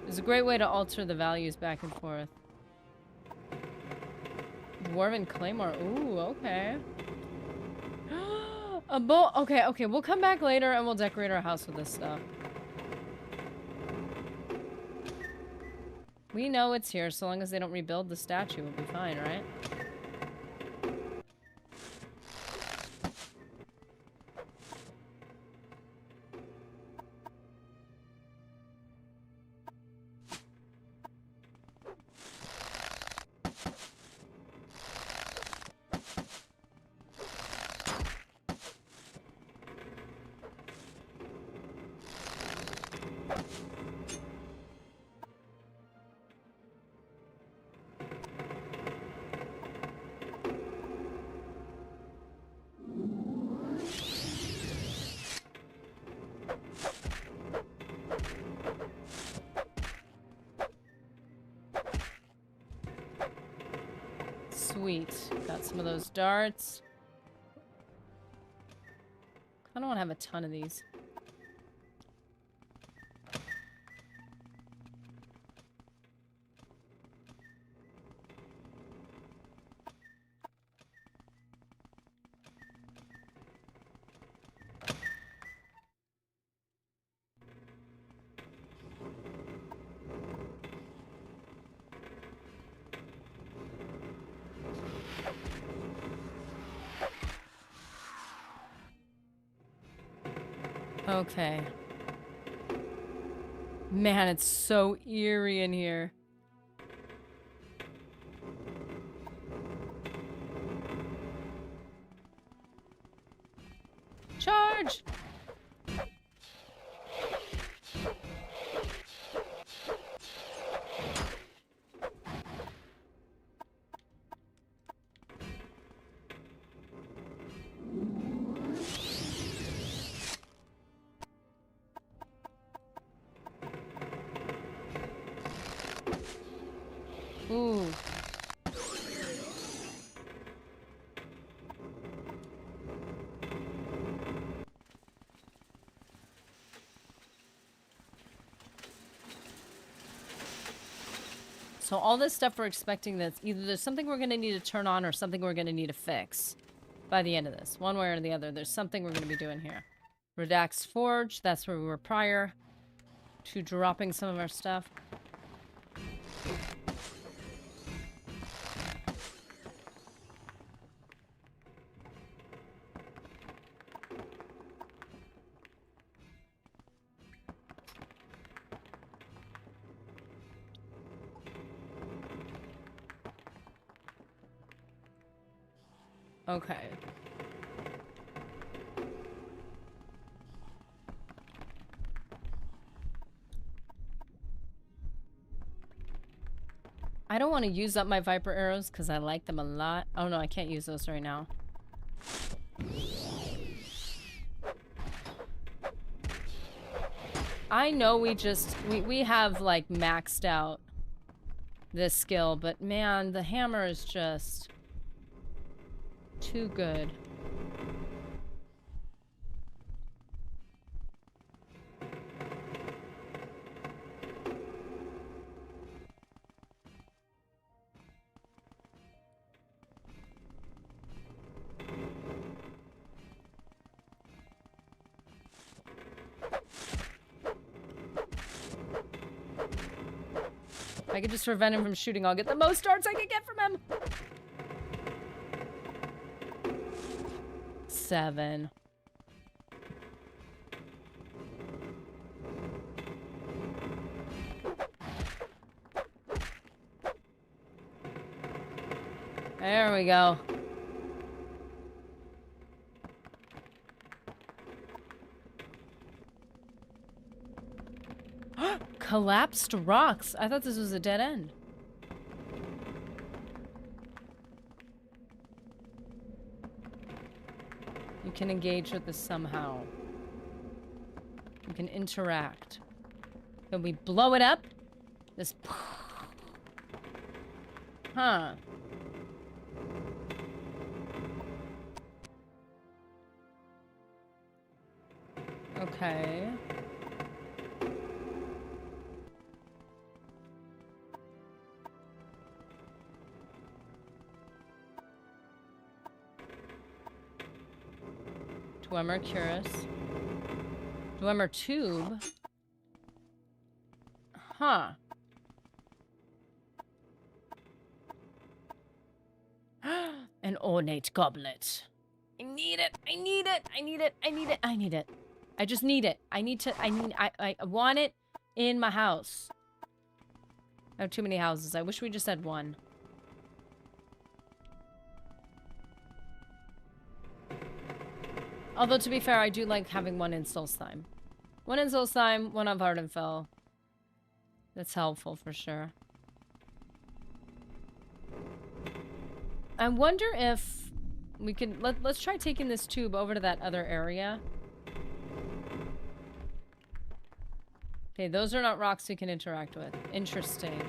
S2: It's a great way to alter the values back and forth. Dwarven Claymore. Ooh, okay. A bowl. Okay, okay. We'll come back later and we'll decorate our house with this stuff. We know it's here, so long as they don't rebuild the statue, we'll be fine, right? Sweet. Got some of those darts. I don't want to have a ton of these. Okay. Man, it's so eerie in here. Charge! Ooh. So all this stuff we're expecting that's either there's something we're going to need to turn on or something we're going to need to fix by the end of this. One way or the other, there's something we're going to be doing here. Redact's Forge, that's where we were prior to dropping some of our stuff. Okay. I don't want to use up my Viper arrows because I like them a lot. Oh no, I can't use those right now. I know we have like maxed out this skill, but man, the hammer is just too good. I could just prevent him from shooting. I'll get the most darts I can get from him. 7. There we go. Collapsed rocks. I thought this was a dead end. You can engage with this somehow. You can interact. Can we blow it up? This... Huh. Okay. Dwemer Curus. Dwemer Tube. Huh. An ornate goblet. I need it. I need it. I need it. I need it. I need it. I just need it. I want it in my house. I have too many houses. I wish we just had one. Although, to be fair, I do like having one in Solstheim. One in Solstheim, one on Vardenfell. That's helpful for sure. I wonder if we can... Let's try taking this tube over to that other area. Okay, those are not rocks we can interact with. Interesting.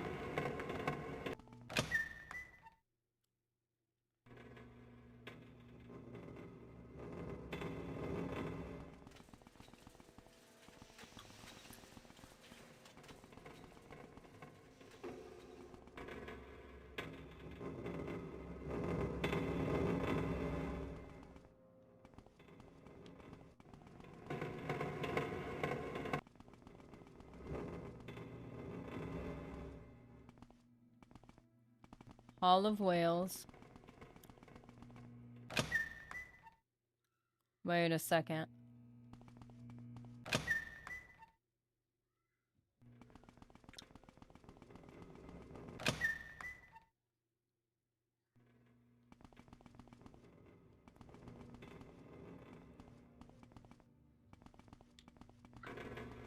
S2: Hall of Whales. Wait a second.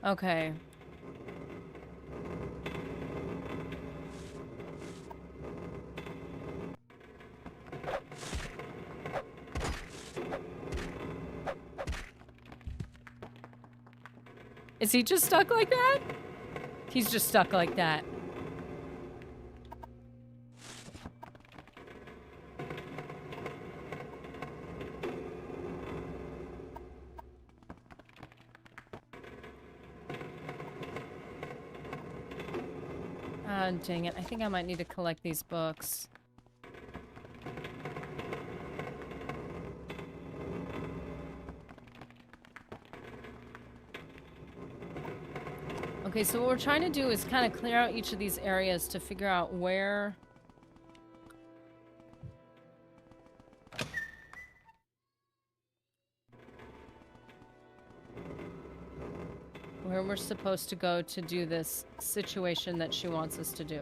S2: Okay. Is he just stuck like that? He's just stuck like that. Ah, dang it. I think I might need to collect these books. Okay, so what we're trying to do is kind of clear out each of these areas to figure out where... where we're supposed to go to do this situation that she wants us to do.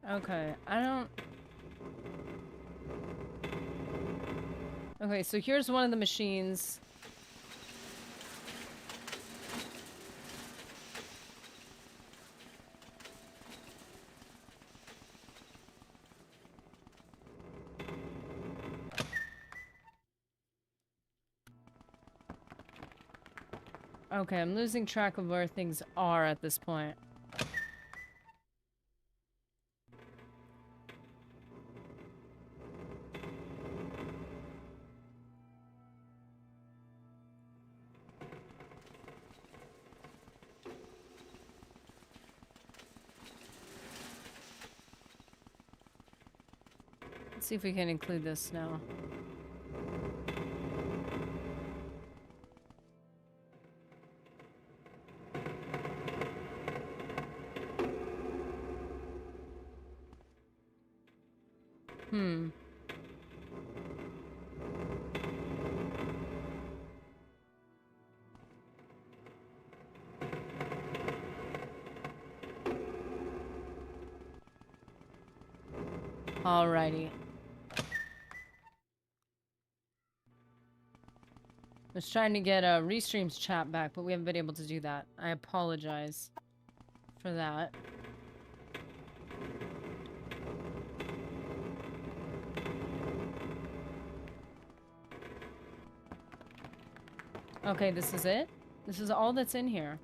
S2: Okay, I don't... Okay, so here's one of the machines. Okay, I'm losing track of where things are at this point. Let's see if we can include this now. Alrighty. I was trying to get Restream's chat back, but we haven't been able to do that. I apologize for that. Okay, this is it? This is all that's in here.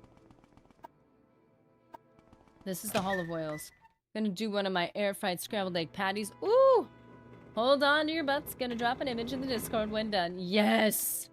S2: This is the Hall of Whales. Gonna do one of my air-fried scrambled egg patties. Ooh! Hold on to your butts. Gonna drop an image in the Discord when done. Yes!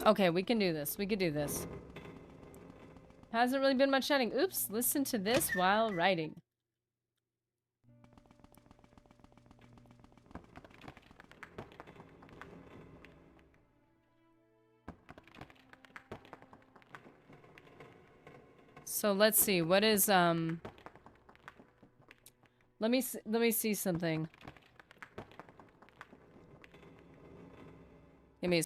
S2: Okay, we can do this. We could do this. Hasn't really been much chatting. Oops, listen to this while writing. So let's see. What is let me see something. Give me a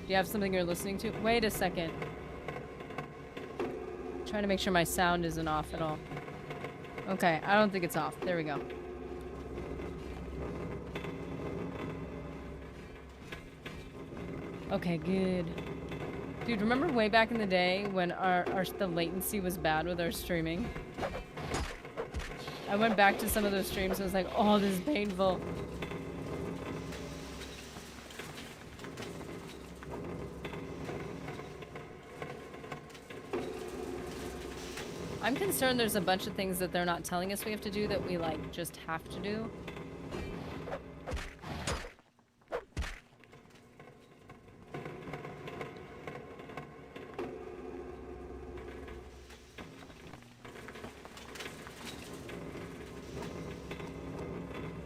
S2: Do you have something you're listening to? Wait a second. Trying to make sure my sound isn't off at all. Okay, I don't think it's off. There we go. Okay, good. Dude, remember way back in the day when the latency was bad with our streaming? I went back to some of those streams and I was like, oh, this is painful. I'm concerned there's a bunch of things that they're not telling us we have to do that we, like, just have to do.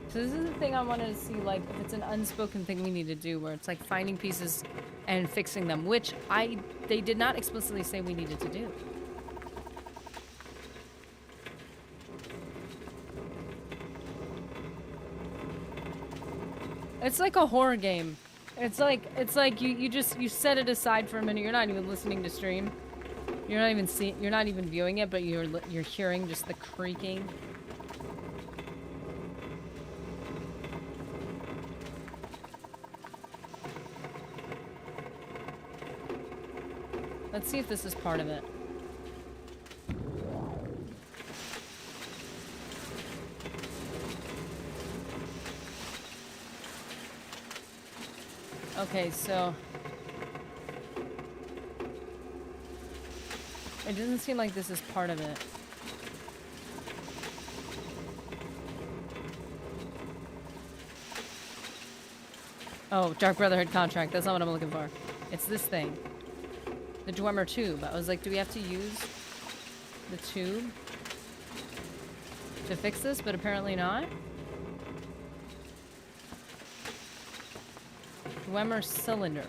S2: So this is the thing I wanted to see, like, if it's an unspoken thing we need to do, where it's like finding pieces and fixing them, which they did not explicitly say we needed to do. It's like a horror game. It's like you set it aside for a minute. You're not even listening to stream. You're not even viewing it, but you're hearing just the creaking. Let's see if this is part of it. Okay, so it doesn't seem like this is part of it. Oh, Dark Brotherhood contract. That's not what I'm looking for. It's this thing. The Dwemer tube. I was like, do we have to use the tube to fix this? But apparently not. Dwemer cylinder.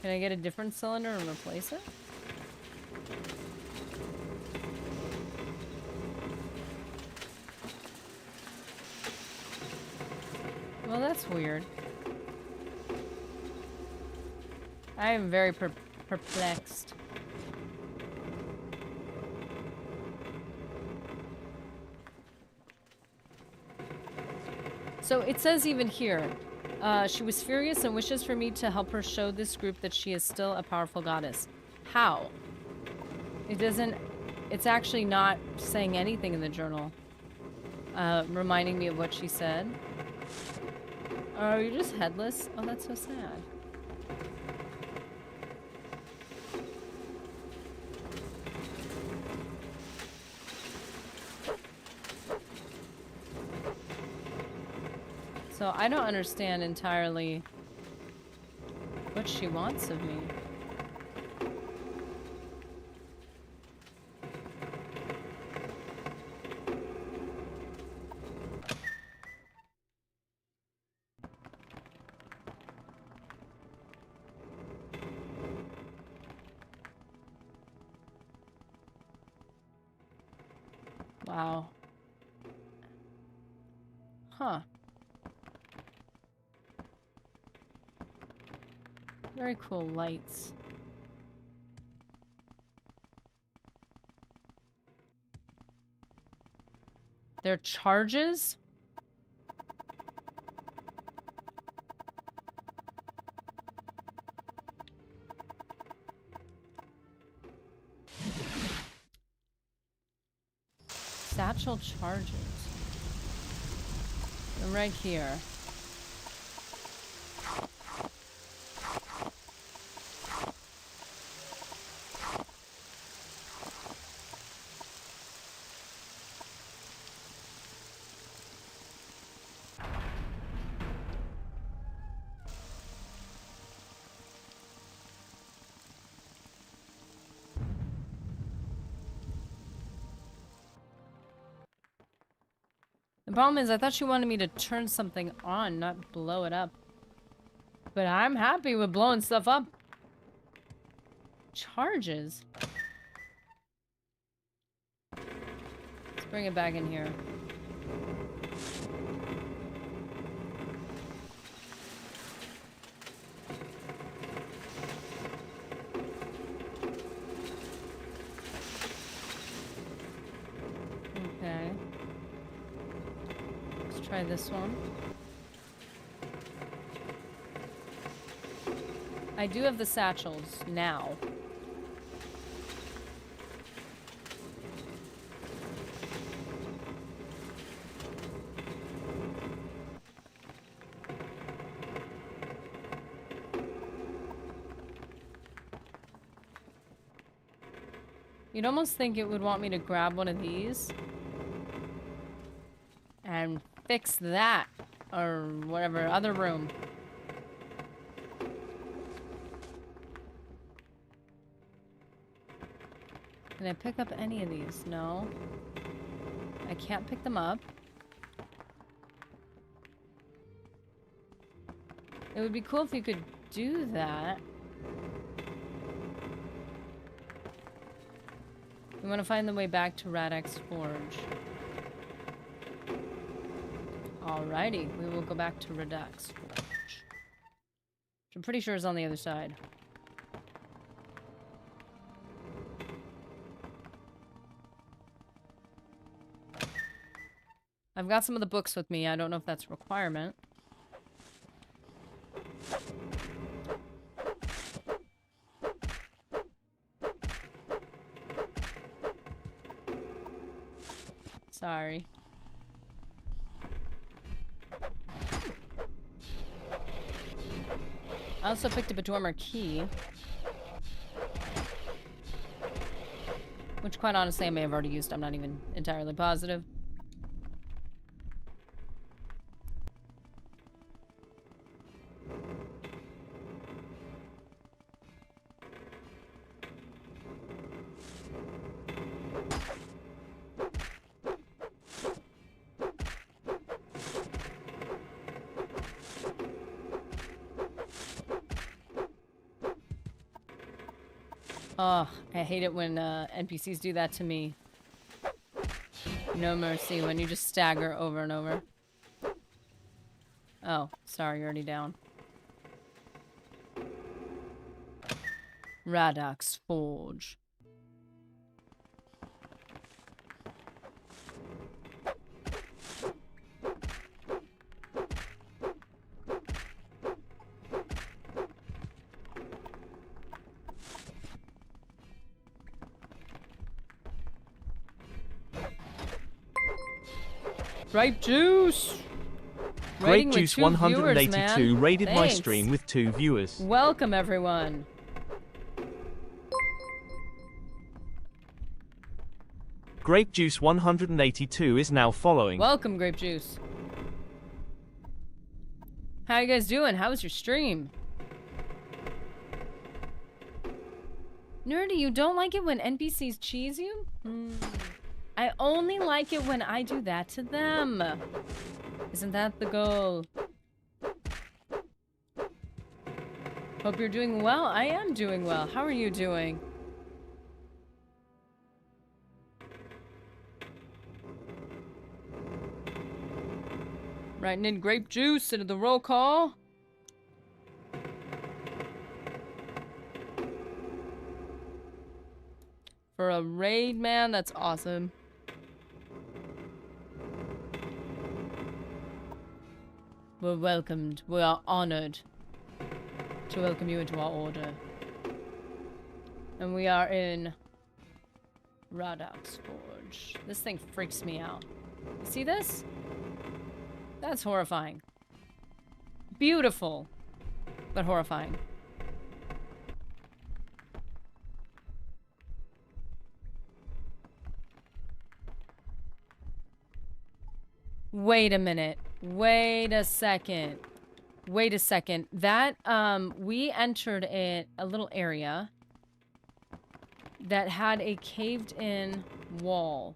S2: Can I get a different cylinder and replace it? Well, that's weird. I am very perplexed. So it says even here, she was furious and wishes for me to help her show this group that she is still a powerful goddess. How? It doesn't... It's actually not saying anything in the journal. Reminding me of what she said. Oh, you're just headless? Oh, that's so sad. So I don't understand entirely what she wants of me. Wow. Huh. Very cool lights. Their charges? Satchel charges. They're right here. The problem is, I thought she wanted me to turn something on, not blow it up. But I'm happy with blowing stuff up. Charges? Let's bring it back in here. Okay. Try this one. I do have the satchels now. You'd almost think it would want me to grab one of these and fix that, or whatever, other room. Can I pick up any of these? No. I can't pick them up. It would be cool if you could do that. We want to find the way back to Radek's Forge. Alrighty, we will go back to Radek's Forge. Which I'm pretty sure is on the other side. I've got some of the books with me. I don't know if that's a requirement. Sorry. I also picked up a dormer key. Which, quite honestly, I may have already used. I'm not even entirely positive. Oh, I hate it when NPCs do that to me. No mercy when you just stagger over and over. Oh, sorry, you're already down. Radak's Forge. Grape juice!
S4: Grape Juice 182
S2: viewers,
S4: raided my
S2: Thanks.
S4: stream with 2 viewers.
S2: Welcome, everyone.
S4: Grape Juice 182 is now following.
S2: Welcome, Grape Juice. How you guys doing? How was your stream? Nerdy, you don't like it when NPCs cheese you? I only like it when I do that to them. Isn't that the goal? Hope you're doing well. I am doing well. How are you doing? Writing in grape juice into the roll call. For a raid, man, that's awesome. We're welcomed. We are honored to welcome you into our order. And we are in Radak's Forge. This thing freaks me out. You see this? That's horrifying. Beautiful, but horrifying. Wait a minute. Wait a second. Wait a second. That, we entered a little area that had a caved-in wall.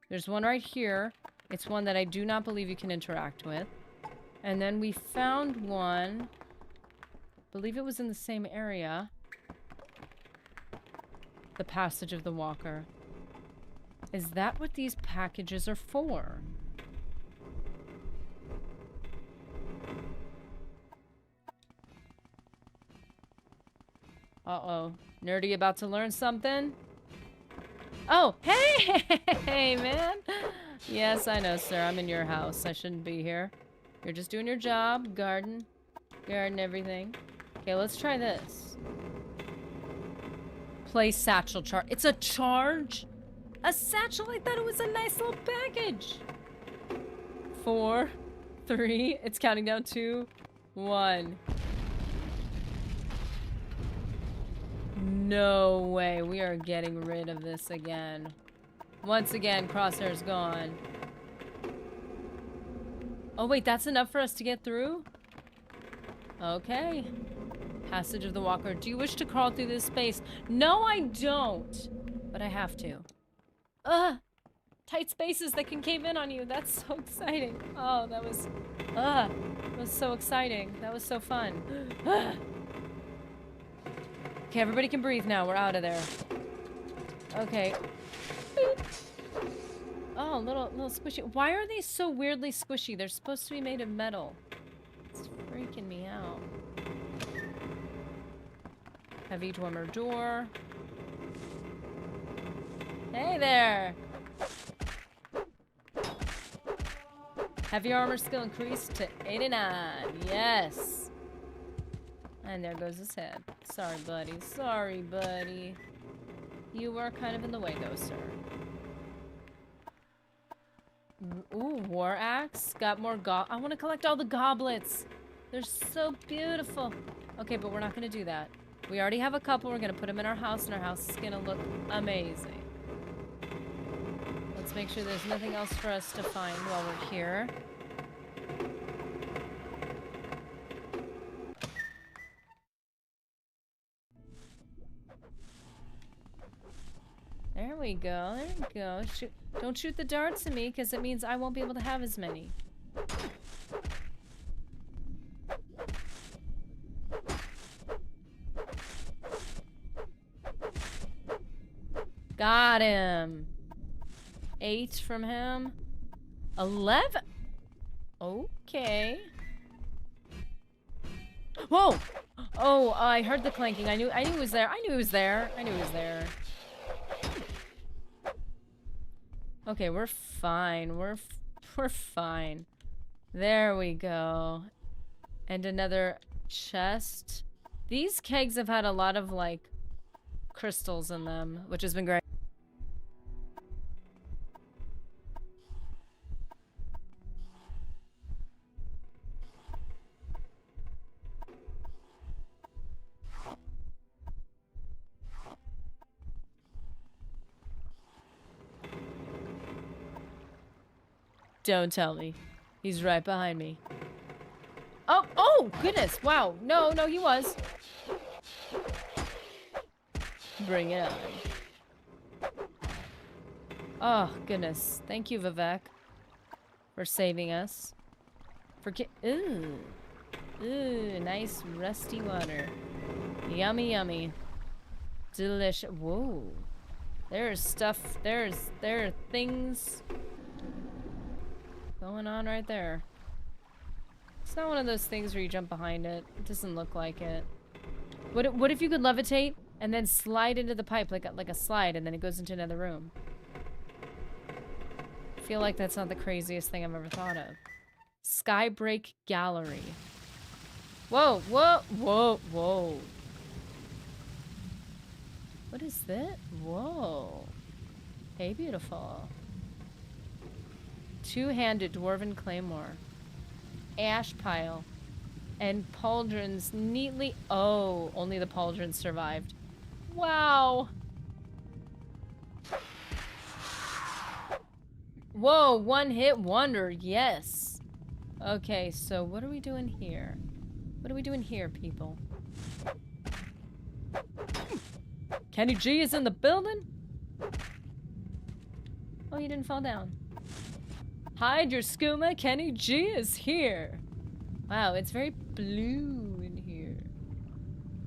S2: There's one right here. It's one that I do not believe you can interact with. And then we found one. I believe it was in the same area. The Passage of the Walker. Is that what these packages are for? Uh-oh. Nerdy about to learn something? Oh, hey, man. Yes, I know, sir. I'm in your house. I shouldn't be here. You're just doing your job. Garden everything. Okay, let's try this. Play satchel charge. It's a charge? A satchel? I thought it was a nice little package. 4, 3. It's counting down. 2, 1. No way. We are getting rid of this again. Once again, Crosshair's gone. Oh, wait. That's enough for us to get through? Okay. Passage of the Walker. Do you wish to crawl through this space? No, I don't. But I have to. Ugh. Tight spaces that can cave in on you. That's so exciting. Oh, that was... That was so exciting. That was so fun. Okay, everybody can breathe now. We're out of there. Okay. Boop. Oh, little squishy. Why are they so weirdly squishy? They're supposed to be made of metal. It's freaking me out. Heavy dwemer door. Hey there! Heavy armor skill increased to 89. Yes! And there goes his head. Sorry, buddy. Sorry, buddy. You were kind of in the way, though, sir. Ooh, war axe. Got more I want to collect all the goblets. They're so beautiful. Okay, but we're not going to do that. We already have a couple. We're going to put them in our house, and our house is going to look amazing. Let's make sure there's nothing else for us to find while we're here. There we go. There we go. Don't shoot the darts at me, because it means I won't be able to have as many. Got him. 8 from him. 11. Okay. Whoa! Oh, I heard the clanking. I knew he was there. I knew he was there. I knew he was there. Okay, we're fine. We're fine. There we go. And another chest. These kegs have had a lot of, like, crystals in them, which has been great. Don't tell me. He's right behind me. Oh, goodness. Wow. No, he was. Bring it on. Oh, goodness. Thank you, Vivek, for saving us. Ooh, nice rusty water. Yummy, yummy. Delicious. Whoa. There's stuff. There are things going on right there. It's not one of those things where you jump behind it. It doesn't look like it. What if you could levitate and then slide into the pipe like a slide, and then it goes into another room? I feel like that's not the craziest thing I've ever thought of. Skybreak Gallery. Whoa, whoa, whoa, whoa. What is that? Whoa. Hey, beautiful. Two-handed dwarven claymore. Ash pile. And pauldrons neatly... Oh, only the pauldrons survived. Wow. Whoa, one-hit wonder. Yes. Okay, so what are we doing here? What are we doing here, people? Kenny G is in the building? Oh, you didn't fall down. Hide your skooma, Kenny G is here. Wow, it's very blue in here.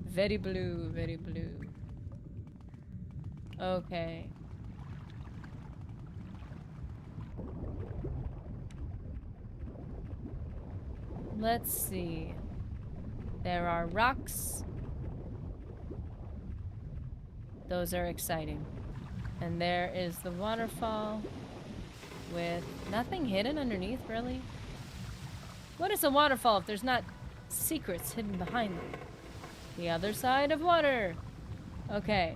S2: Very blue, very blue. Okay. Let's see. There are rocks. Those are exciting. And there is the waterfall with nothing hidden underneath, really? What is a waterfall if there's not secrets hidden behind them? The other side of water. Okay.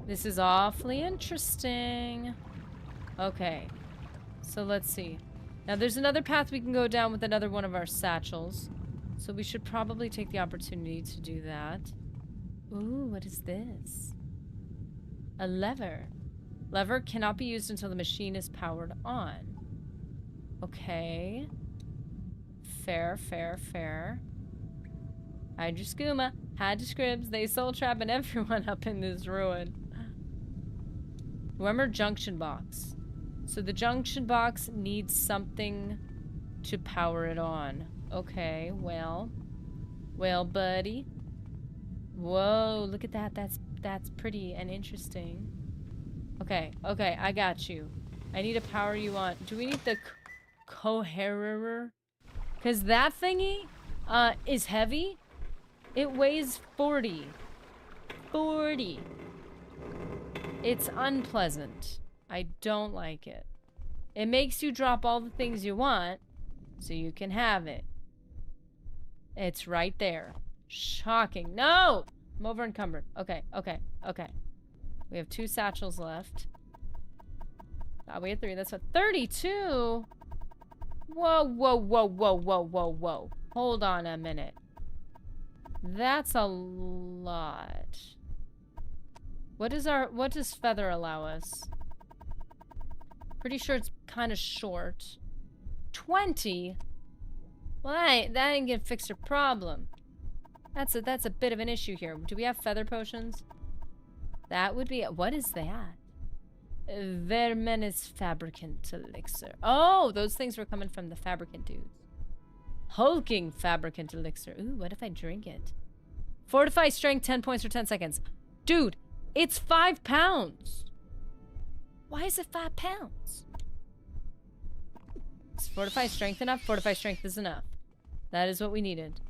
S2: This is awfully interesting. Okay. So let's see. Now there's another path we can go down with another one of our satchels. So we should probably take the opportunity to do that. Ooh, what is this? A lever. Lever cannot be used until the machine is powered on. Okay. Fair, fair, fair. Hide your skooma. Hide your scribs. They soul trapping everyone up in this ruin. Remember junction box. So the junction box needs something to power it on. Okay, well. Well, buddy. Whoa, look at that. That's pretty and interesting. Okay, okay, I got you. I need to power you on. Do we need the coherer? Because that thingy is heavy. It weighs 40. 40. It's unpleasant. I don't like it. It makes you drop all the things you want so you can have it. It's right there. Shocking. No! I'm over encumbered. Okay, okay, okay. We have 2 satchels left. We have 3. That's what, 32? Whoa, whoa, whoa, whoa, whoa, whoa, whoa. Hold on a minute. That's a lot. What does feather allow us? Pretty sure it's kind of short. 20? Well, that ain't gonna fix your problem. That's a bit of an issue here. Do we have feather potions? That would be... What is that? Vermenis fabricant elixir. Oh, those things were coming from the fabricant dudes. Hulking Fabricant Elixir. Ooh, what if I drink it? Fortify strength 10 points for 10 seconds. Dude, it's 5 pounds. Why is it 5 pounds? Is fortify strength enough? Fortify strength is enough. That is what we needed.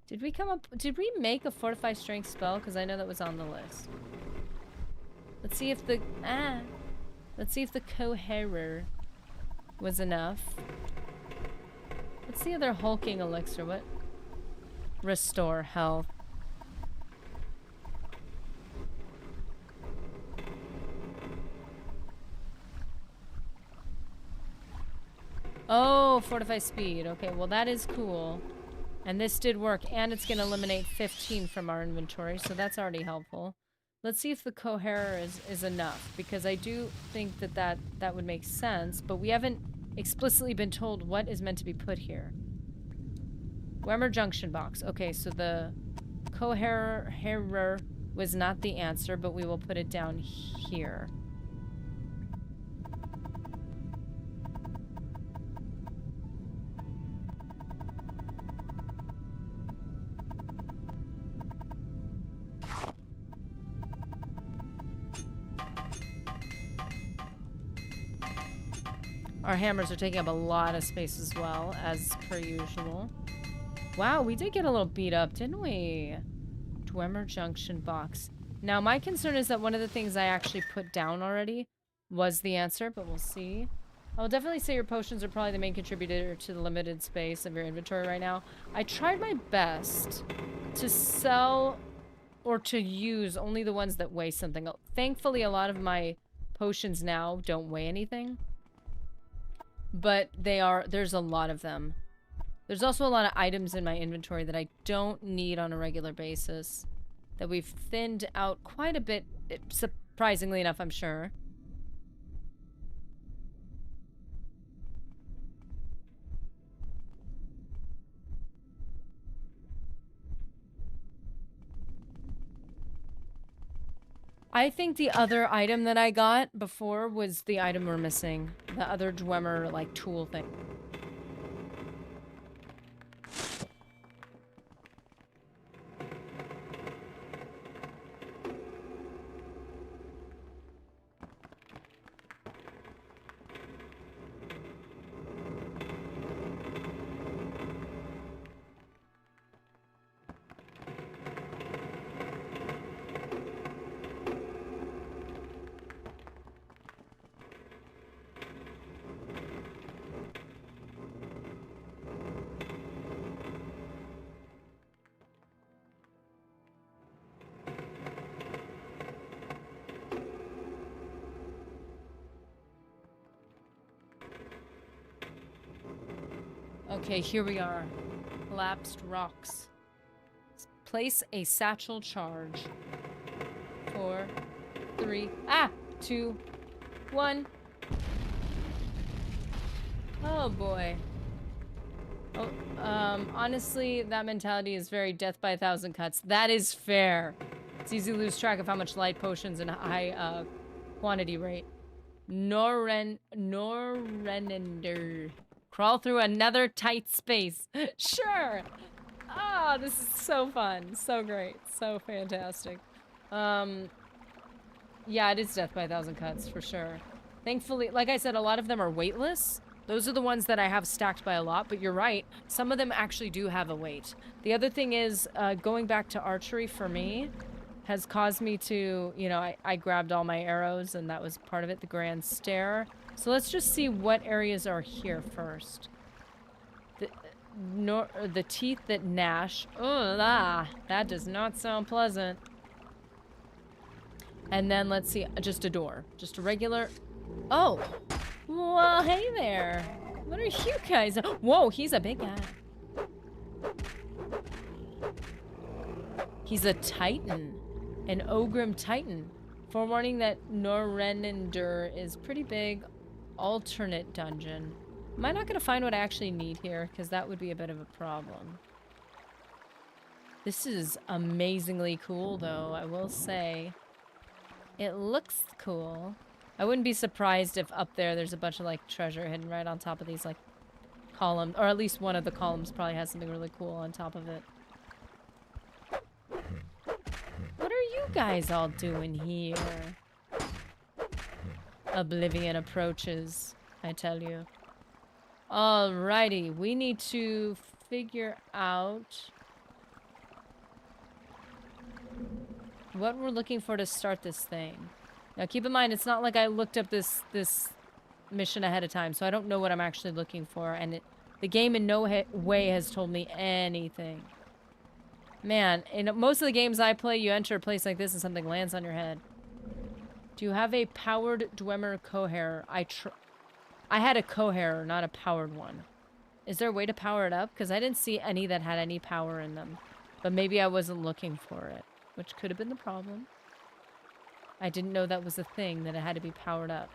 S2: Did we make a fortify strength spell? Because I know that was on the list. Let's see if the coherer was enough. What's the other hulking elixir? What? Restore health. Oh, fortify speed. Okay, well that is cool. And this did work, and it's going to eliminate 15 from our inventory, so that's already helpful. Let's see if the coherer is enough, because I do think that would make sense, but we haven't explicitly been told what is meant to be put here. Wemmer junction box. Okay, so the coherer was not the answer, but we will put it down here. Our hammers are taking up a lot of space as well, as per usual. Wow, we did get a little beat up, didn't we? Dwemer Junction box. Now, my concern is that one of the things I actually put down already was the answer, but we'll see. I will definitely say your potions are probably the main contributor to the limited space of your inventory right now. I tried my best to sell or to use only the ones that weigh something. Thankfully, a lot of my potions now don't weigh anything. But there's a lot of them. There's also a lot of items in my inventory that I don't need on a regular basis. That we've thinned out quite a bit, surprisingly enough, I'm sure. I think the other item that I got before was the item we're missing. The other Dwemer, like, tool thing. Okay, here we are. Collapsed rocks. Place a satchel charge. 4, 3, 2, 1. Oh boy. Oh, honestly, that mentality is very death by a thousand cuts. That is fair. It's easy to lose track of how much light potions and high quantity rate. Norreninder. Crawl through another tight space. Sure. Ah, this is so fun. So great. So fantastic. Yeah, it is death by a thousand cuts for sure. Thankfully, like I said, a lot of them are weightless. Those are the ones that I have stacked by a lot, but you're right. Some of them actually do have a weight. The other thing is, going back to archery for me has caused me to, you know, I grabbed all my arrows and that was part of it, the grand stair. So let's just see what areas are here first. The teeth that gnash. Oh, that does not sound pleasant. And then let's see, just a door. Just a regular... Oh! Well, hey there. What are you guys? Whoa, he's a big guy. He's a titan. An Ogrim titan. Forewarning that Norreninder is pretty big. Alternate dungeon. Am I not going to find what I actually need here? Because that would be a bit of a problem. This is amazingly cool, though, I will say. It looks cool. I wouldn't be surprised if up there's a bunch of, like, treasure hidden right on top of these, like, column, or at least one of the columns probably has something really cool on top of it. What are you guys all doing here? Oblivion approaches, I tell you. Alrighty, we need to figure out what we're looking for to start this thing. Now keep in mind, it's not like I looked up this mission ahead of time, so I don't know what I'm actually looking for, and the game in no way has told me anything. Man, in most of the games I play, you enter a place like this and something lands on your head. Do you have a powered Dwemer coherer? I had a coherer, not a powered one. Is there a way to power it up? Because I didn't see any that had any power in them. But maybe I wasn't looking for it, which could have been the problem. I didn't know that was a thing, that it had to be powered up.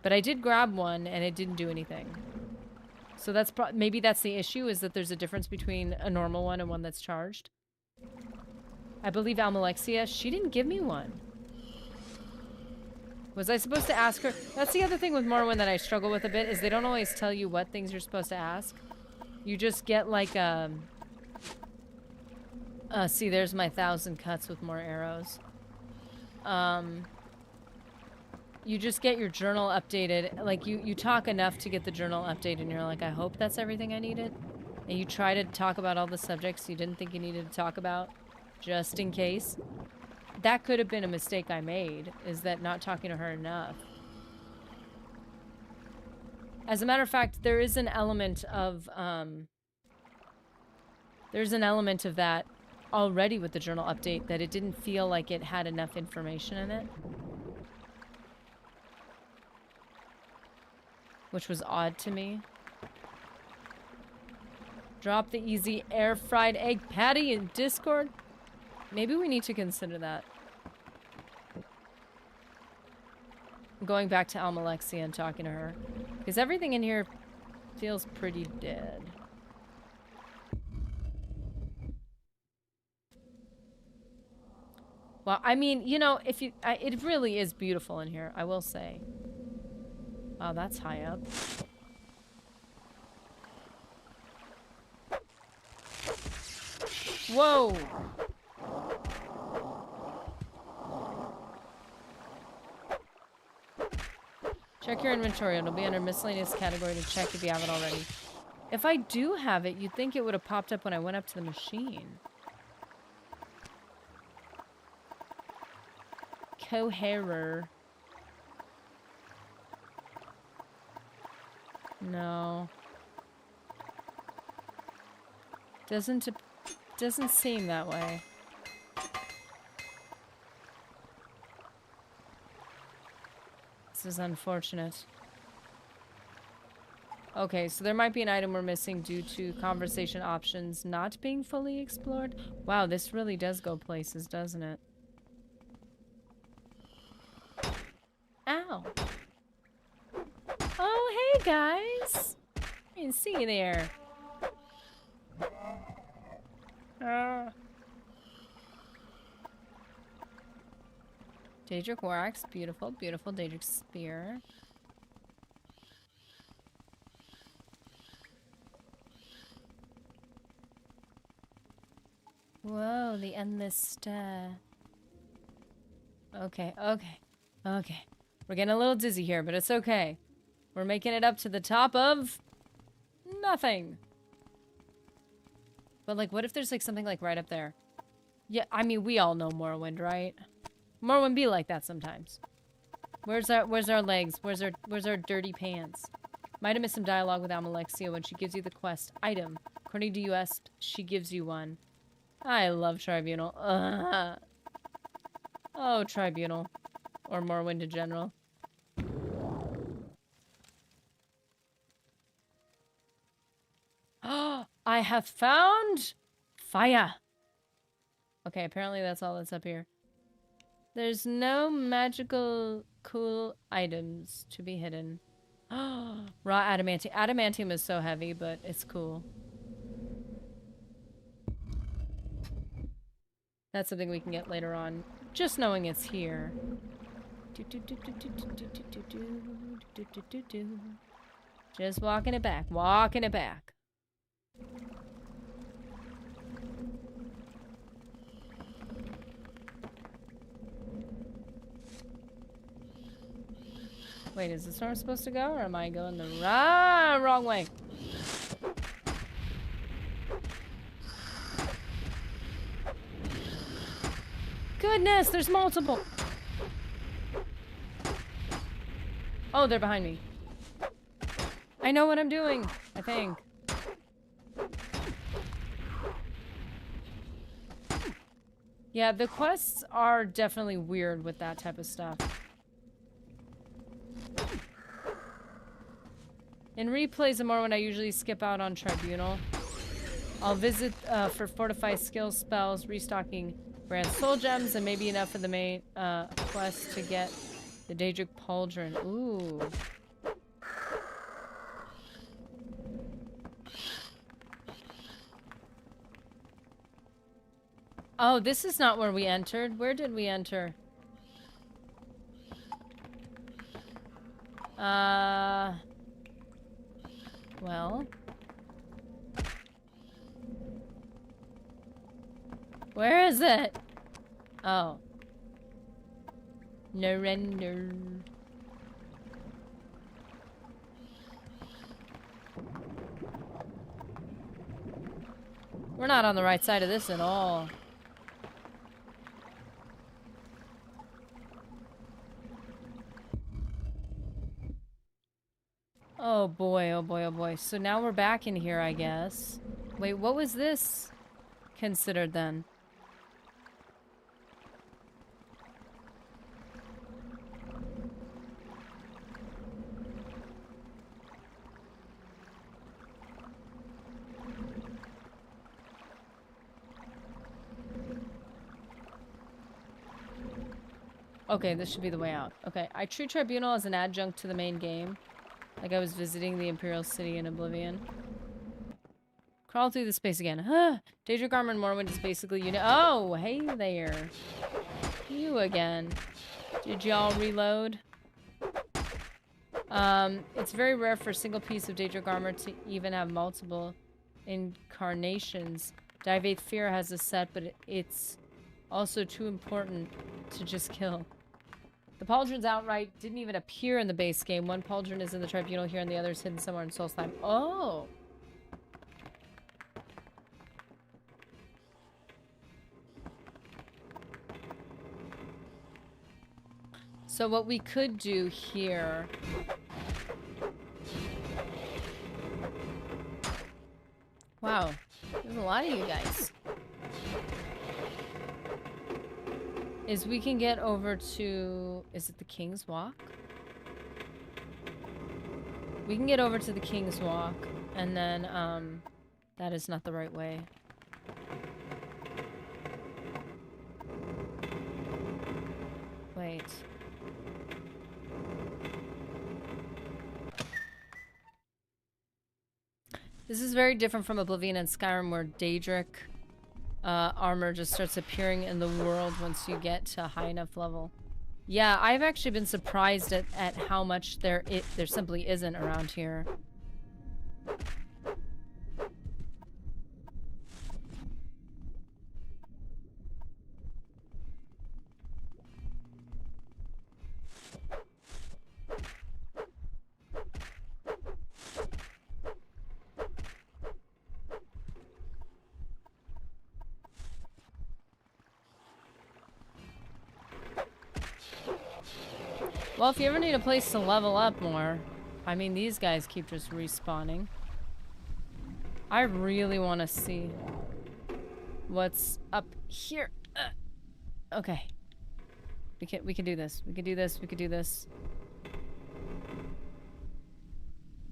S2: But I did grab one, and it didn't do anything. So that's maybe that's the issue, is that there's a difference between a normal one and one that's charged. I believe Almalexia, she didn't give me one. Was I supposed to ask her? That's the other thing with Morrowind that I struggle with a bit, is they don't always tell you what things you're supposed to ask. You just get like see, there's my 1,000 cuts with more arrows. You just get your journal updated. Like, you talk enough to get the journal updated, and you're like, I hope that's everything I needed. And you try to talk about all the subjects you didn't think you needed to talk about, just in case. That could have been a mistake I made, is that not talking to her enough. As a matter of fact, there is an element of, there's an element of that already with the journal update, that it didn't feel like it had enough information in it. Which was odd to me. Drop the easy air-fried egg patty in Discord. Maybe we need to consider that. Going back to Almalexia and talking to her. Because everything in here feels pretty dead. Well, I mean, you know, if you... it really is beautiful in here, I will say. Wow, that's high up. Whoa! Check your inventory. It'll be under miscellaneous category to check if you have it already. If I do have it, you'd think it would have popped up when I went up to the machine. Coherer. No. Doesn't seem that way. This is unfortunate. Okay, so there might be an item we're missing due to conversation options not being fully explored. Wow, this really does go places, doesn't it? Ow. Oh, hey guys. I didn't see you there. Daedric War Axe, beautiful, beautiful. Daedric Spear. Whoa, the endless stare. Okay, okay, okay. We're getting a little dizzy here, but it's okay. We're making it up to the top of nothing. But like, what if there's like something like right up there? Yeah, I mean, we all know Morrowind, right? Morrowind be like that sometimes. Where's our legs? Where's our dirty pants? Might have missed some dialogue with Almalexia when she gives you the quest item. According to US, she gives you one. I love Tribunal. Oh, Tribunal. Or Morrowind in general. I have found fire. Okay, apparently that's all that's up here. There's no magical cool items to be hidden. Raw adamantium. Adamantium is so heavy, but it's cool. That's something we can get later on. Just knowing it's here. Just walking it back. Walking it back. Wait, is this where I'm supposed to go, or am I going the wrong way? Goodness, there's multiple. Oh, they're behind me. I know what I'm doing, I think. Yeah, the quests are definitely weird with that type of stuff. In replays of Morrowind, I usually skip out on Tribunal. I'll visit for fortified skill spells, restocking brand soul gems, and maybe enough for the main quest to get the Daedric Pauldron. Ooh. Oh, this is not where we entered. Where did we enter? Well. Where is it? Oh. Surrender. We're not on the right side of this at all. Oh boy, oh boy, oh boy. So now we're back in here, I guess. Wait, what was this considered then? Okay, this should be the way out. Okay, I treat Tribunal as an adjunct to the main game. Like I was visiting the Imperial City in Oblivion. Crawl through the space again. Huh. Daedric Armor and Morrowind is basically Oh, hey there. You again. Did y'all reload? It's very rare for a single piece of Daedric Armor to even have multiple incarnations. Divate Fear has a set, but it's also too important to just kill. The pauldrons outright didn't even appear in the base game. One pauldron is in the Tribunal here and the other is hidden somewhere in Soul Slime. Oh! So what we could do here... Wow. There's a lot of you guys. Is we can get over to... Is it the King's Walk? We can get over to the King's Walk, and then, that is not the right way. Wait. This is very different from Oblivion and Skyrim, where Daedric armor just starts appearing in the world once you get to a high enough level. Yeah, I've actually been surprised at how much there simply isn't around here. Well, if you ever need a place to level up more, I mean, these guys keep just respawning. I really want to see what's up here. Okay. We can do this. We can do this. We can do this.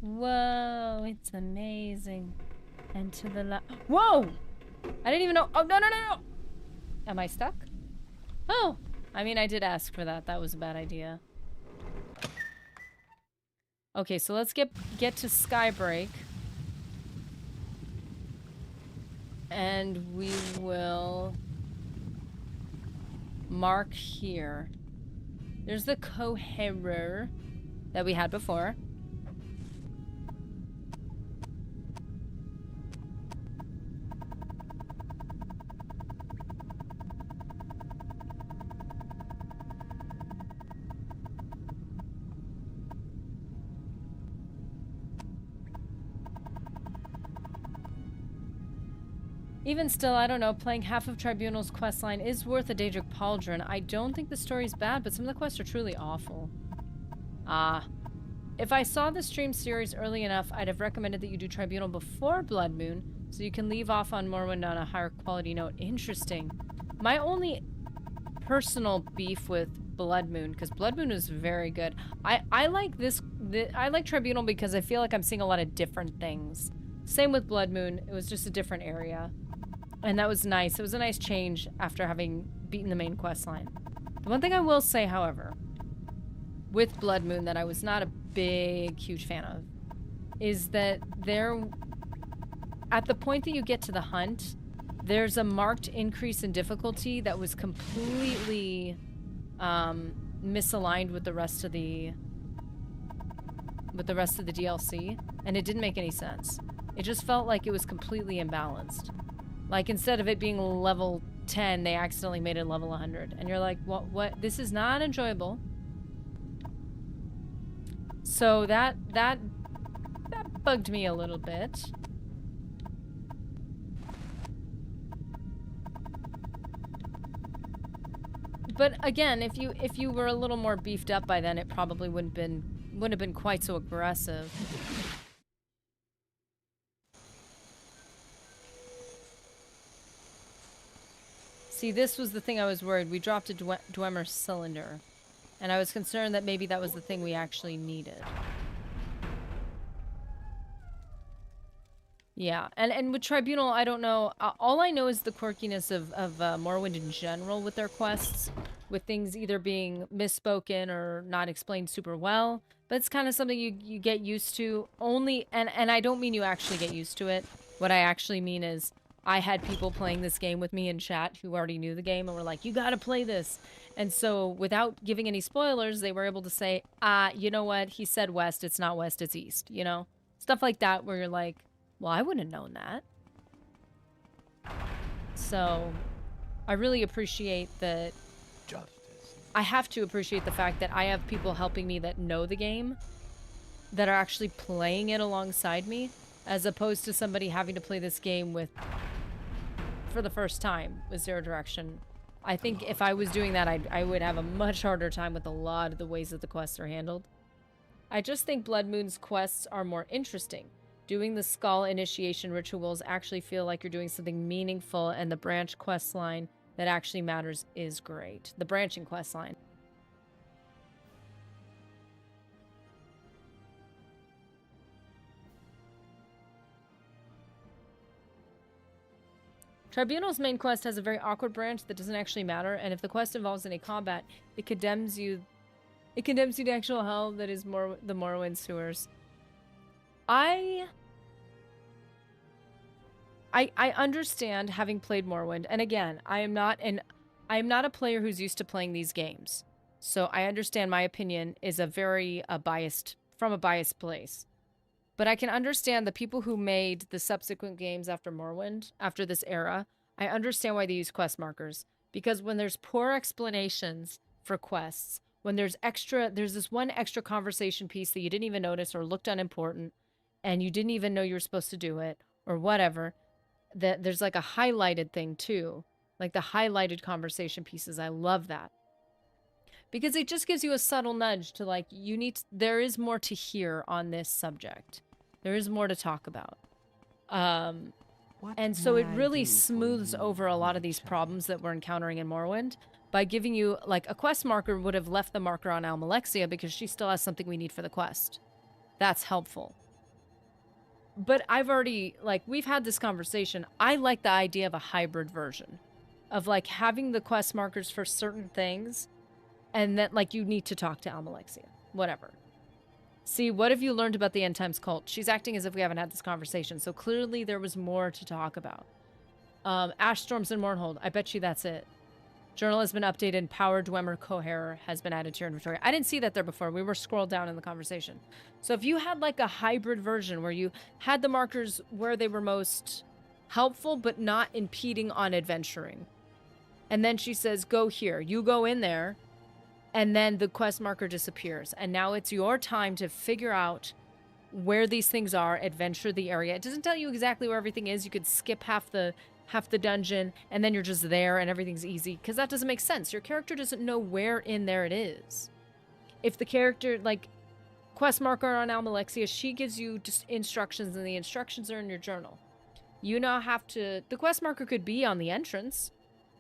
S2: Whoa, it's amazing. And to the left. Whoa! I didn't even know. Oh, no, no, no, no! Am I stuck? Oh! I mean, I did ask for that. That was a bad idea. Okay, so let's get to Skybreak. And we will mark here. There's the Coherer that we had before. Even still, I don't know, playing half of Tribunal's questline is worth a Daedric Pauldron. I don't think the story's bad, but some of the quests are truly awful. If I saw the stream series early enough, I'd have recommended that you do Tribunal before Blood Moon, so you can leave off on Morrowind on a higher quality note. Interesting. My only personal beef with Blood Moon, because Blood Moon is very good. I like I like Tribunal because I feel like I'm seeing a lot of different things. Same with Blood Moon, it was just a different area. And that was nice. It was a nice change after having beaten the main quest line. The one thing I will say, however, with Blood Moon that I was not a big, huge fan of, is that at the point that you get to the hunt, there's a marked increase in difficulty that was completely misaligned with the rest of the DLC, and it didn't make any sense. It just felt like it was completely imbalanced. Like, instead of it being level 10, they accidentally made it level 100. And you're like, what? This is not enjoyable. So that bugged me a little bit. But again, if you were a little more beefed up by then, it probably wouldn't have been quite so aggressive. See, this was the thing I was worried. We dropped a Dwemer cylinder, and I was concerned that maybe that was the thing we actually needed. Yeah, and with Tribunal, I don't know. All I know is the quirkiness of Morrowind in general with their quests, with things either being misspoken or not explained super well. But it's kind of something you get used to. And I don't mean you actually get used to it. What I actually mean is I had people playing this game with me in chat who already knew the game and were like, you gotta play this. And so without giving any spoilers, they were able to say, you know what? He said west, it's not west, it's east, you know? Stuff like that where you're like, well, I wouldn't have known that. So, I really appreciate that.
S1: Justice.
S2: I have to appreciate the fact that I have people helping me that know the game, that are actually playing it alongside me, as opposed to somebody having to play this game for the first time with Zero Direction. I think if I was doing that, I would have a much harder time with a lot of the ways that the quests are handled. I just think Blood Moon's quests are more interesting. Doing the skull initiation rituals actually feel like you're doing something meaningful, and the branch quest line that actually matters is great. The branching quest line. Tribunal's main quest has a very awkward branch that doesn't actually matter, and if the quest involves any combat, it condemns you to actual hell that is the Morrowind sewers. I understand, having played Morrowind, and again, I am not a player who's used to playing these games, so I understand my opinion is from a biased place. But I can understand the people who made the subsequent games after Morrowind, after this era. I understand why they use quest markers, because when there's poor explanations for quests, when there's this one extra conversation piece that you didn't even notice or looked unimportant, and you didn't even know you were supposed to do it, or whatever, that there's like a highlighted thing too. Like the highlighted conversation pieces. I love that. Because it just gives you a subtle nudge to like, there is more to hear on this subject. There is more to talk about. And so it really smooths over a lot of these problems that we're encountering in Morrowind by giving you, like, a quest marker would have left the marker on Almalexia because she still has something we need for the quest. That's helpful. But I've already, like, we've had this conversation. I like the idea of a hybrid version of, like, having the quest markers for certain things and that, like, you need to talk to Almalexia. Whatever. See, what have you learned about the End Times cult? She's acting as if we haven't had this conversation, so clearly there was more to talk about. Ash Storms and Mournhold. I bet you that's it. Journal has been updated. Power Dwemer Coherer has been added to your inventory. I didn't see that there before. We were scrolled down in the conversation. So if you had like a hybrid version where you had the markers where they were most helpful but not impeding on adventuring. And then she says, go here. You go in there. And then the quest marker disappears. And now it's your time to figure out where these things are, adventure the area. It doesn't tell you exactly where everything is. You could skip half the half the dungeon, and then you're just there and everything's easy. Because that doesn't make sense. Your character doesn't know where in there it is. If the character, like, quest marker on Almalexia, she gives you just instructions, and the instructions are in your journal. You now have to... The quest marker could be on the entrance,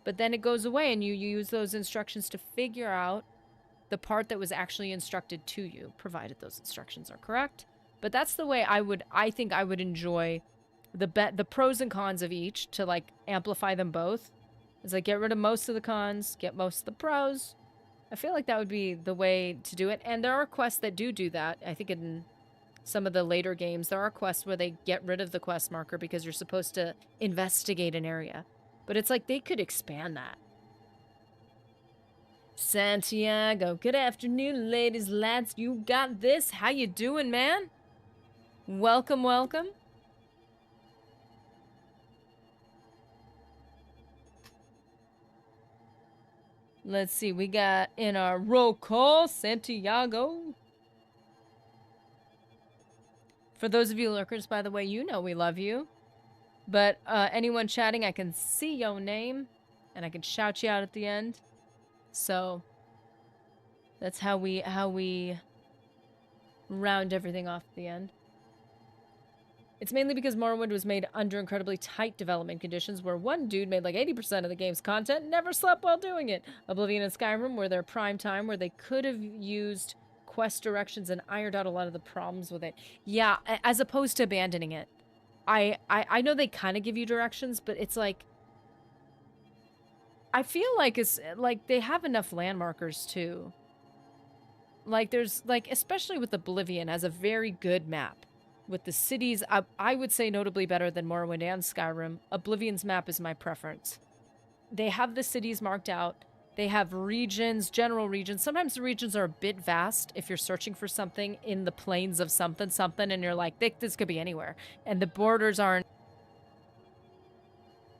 S2: but then it goes away, and you use those instructions to figure out the part that was actually instructed to you, provided those instructions are correct. But that's the way I think I would enjoy the pros and cons of each, to, like, amplify them both. It's like, get rid of most of the cons, get most of the pros. I feel like that would be the way to do it. And there are quests that do that. I think in some of the later games, there are quests where they get rid of the quest marker because you're supposed to investigate an area. But it's like they could expand that. Santiago, good afternoon, ladies, lads. You got this. How you doing, man? Welcome, welcome. Let's see, we got in our roll call, Santiago. For those of you lurkers, by the way, you know we love you. But anyone chatting, I can see your name, and I can shout you out at the end. So that's how we round everything off at the end. It's mainly because Morrowind was made under incredibly tight development conditions, where one dude made like 80% of the game's content and never slept while doing it. Oblivion and Skyrim were their prime time, where they could have used quest directions and ironed out a lot of the problems with it. Yeah, as opposed to abandoning it. I know they kind of give you directions, but it's like... I feel like it's like they have enough landmarkers too. Like there's like, especially with Oblivion, has a very good map. With the cities, I would say notably better than Morrowind and Skyrim. Oblivion's map is my preference. They have the cities marked out. They have regions, general regions. Sometimes the regions are a bit vast if you're searching for something in the plains of something, and you're like, this could be anywhere. And the borders aren't...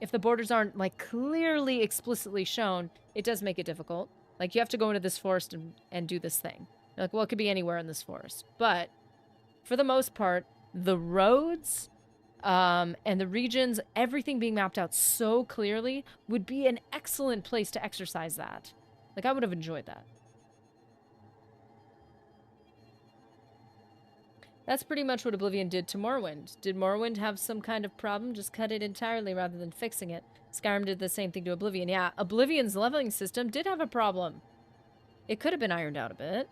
S2: If the borders aren't, like, clearly, explicitly shown, it does make it difficult. Like, you have to go into this forest and do this thing. You're like, well, it could be anywhere in this forest. But, for the most part, the roads and the regions, everything being mapped out so clearly would be an excellent place to exercise that. Like, I would have enjoyed that. That's pretty much what Oblivion did to Morrowind. Did Morrowind have some kind of problem? Just cut it entirely rather than fixing it. Skyrim did the same thing to Oblivion. Yeah, Oblivion's leveling system did have a problem. It could have been ironed out a bit.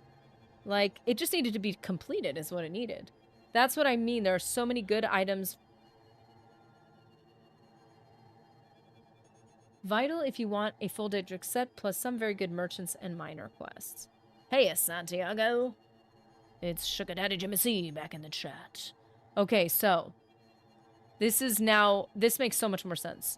S2: Like, it just needed to be completed is what it needed. That's what I mean. There are so many good items. Vital if you want a full Daedric set, plus some very good merchants and minor quests. Hey, Santiago. It's Sugar Daddy Jimmy C back in the chat. Okay, so this makes so much more sense.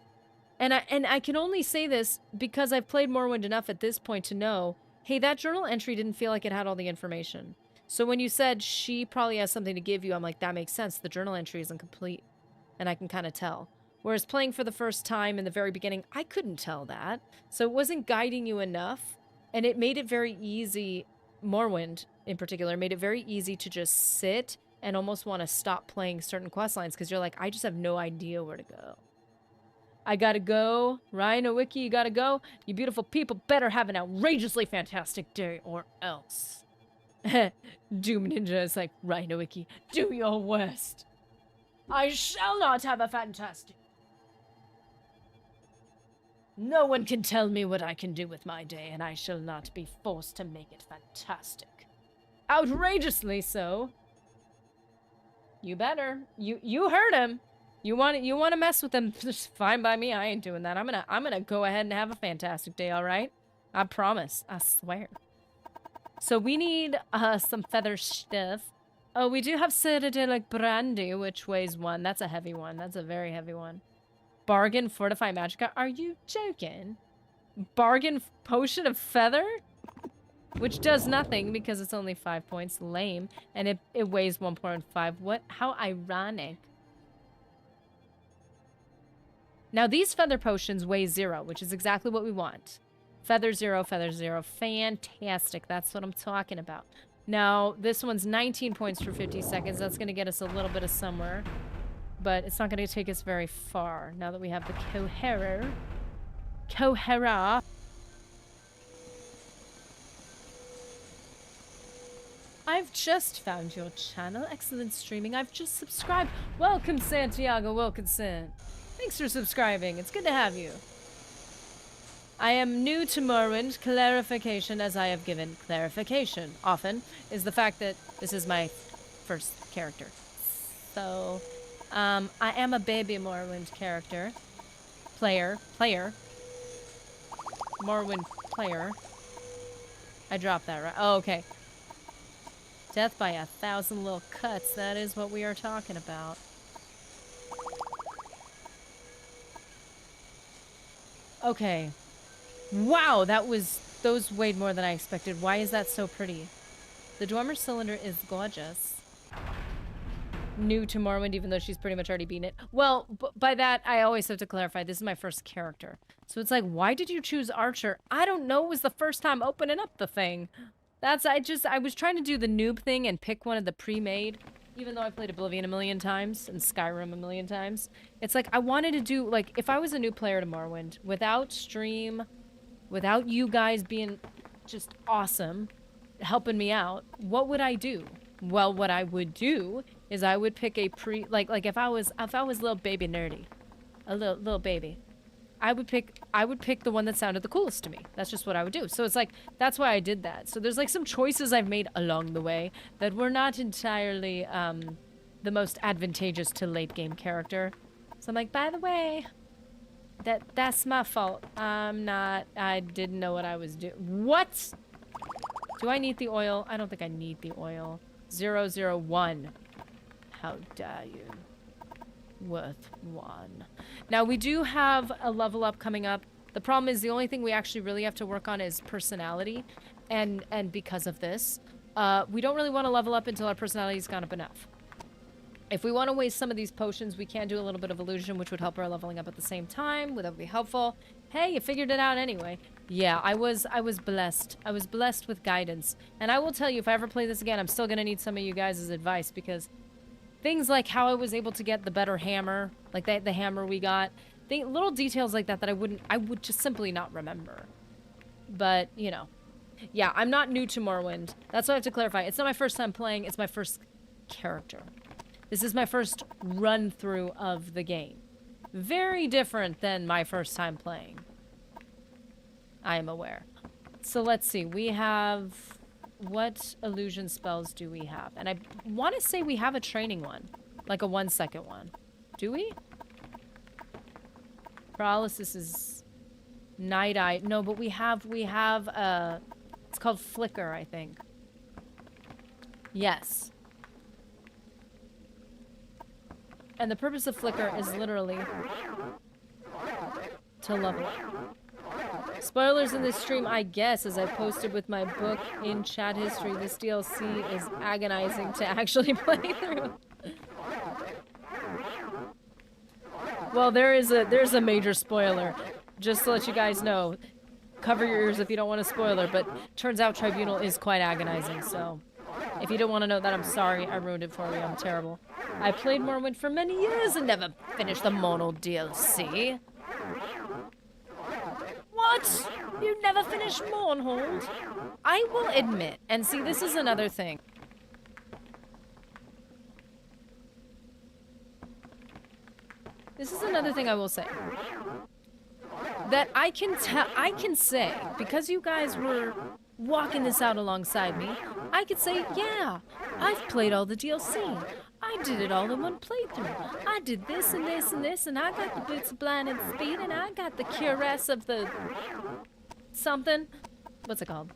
S2: And I can only say this because I've played Morrowind enough at this point to know, hey, that journal entry didn't feel like it had all the information. So when you said she probably has something to give you, I'm like, that makes sense. The journal entry isn't complete. And I can kind of tell. Whereas playing for the first time in the very beginning, I couldn't tell that. So it wasn't guiding you enough. And it made it very easy, Morrowind in particular, made it very easy to just sit and almost want to stop playing certain quest lines because you're like, I just have no idea where to go. I gotta go. Rhino Wiki, you gotta go. You beautiful people better have an outrageously fantastic day or else. Doom Ninja is like, Rhino Wiki, do your worst. I shall not have a fantastic. No one can tell me what I can do with my day, and I shall not be forced to make it fantastic. Outrageously so. You better. You heard him. You want to mess with him? Just fine by me. I ain't doing that. I'm gonna go ahead and have a fantastic day. All right. I promise. I swear. So we need some feather stuff. Oh, we do have Citadelic Brandy, which weighs 1. That's a heavy one. That's a very heavy one. Bargain Fortify Magica. Are you joking? Bargain Potion of Feather? Which does nothing because it's only 5 points. Lame. And it weighs 1.5. What? How ironic. Now these feather potions weigh 0, which is exactly what we want. Feather 0, feather 0. Fantastic. That's what I'm talking about. Now, this one's 19 points for 50 seconds. That's going to get us a little bit of somewhere. but it's not going to take us very far now that we have the Coherer. I've just found your channel. Excellent streaming. I've just subscribed. Welcome, Santiago Wilkinson. Thanks for subscribing. It's good to have you. I am new to Morrowind. Clarification, as I have given clarification often, is the fact that this is my first character. So, I am a baby Morrowind character. Player. Morrowind player. I dropped that, right? Oh, okay. Death by 1,000 little cuts. That is what we are talking about. Okay. Wow, those weighed more than I expected. Why is that so pretty? The Dwemer cylinder is gorgeous. New to Morrowind, even though she's pretty much already beaten it. Well, by that, I always have to clarify, this is my first character. So it's like, why did you choose Archer? I don't know, it was the first time opening up the thing. I was trying to do the noob thing and pick one of the pre-made, even though I played Oblivion a million times and Skyrim a million times. It's like, I wanted to do, like, if I was a new player to Morrowind, without stream, without you guys being just awesome, helping me out, what would I do? Well, what I would do is I would pick a like if I was little baby nerdy, a little baby, I would pick the one that sounded the coolest to me. That's just what I would do. So it's like, that's why I did that. So there's like some choices I've made along the way that were not entirely the most advantageous to late game character. So I'm like, by the way, that's my fault. I didn't know what I was doing. What? Do I need the oil? I don't think I need the oil. 001. How dare you? Worth 1. Now, we do have a level up coming up. The problem is the only thing we actually really have to work on is personality. And because of this, we don't really want to level up until our personality's gone up enough. If we want to waste some of these potions, we can do a little bit of illusion, which would help our leveling up at the same time. That would be helpful. Hey, you figured it out anyway. Yeah, I was blessed. I was blessed with guidance. And I will tell you, if I ever play this again, I'm still going to need some of you guys' advice, because things like how I was able to get the better hammer, like the hammer we got, little details like that I would just simply not remember. But, you know. Yeah, I'm not new to Morrowind. That's what I have to clarify. It's not my first time playing, it's my first character. This is my first run-through of the game. Very different than my first time playing. I am aware. So let's see. We have... What illusion spells do we have? And I want to say we have a training one. Like a 1-second one. Do we? Paralysis is... Night Eye. No, but we have it's called Flicker, I think. Yes. And the purpose of Flicker is literally to level up. Spoilers in this stream, I guess, as I posted with my book in chat history, this DLC is agonizing to actually play through. Well, there's a major spoiler. Just to let you guys know. Cover your ears if you don't want a spoiler, but turns out Tribunal is quite agonizing, so... If you don't want to know that, I'm sorry. I ruined it for you. I'm terrible. I played Morrowind for many years and never finished the Mournhold DLC. What? You never finished Mournhold? I will admit, and see, this is another thing. This is another thing I will say. That I can say, because you guys were walking this out alongside me, I could say, yeah, I've played all the DLC. I did it all in one playthrough. I did this and this and this, and I got the boots of blind and speed, and I got the cuirass of the... something. What's it called?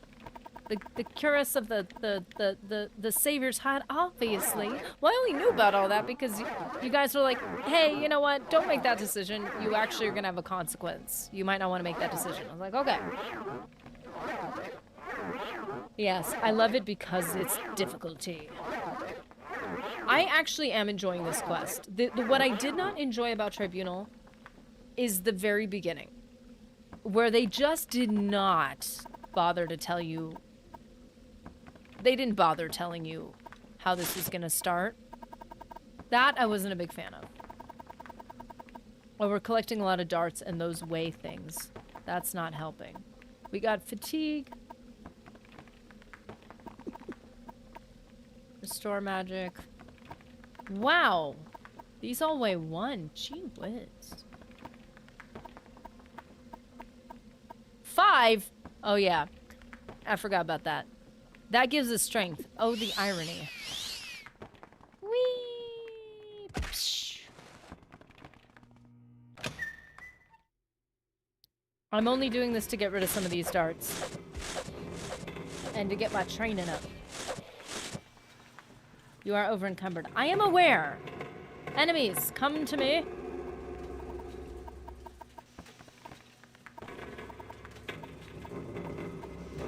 S2: The cuirass of the Savior's Hat, obviously. Well, I only knew about all that because you guys were like, hey, you know what? Don't make that decision. You actually are going to have a consequence. You might not want to make that decision. I was like, okay. Yes, I love it because it's difficulty. I actually am enjoying this quest. What I did not enjoy about Tribunal is the very beginning, where they just did not bother to tell you. They didn't bother telling you how this was going to start. That I wasn't a big fan of. Oh, we're collecting a lot of darts and those weigh things. That's not helping. We got fatigue. Restore magic. Wow. These all weigh 1. Gee whiz. 5? Oh yeah. I forgot about that. That gives us strength. Oh, the irony. Whee! Psh. I'm only doing this to get rid of some of these darts. And to get my training up. You are over encumbered. I am aware. Enemies, come to me.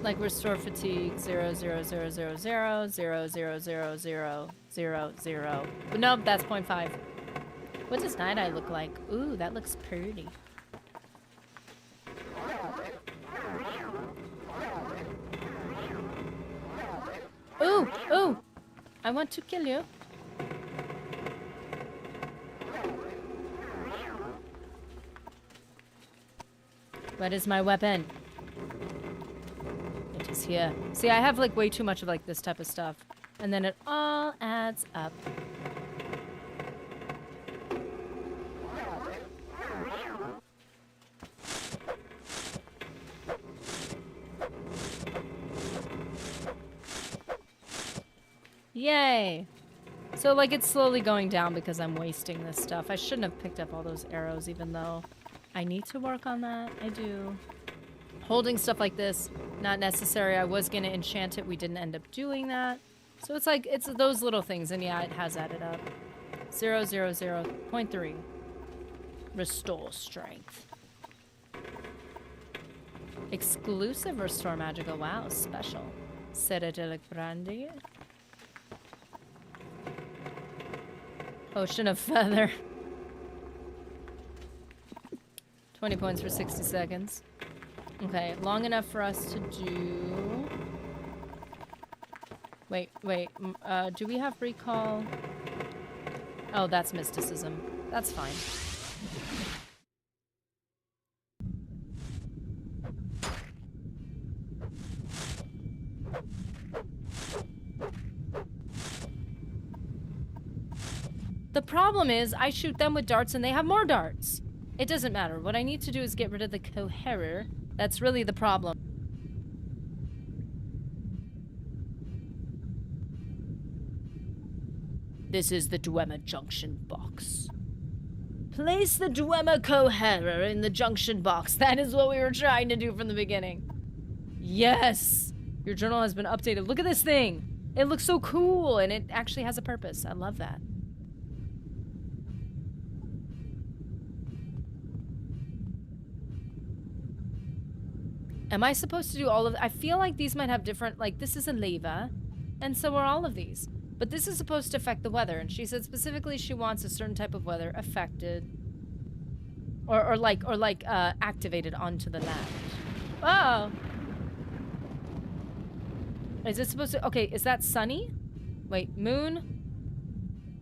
S2: Like restore fatigue 0 0 0 0 0 0 0 0 0 0 0. Nope, that's 0.5. What does Night Eye look like? Ooh, that looks pretty. Ooh, ooh! I want to kill you. What is my weapon? It is here. See, I have like way too much of like this type of stuff. And then it all adds up. Yay! So like it's slowly going down because I'm wasting this stuff. I shouldn't have picked up all those arrows even though I need to work on that. I do. Holding stuff like this, not necessary. I was gonna enchant it. We didn't end up doing that. So it's like, it's those little things. And yeah, it has added up. 0 0 0 0.3. Restore strength. Exclusive restore magical. Wow, special. Cetadelic brandy. Potion of feather. 20 points for 60 seconds. Okay, long enough for us to do... Wait. Do we have recall? Oh, that's mysticism. That's fine. The problem is, I shoot them with darts and they have more darts. It doesn't matter. What I need to do is get rid of the coherer. That's really the problem. This is the Dwemer junction box. Place the Dwemer coherer in the junction box. That is what we were trying to do from the beginning. Yes! Your journal has been updated. Look at this thing! It looks so cool, and it actually has a purpose. I love that. Am I supposed to do all of... I feel like these might have different... Like, this is a leva, and so are all of these. But this is supposed to affect the weather, and she said specifically she wants a certain type of weather affected... Or activated onto the land. Oh! Is it supposed to... Okay, is that sunny? Wait, moon?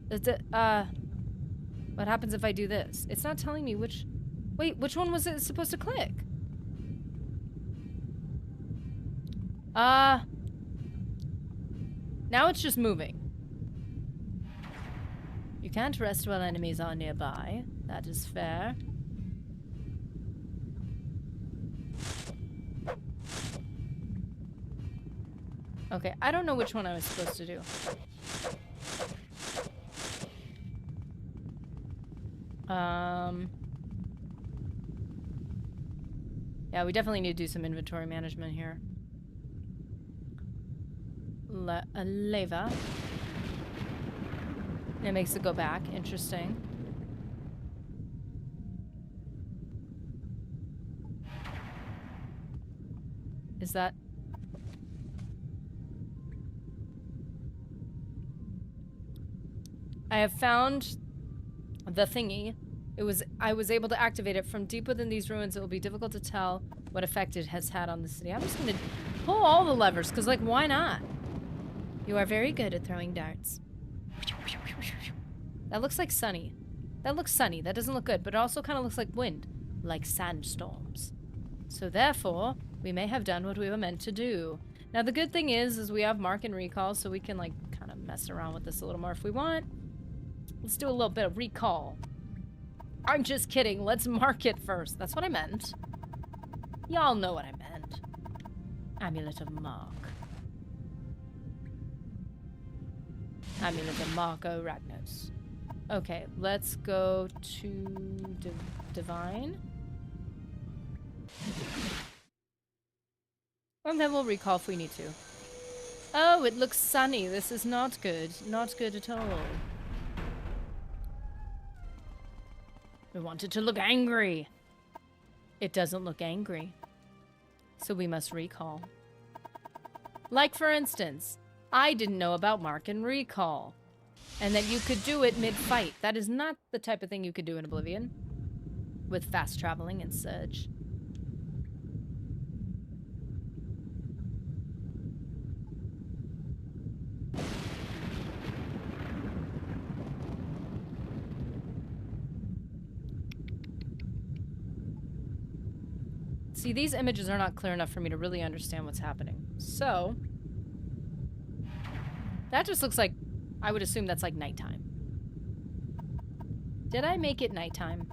S2: Is it, what happens if I do this? It's not telling me which... Wait, which one was it supposed to click? Now it's just moving. You can't rest while enemies are nearby. That is fair. Okay, I don't know which one I was supposed to do. Yeah, we definitely need to do some inventory management here. A leva. It makes it go back. Interesting. Is that... I have found the thingy. I was able to activate it from deep within these ruins. It will be difficult to tell what effect it has had on the city. I'm just gonna pull all the levers, because, like, why not? You are very good at throwing darts. That looks like Sunny. That looks sunny. That doesn't look good, but it also kind of looks like wind. Like sandstorms. So therefore, we may have done what we were meant to do. Now the good thing is we have mark and recall, so we can like kind of mess around with this a little more if we want. Let's do a little bit of recall. I'm just kidding. Let's mark it first. That's what I meant. Y'all know what I meant. Amulet of Mark. Amulet of Marco Ragnos. Okay, let's go to Divine. And then we'll recall if we need to. Oh, it looks sunny. This is not good. Not good at all. We want it to look angry. It doesn't look angry. So we must recall. Like, for instance, I didn't know about mark and recall. And that you could do it mid-fight. That is not the type of thing you could do in Oblivion. With fast traveling and Surge. See, these images are not clear enough for me to really understand what's happening. So, that just looks like, I would assume that's like nighttime. Did I make it nighttime?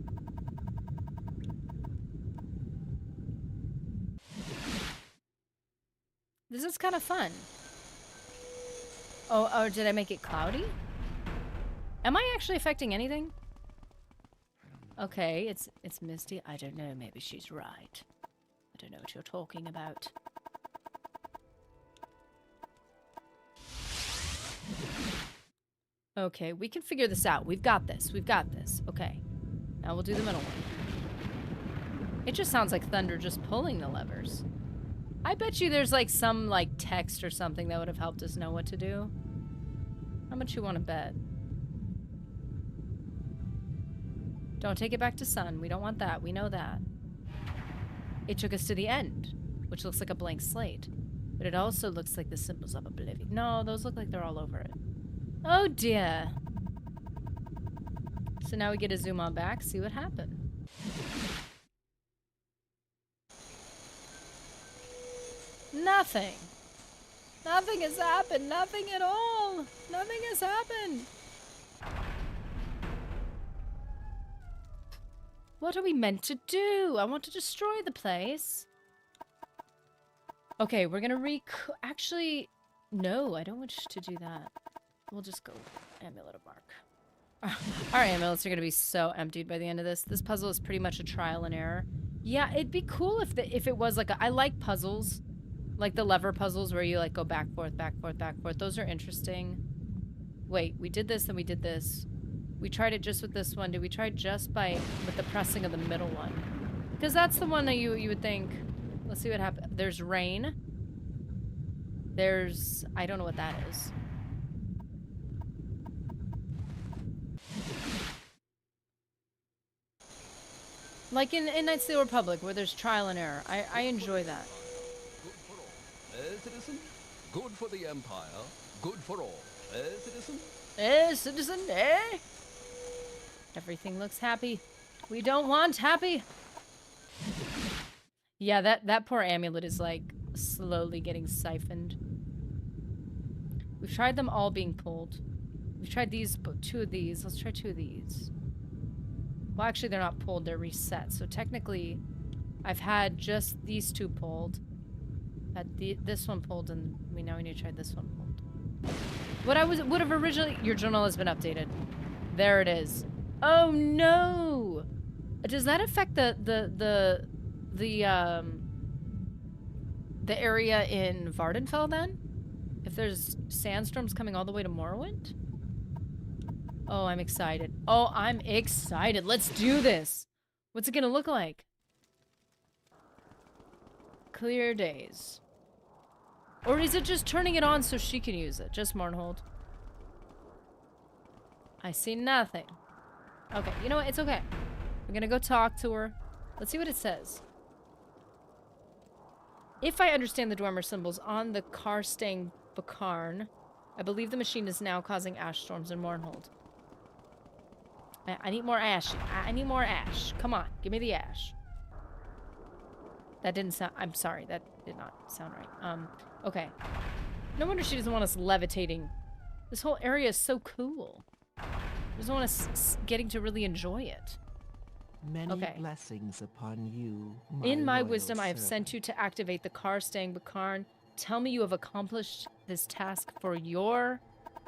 S2: This is kind of fun. Oh, or did I make it cloudy? Am I actually affecting anything? Okay, it's misty. I don't know, maybe she's right. I don't know what you're talking about. Okay, we can figure this out. We've got this. We've got this. Okay. Now we'll do the middle one. It just sounds like thunder just pulling the levers. I bet you there's like some like text or something that would have helped us know what to do. How much you want to bet? Don't take it back to sun. We don't want that. We know that. It took us to the end, which looks like a blank slate. But it also looks like the symbols of oblivion. No, those look like they're all over it. Oh dear. So now we get to zoom on back, see what happened. Nothing. Nothing has happened. Nothing at all. Nothing has happened. What are we meant to do? I want to destroy the place. Okay, we're gonna actually, no, I don't wish to do that. We'll just go Amulet of Mark. Our amulets are gonna be so emptied by the end of this. This puzzle is pretty much a trial and error. Yeah, it'd be cool if it was like I like puzzles. Like the lever puzzles where you like go back, forth, back, forth, back, forth. Those are interesting. Wait, we did this, then we did this. We tried it just with this one. Did we try just with the pressing of the middle one? Because that's the one that you would think. Let's see what happens. There's rain. There's, I don't know what that is. Like in Knights of the Old Republic, where there's trial and error. I enjoy that.
S1: Good for all. Citizen? Good for the Empire. Good for all. Citizen?
S2: Citizen, Everything looks happy. We don't want happy. Yeah, that poor amulet is like slowly getting siphoned. We've tried them all being pulled. We've tried two of these. Let's try two of these. Well, actually, they're not pulled. They're reset. So technically, I've had just these two pulled. Had this one pulled, and now we need to try this one pulled. What I would have originally... Your journal has been updated. There it is. Oh, no! Does that affect the area in Vardenfell, then? If there's sandstorms coming all the way to Morrowind? Oh, I'm excited. Oh, I'm excited. Let's do this. What's it gonna look like? Clear days. Or is it just turning it on so she can use it? Just Mournhold. I see nothing. Okay, you know what? It's okay. We're gonna go talk to her. Let's see what it says. If I understand the Dwemer symbols on the Karstang Bakarn, I believe the machine is now causing ash storms in Mournhold. I need more ash. I need more ash. Come on, give me the ash. That didn't sound... I'm sorry, that did not sound right. Okay. No wonder she doesn't want us levitating. This whole area is so cool. She doesn't want us getting to really enjoy it.
S3: Many blessings upon you,
S2: In my
S3: loyal
S2: wisdom, I have
S3: servant.
S2: sent you to activate the car staying Bakarn. Tell me you have accomplished this task for your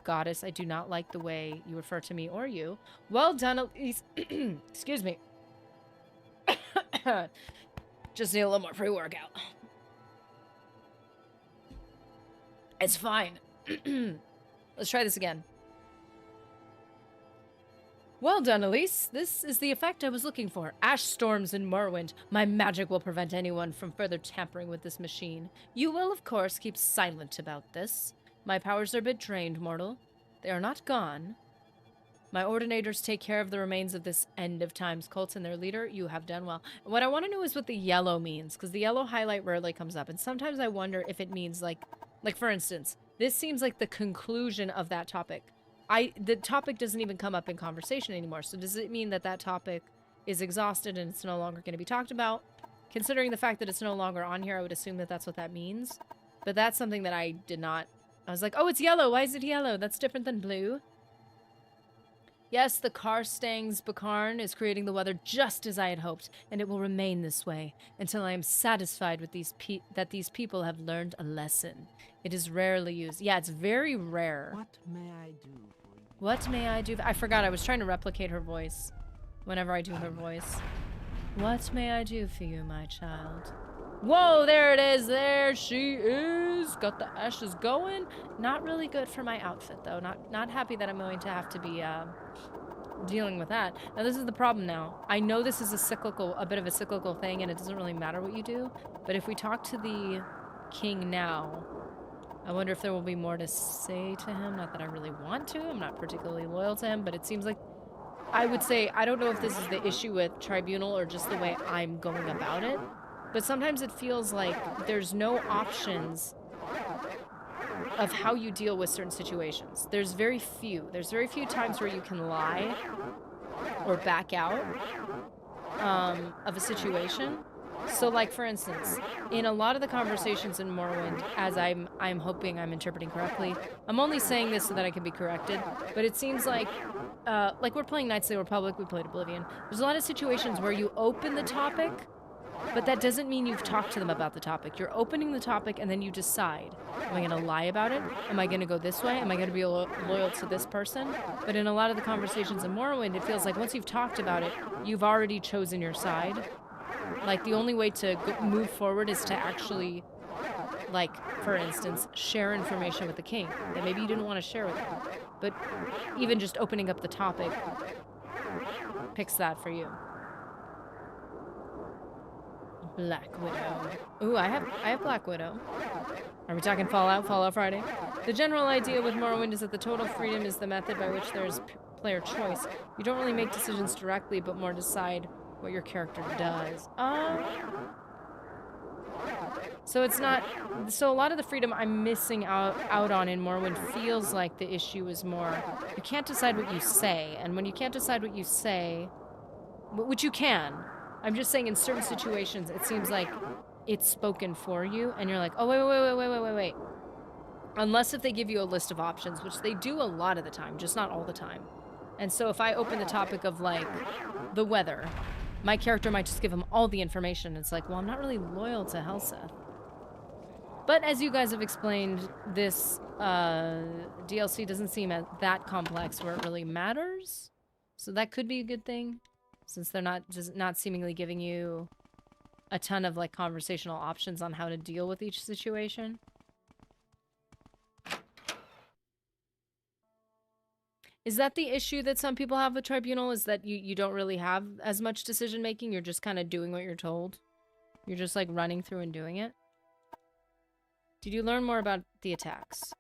S2: goddess. I do not like the way you refer to me or you. Well done, Elise. Excuse me. Just need a little more pre-workout. It's fine. Let's try this again. Well done, Elise. This is the effect I was looking for. Ash storms in Morrowind. My magic will prevent anyone from further tampering with this machine. You will, of course, keep silent about this. My powers are a bit drained, mortal. They are not gone. My ordinators take care of the remains of this end of times cult and their leader. You have done well. What I want to know is what the yellow means, because the yellow highlight rarely comes up, and sometimes I wonder if it means like for instance, this seems like the conclusion of that topic. The topic doesn't even come up in conversation anymore. So does it mean that that topic is exhausted and it's no longer going to be talked about? Considering the fact that it's no longer on here, I would assume that that's what that means. But that's something that I did not... I was like, oh, it's yellow. Why is it yellow? That's different than blue. Yes, the Karstang's Bakarn is creating the weather just as I had hoped, and it will remain this way until I am satisfied with that these people have learned a lesson. It is rarely used. Yeah, it's very rare.
S3: What may I do for you?
S2: What may I do? I forgot. I was trying to replicate her voice whenever I do her voice. What may I do for you, my child? Whoa, there it is. There she is. Got the ashes going. Not really good for my outfit, though. Not happy that I'm going to have to be dealing with that. Now, this is the problem now. I know this is a bit of a cyclical thing, and it doesn't really matter what you do. But if we talk to the king now, I wonder if there will be more to say to him. Not that I really want to. I'm not particularly loyal to him, but it seems like I would say, I don't know if this is the issue with Tribunal or just the way I'm going about it, but sometimes it feels like there's no options of how you deal with certain situations. There's very few times where you can lie or back out of a situation. So, like, for instance, in a lot of the conversations in Morrowind, as I'm hoping I'm interpreting correctly, I'm only saying this so that I can be corrected, but it seems like we're playing Knights of the Republic, we played Oblivion. There's a lot of situations where you open the topic, but that doesn't mean you've talked to them about the topic. You're opening the topic and then you decide, am I going to lie about it? Am I going to go this way? Am I going to be loyal to this person? But in a lot of the conversations in Morrowind, it feels like once you've talked about it, you've already chosen your side. Like, the only way to move forward is to actually, like, for instance, share information with the king that maybe you didn't want to share with him. But even just opening up the topic picks that for you. Black Widow. Ooh, I have Black Widow. Are we talking Fallout? Fallout Friday? The general idea with Morrowind is that the total freedom is the method by which there is player choice. You don't really make decisions directly, but more decide what your character does. So it's not... So a lot of the freedom I'm missing out on in Morrowind feels like the issue is more... You can't decide what you say, and when you can't decide what you say... Which you can. I'm just saying in certain situations, it seems like it's spoken for you, and you're like, oh, wait. Unless if they give you a list of options, which they do a lot of the time, just not all the time. And so if I open the topic of, like, the weather... My character might just give him all the information. It's like, well, I'm not really loyal to Helseth. But as you guys have explained, this DLC doesn't seem that complex where it really matters. So that could be a good thing, since they're not seemingly giving you a ton of, like, conversational options on how to deal with each situation. Is that the issue that some people have with Tribunal, is that you don't really have as much decision making? You're just kind of doing what you're told? You're just, like, running through and doing it? Did you learn more about the attacks?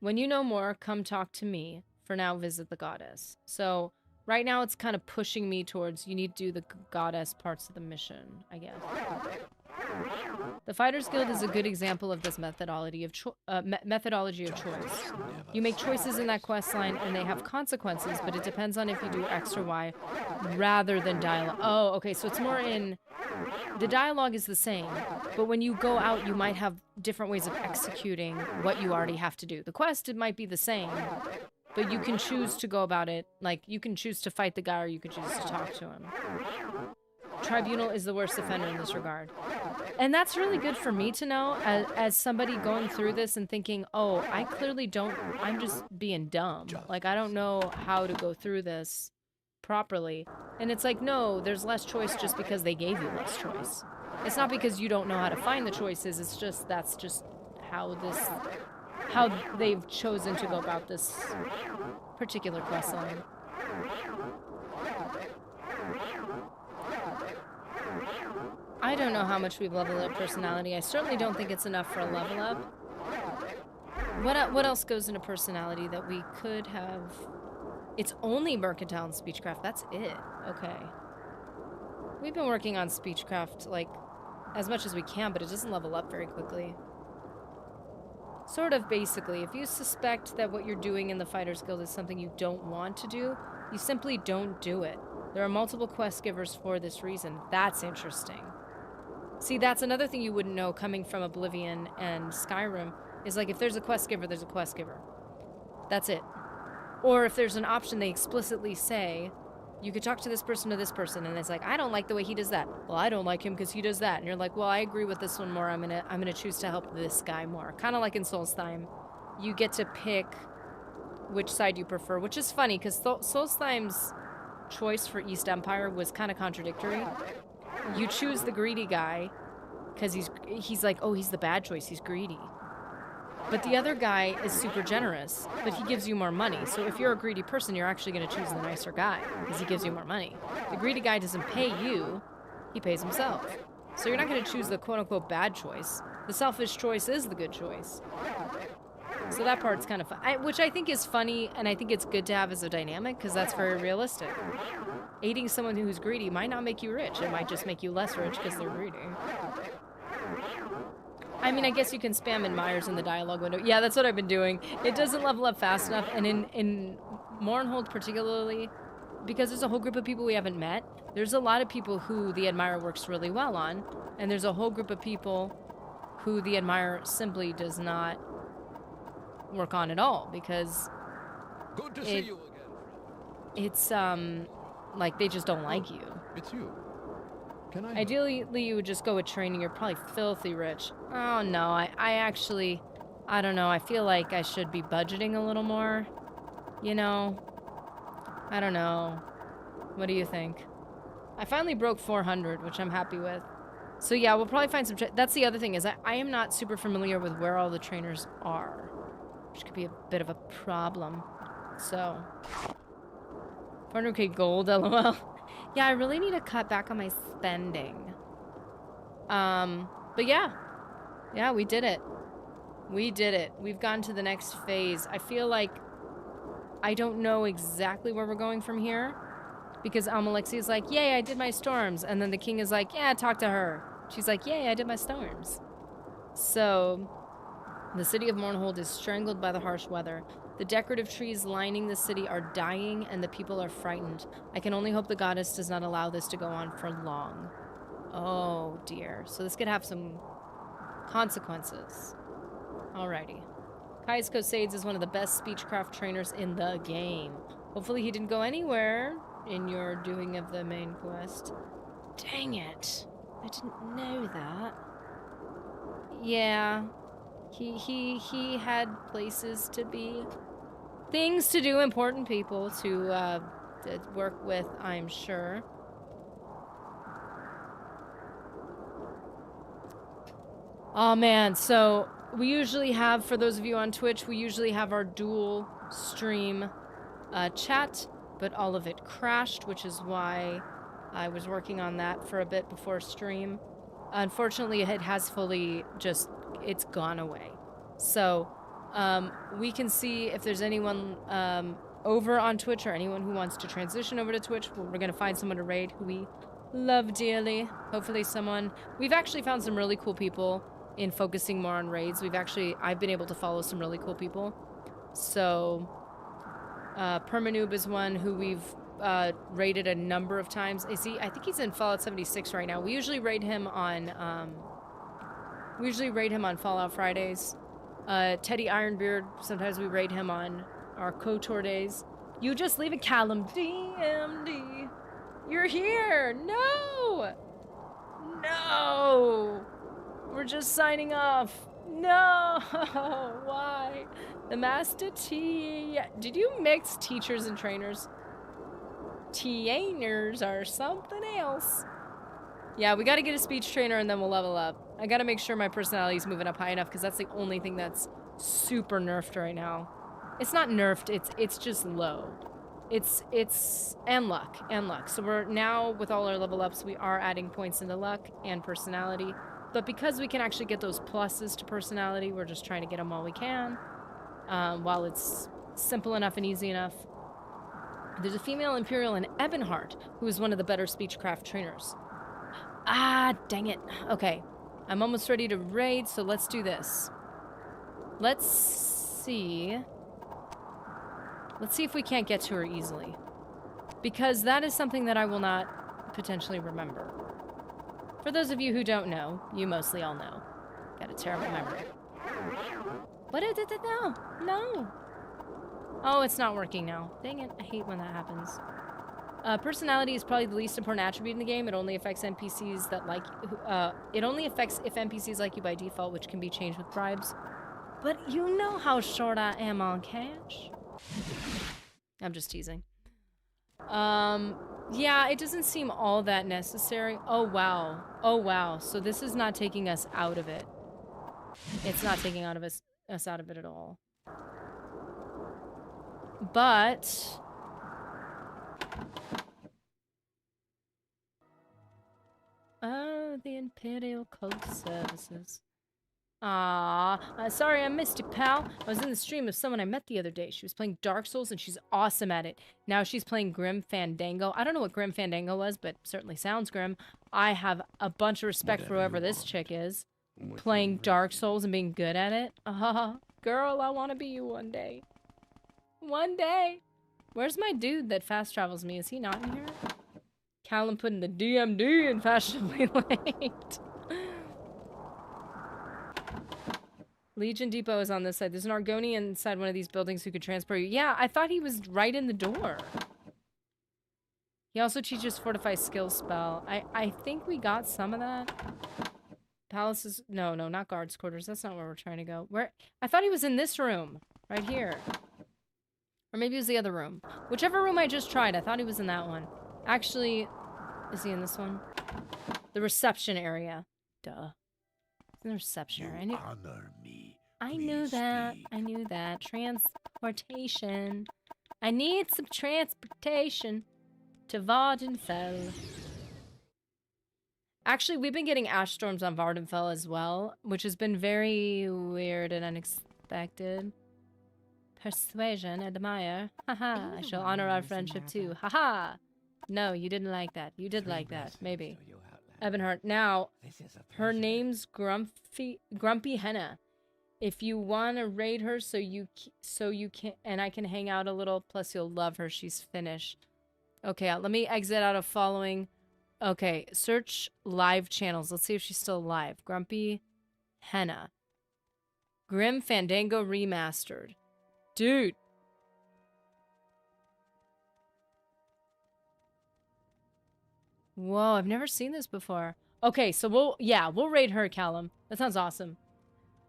S2: When you know more, come talk to me. For now, visit the goddess. So, right now it's kind of pushing me towards you need to do the goddess parts of the mission, I guess. The Fighters Guild is a good example of this methodology of choice. You make choices in that quest line and they have consequences, but it depends on if you do X or Y rather than dialogue. Oh, okay, so it's more in... The dialogue is the same, but when you go out, you might have different ways of executing what you already have to do. The quest, it might be the same, but you can choose to go about it. Like, you can choose to fight the guy or you can choose to talk to him. Tribunal is the worst offender in this regard. And that's really good for me to know as somebody going through this and thinking, oh, I clearly don't, I'm just being dumb. Like, I don't know how to go through this properly. And it's like, no, there's less choice just because they gave you less choice. It's not because you don't know how to find the choices, it's just, that's just how they've chosen to go about this particular quest line. I don't know how much we've leveled up personality. I certainly don't think it's enough for a level up. What else goes into personality that we could have? It's only mercantile and speechcraft. That's it. Okay. We've been working on speechcraft, like, as much as we can, but it doesn't level up very quickly. Sort of, basically. If you suspect that what you're doing in the Fighters Guild is something you don't want to do, you simply don't do it. There are multiple quest givers for this reason. That's interesting. See, that's another thing you wouldn't know coming from Oblivion and Skyrim, is like, if there's a quest giver, there's a quest giver. That's it. Or if there's an option they explicitly say, you could talk to this person or this person, and it's like, I don't like the way he does that. Well, I don't like him because he does that. And you're like, well, I agree with this one more. I'm gonna choose to help this guy more. Kind of like in Solstheim. You get to pick which side you prefer, which is funny, because Solstheim's choice for East Empire was kind of contradictory. You choose the greedy guy because he's like, oh, he's the bad choice, he's greedy. But the other guy is super generous, but he gives you more money. So if you're a greedy person, you're actually going to choose the nicer guy because he gives you more money. The greedy guy doesn't pay you, he pays himself. So you're not going to choose the quote-unquote bad choice. The selfish choice is the good choice. So that part's kind of fun, which I think is funny, and I think it's good to have as a dynamic because that's very realistic. Aiding someone who's greedy might not make you rich. It might just make you less rich because they're greedy. I mean, I guess you can spam admires in the dialogue window. Yeah, that's what I've been doing. It doesn't level up fast enough, and in Mournhold particularly, because there's a whole group of people we haven't met, there's a lot of people who the admire works really well on, and there's a whole group of people who the admire simply does not work on at all, because
S1: Good to see you again, friend.
S2: it's like they just don't like you.
S1: It's you. Can I
S2: Ideally, you would just go with training. You're probably filthy rich. Oh no, I actually, I don't know. I feel like I should be budgeting a little more. You know, I don't know. What do you think? I finally broke 400, which I'm happy with. So yeah, we'll probably find some. That's the other thing is I am not super familiar with where all the trainers are, which could be a bit of a problem. So 400k gold, lol. Yeah, I really need to cut back on my spending. But yeah. Yeah, we did it. We did it. We've gone to the next phase. I feel like I don't know exactly where we're going from here. Because Almalexia is like, yay, I did my storms. And then the king is like, yeah, talk to her. She's like, yay, I did my storms. So, the city of Mournhold is strangled by the harsh weather. The decorative trees lining the city are dying and the people are frightened. I can only hope the goddess does not allow this to go on for long. Oh dear. So this could have some consequences. Alrighty. Kai's Kosades is one of the best speechcraft trainers in the game. Hopefully he didn't go anywhere in your doing of the main quest. Dang it. I didn't know that. Yeah. He had places to be. Things to do, important people to work with, I'm sure. Oh man, so we usually have, for those of you on Twitch, we usually have our dual stream chat, but all of it crashed, which is why I was working on that for a bit before stream. Unfortunately, it has fully just, it's gone away. So, we can see if there's anyone over on Twitch or anyone who wants to transition over to Twitch. We're going to find someone to raid who we Love dearly. Hopefully someone... We've actually found some really cool people in focusing more on raids. I've been able to follow some really cool people. So, Permanoob is one who we've raided a number of times. I think he's in Fallout 76 right now. We usually raid him on Fallout Fridays. Teddy Ironbeard, sometimes we raid him on our KOTOR days. You just leave a Callum. DMD. You're here. No. No. We're just signing off. No. Why? The Master T. Did you mix teachers and trainers? Trainers are something else. Yeah, we got to get a speech trainer and then we'll level up. I got to make sure my personality is moving up high enough because that's the only thing that's super nerfed right now. It's not nerfed, it's just low. It's and luck. So we're now, with all our level ups, we are adding points into luck and personality. But because we can actually get those pluses to personality, we're just trying to get them while we can. While it's simple enough and easy enough. There's a female Imperial in Ebonheart who is one of the better speechcraft trainers. Ah, dang it. Okay. I'm almost ready to raid, so let's do this. Let's see. Let's see if we can't get to her easily. Because that is something that I will not potentially remember. For those of you who don't know, you mostly all know. Got a terrible memory. What is it now? No. Oh, it's not working now. Dang it. I hate when that happens. Personality is probably the least important attribute in the game. It only affects NPCs that like... it only affects if NPCs like you by default, which can be changed with bribes. But you know how short I am on cash. I'm just teasing. Yeah, it doesn't seem all that necessary. Oh, wow. Oh, wow. So this is not taking us out of it. It's not taking us out of it at all. But... Oh, the Imperial Cult Services. Sorry I missed you, pal. I was in the stream of someone I met the other day. She was playing Dark Souls and she's awesome at it. Now she's playing Grim Fandango. I don't know what Grim Fandango was, but certainly sounds grim. I have a bunch of respect for whoever this chick is. Playing Dark Souls and being good at it. Girl, I want to be you one day. One day. Where's my dude that fast travels me? Is he not in here? Callum putting the DMD in fashionably late. Legion Depot is on this side. There's an Argonian inside one of these buildings who could transport you. Yeah, I thought he was right in the door. He also teaches Fortify Skill spell. I think we got some of that. Palaces... No, not guards quarters. That's not where we're trying to go. I thought he was in this room. Right here. Or maybe it was the other room. Whichever room I just tried, I thought he was in that one. Actually, is he in this one? The reception area. Duh. In the reception area. I knew that. I knew that. Transportation. I need some transportation to Vardenfell. Actually, we've been getting ash storms on Vardenfell as well, which has been very weird and unexpected. Persuasion, admire. Haha, I shall honor our friendship too. Haha. No, you didn't like that. You did like that. Maybe. Ebonheart. Now, her name's Grumpy Henna. If you want to raid her so you can, and I can hang out a little, plus you'll love her. She's Finnish. Okay, let me exit out of following. Okay, search live channels. Let's see if she's still alive. Grumpy Henna. Grim Fandango Remastered. Dude. Whoa, I've never seen this before. Okay, so we'll raid her, Callum. That sounds awesome.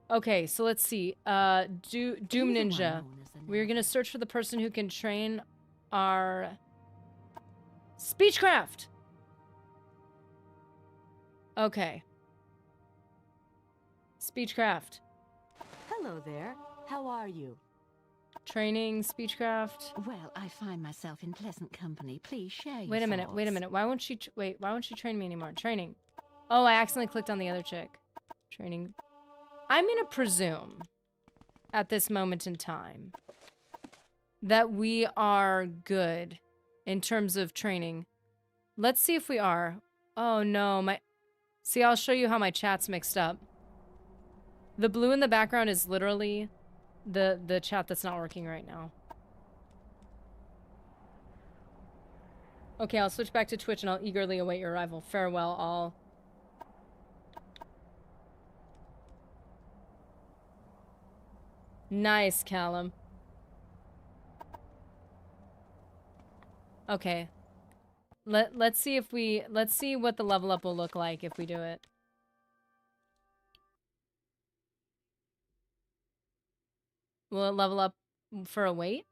S2: Okay, so let's see. Doom Ninja. We're gonna search for the person who can train our Speechcraft. Okay. Speechcraft.
S3: Hello there. How are you?
S2: Training, Speechcraft.
S3: Well, I find myself in pleasant company. Please share your
S2: Wait a minute, wait a minute. Why won't she train me anymore? Training. Oh, I accidentally clicked on the other chick. Training. I'm gonna presume, at this moment in time, that we are good in terms of training. Let's see if we are. Oh no, my... See, I'll show you how my chat's mixed up. The blue in the background is literally the chat that's not working right now. Okay, I'll switch back to Twitch and I'll eagerly await your arrival. Farewell, all. Nice, Callum. Okay. Let's see if we... Let's see what the level up will look like if we do it. Will it level up for a wait?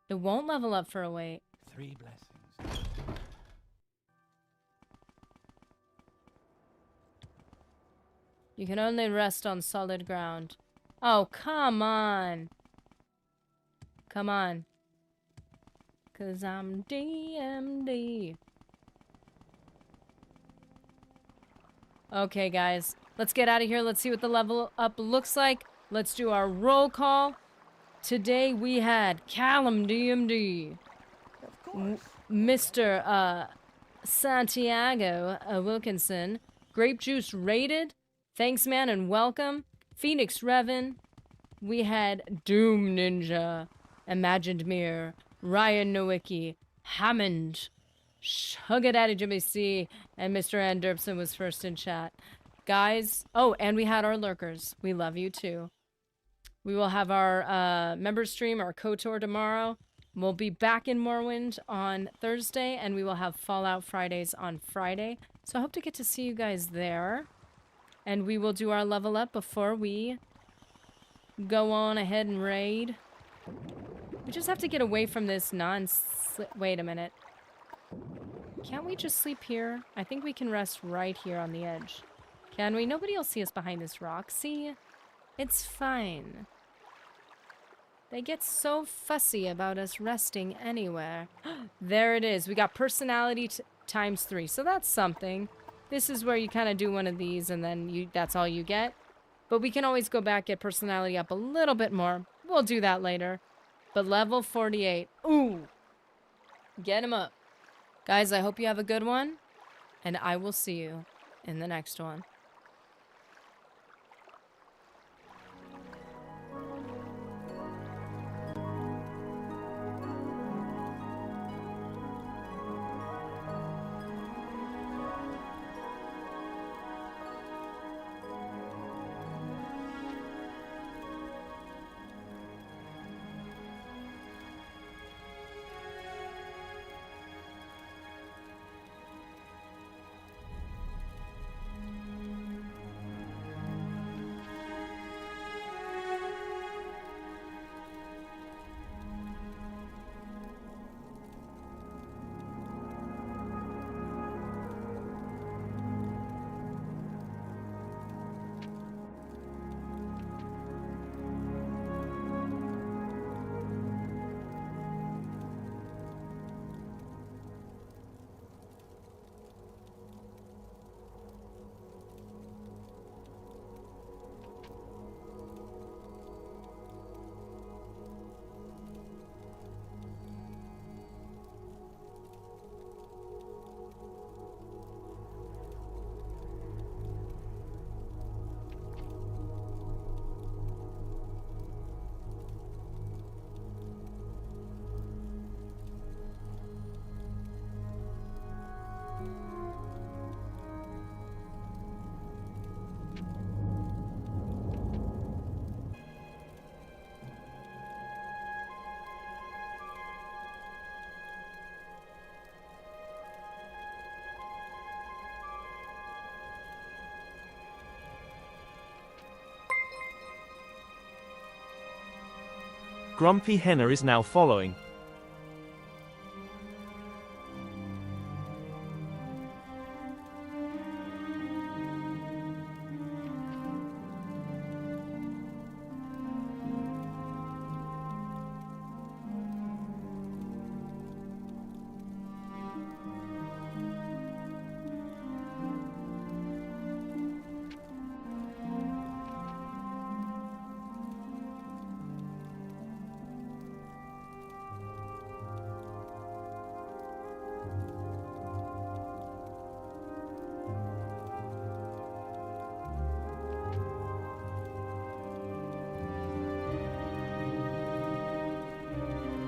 S2: It won't level up for a wait.
S3: 3 blessings.
S2: You can only rest on solid ground. Oh, come on. Come on. 'Cause I'm DMD. Okay, guys. Let's get out of here. Let's see what the level up looks like. Let's do our roll call. Today we had Callum DMD.
S3: Of course.
S2: Mr. Santiago Wilkinson. Grape Juice Rated. Thanks, man, and welcome. Phoenix Revan. We had Doom Ninja. Imagined Mirror. Ryan Nowicki. Hammond. Sugar Daddy Jimmy C. And Mr. Anderson was first in chat. Guys. Oh, and we had our lurkers. We love you too. We will have our member stream, our KOTOR tomorrow. We'll be back in Morrowind on Thursday, and we will have Fallout Fridays on Friday. So I hope to get to see you guys there. And we will do our level up before we go on ahead and raid. We just have to get away from this Wait a minute. Can't we just sleep here? I think we can rest right here on the edge. Can we? Nobody will see us behind this rock. See? It's fine. They get so fussy about us resting anywhere. There it is. We got personality times 3. So that's something. This is where you kind of do one of these and then that's all you get. But we can always go back, get personality up a little bit more. We'll do that later. But level 48. Ooh. Get him up. Guys, I hope you have a good one. And I will see you in the next one.
S4: Grumpy Henna is now following.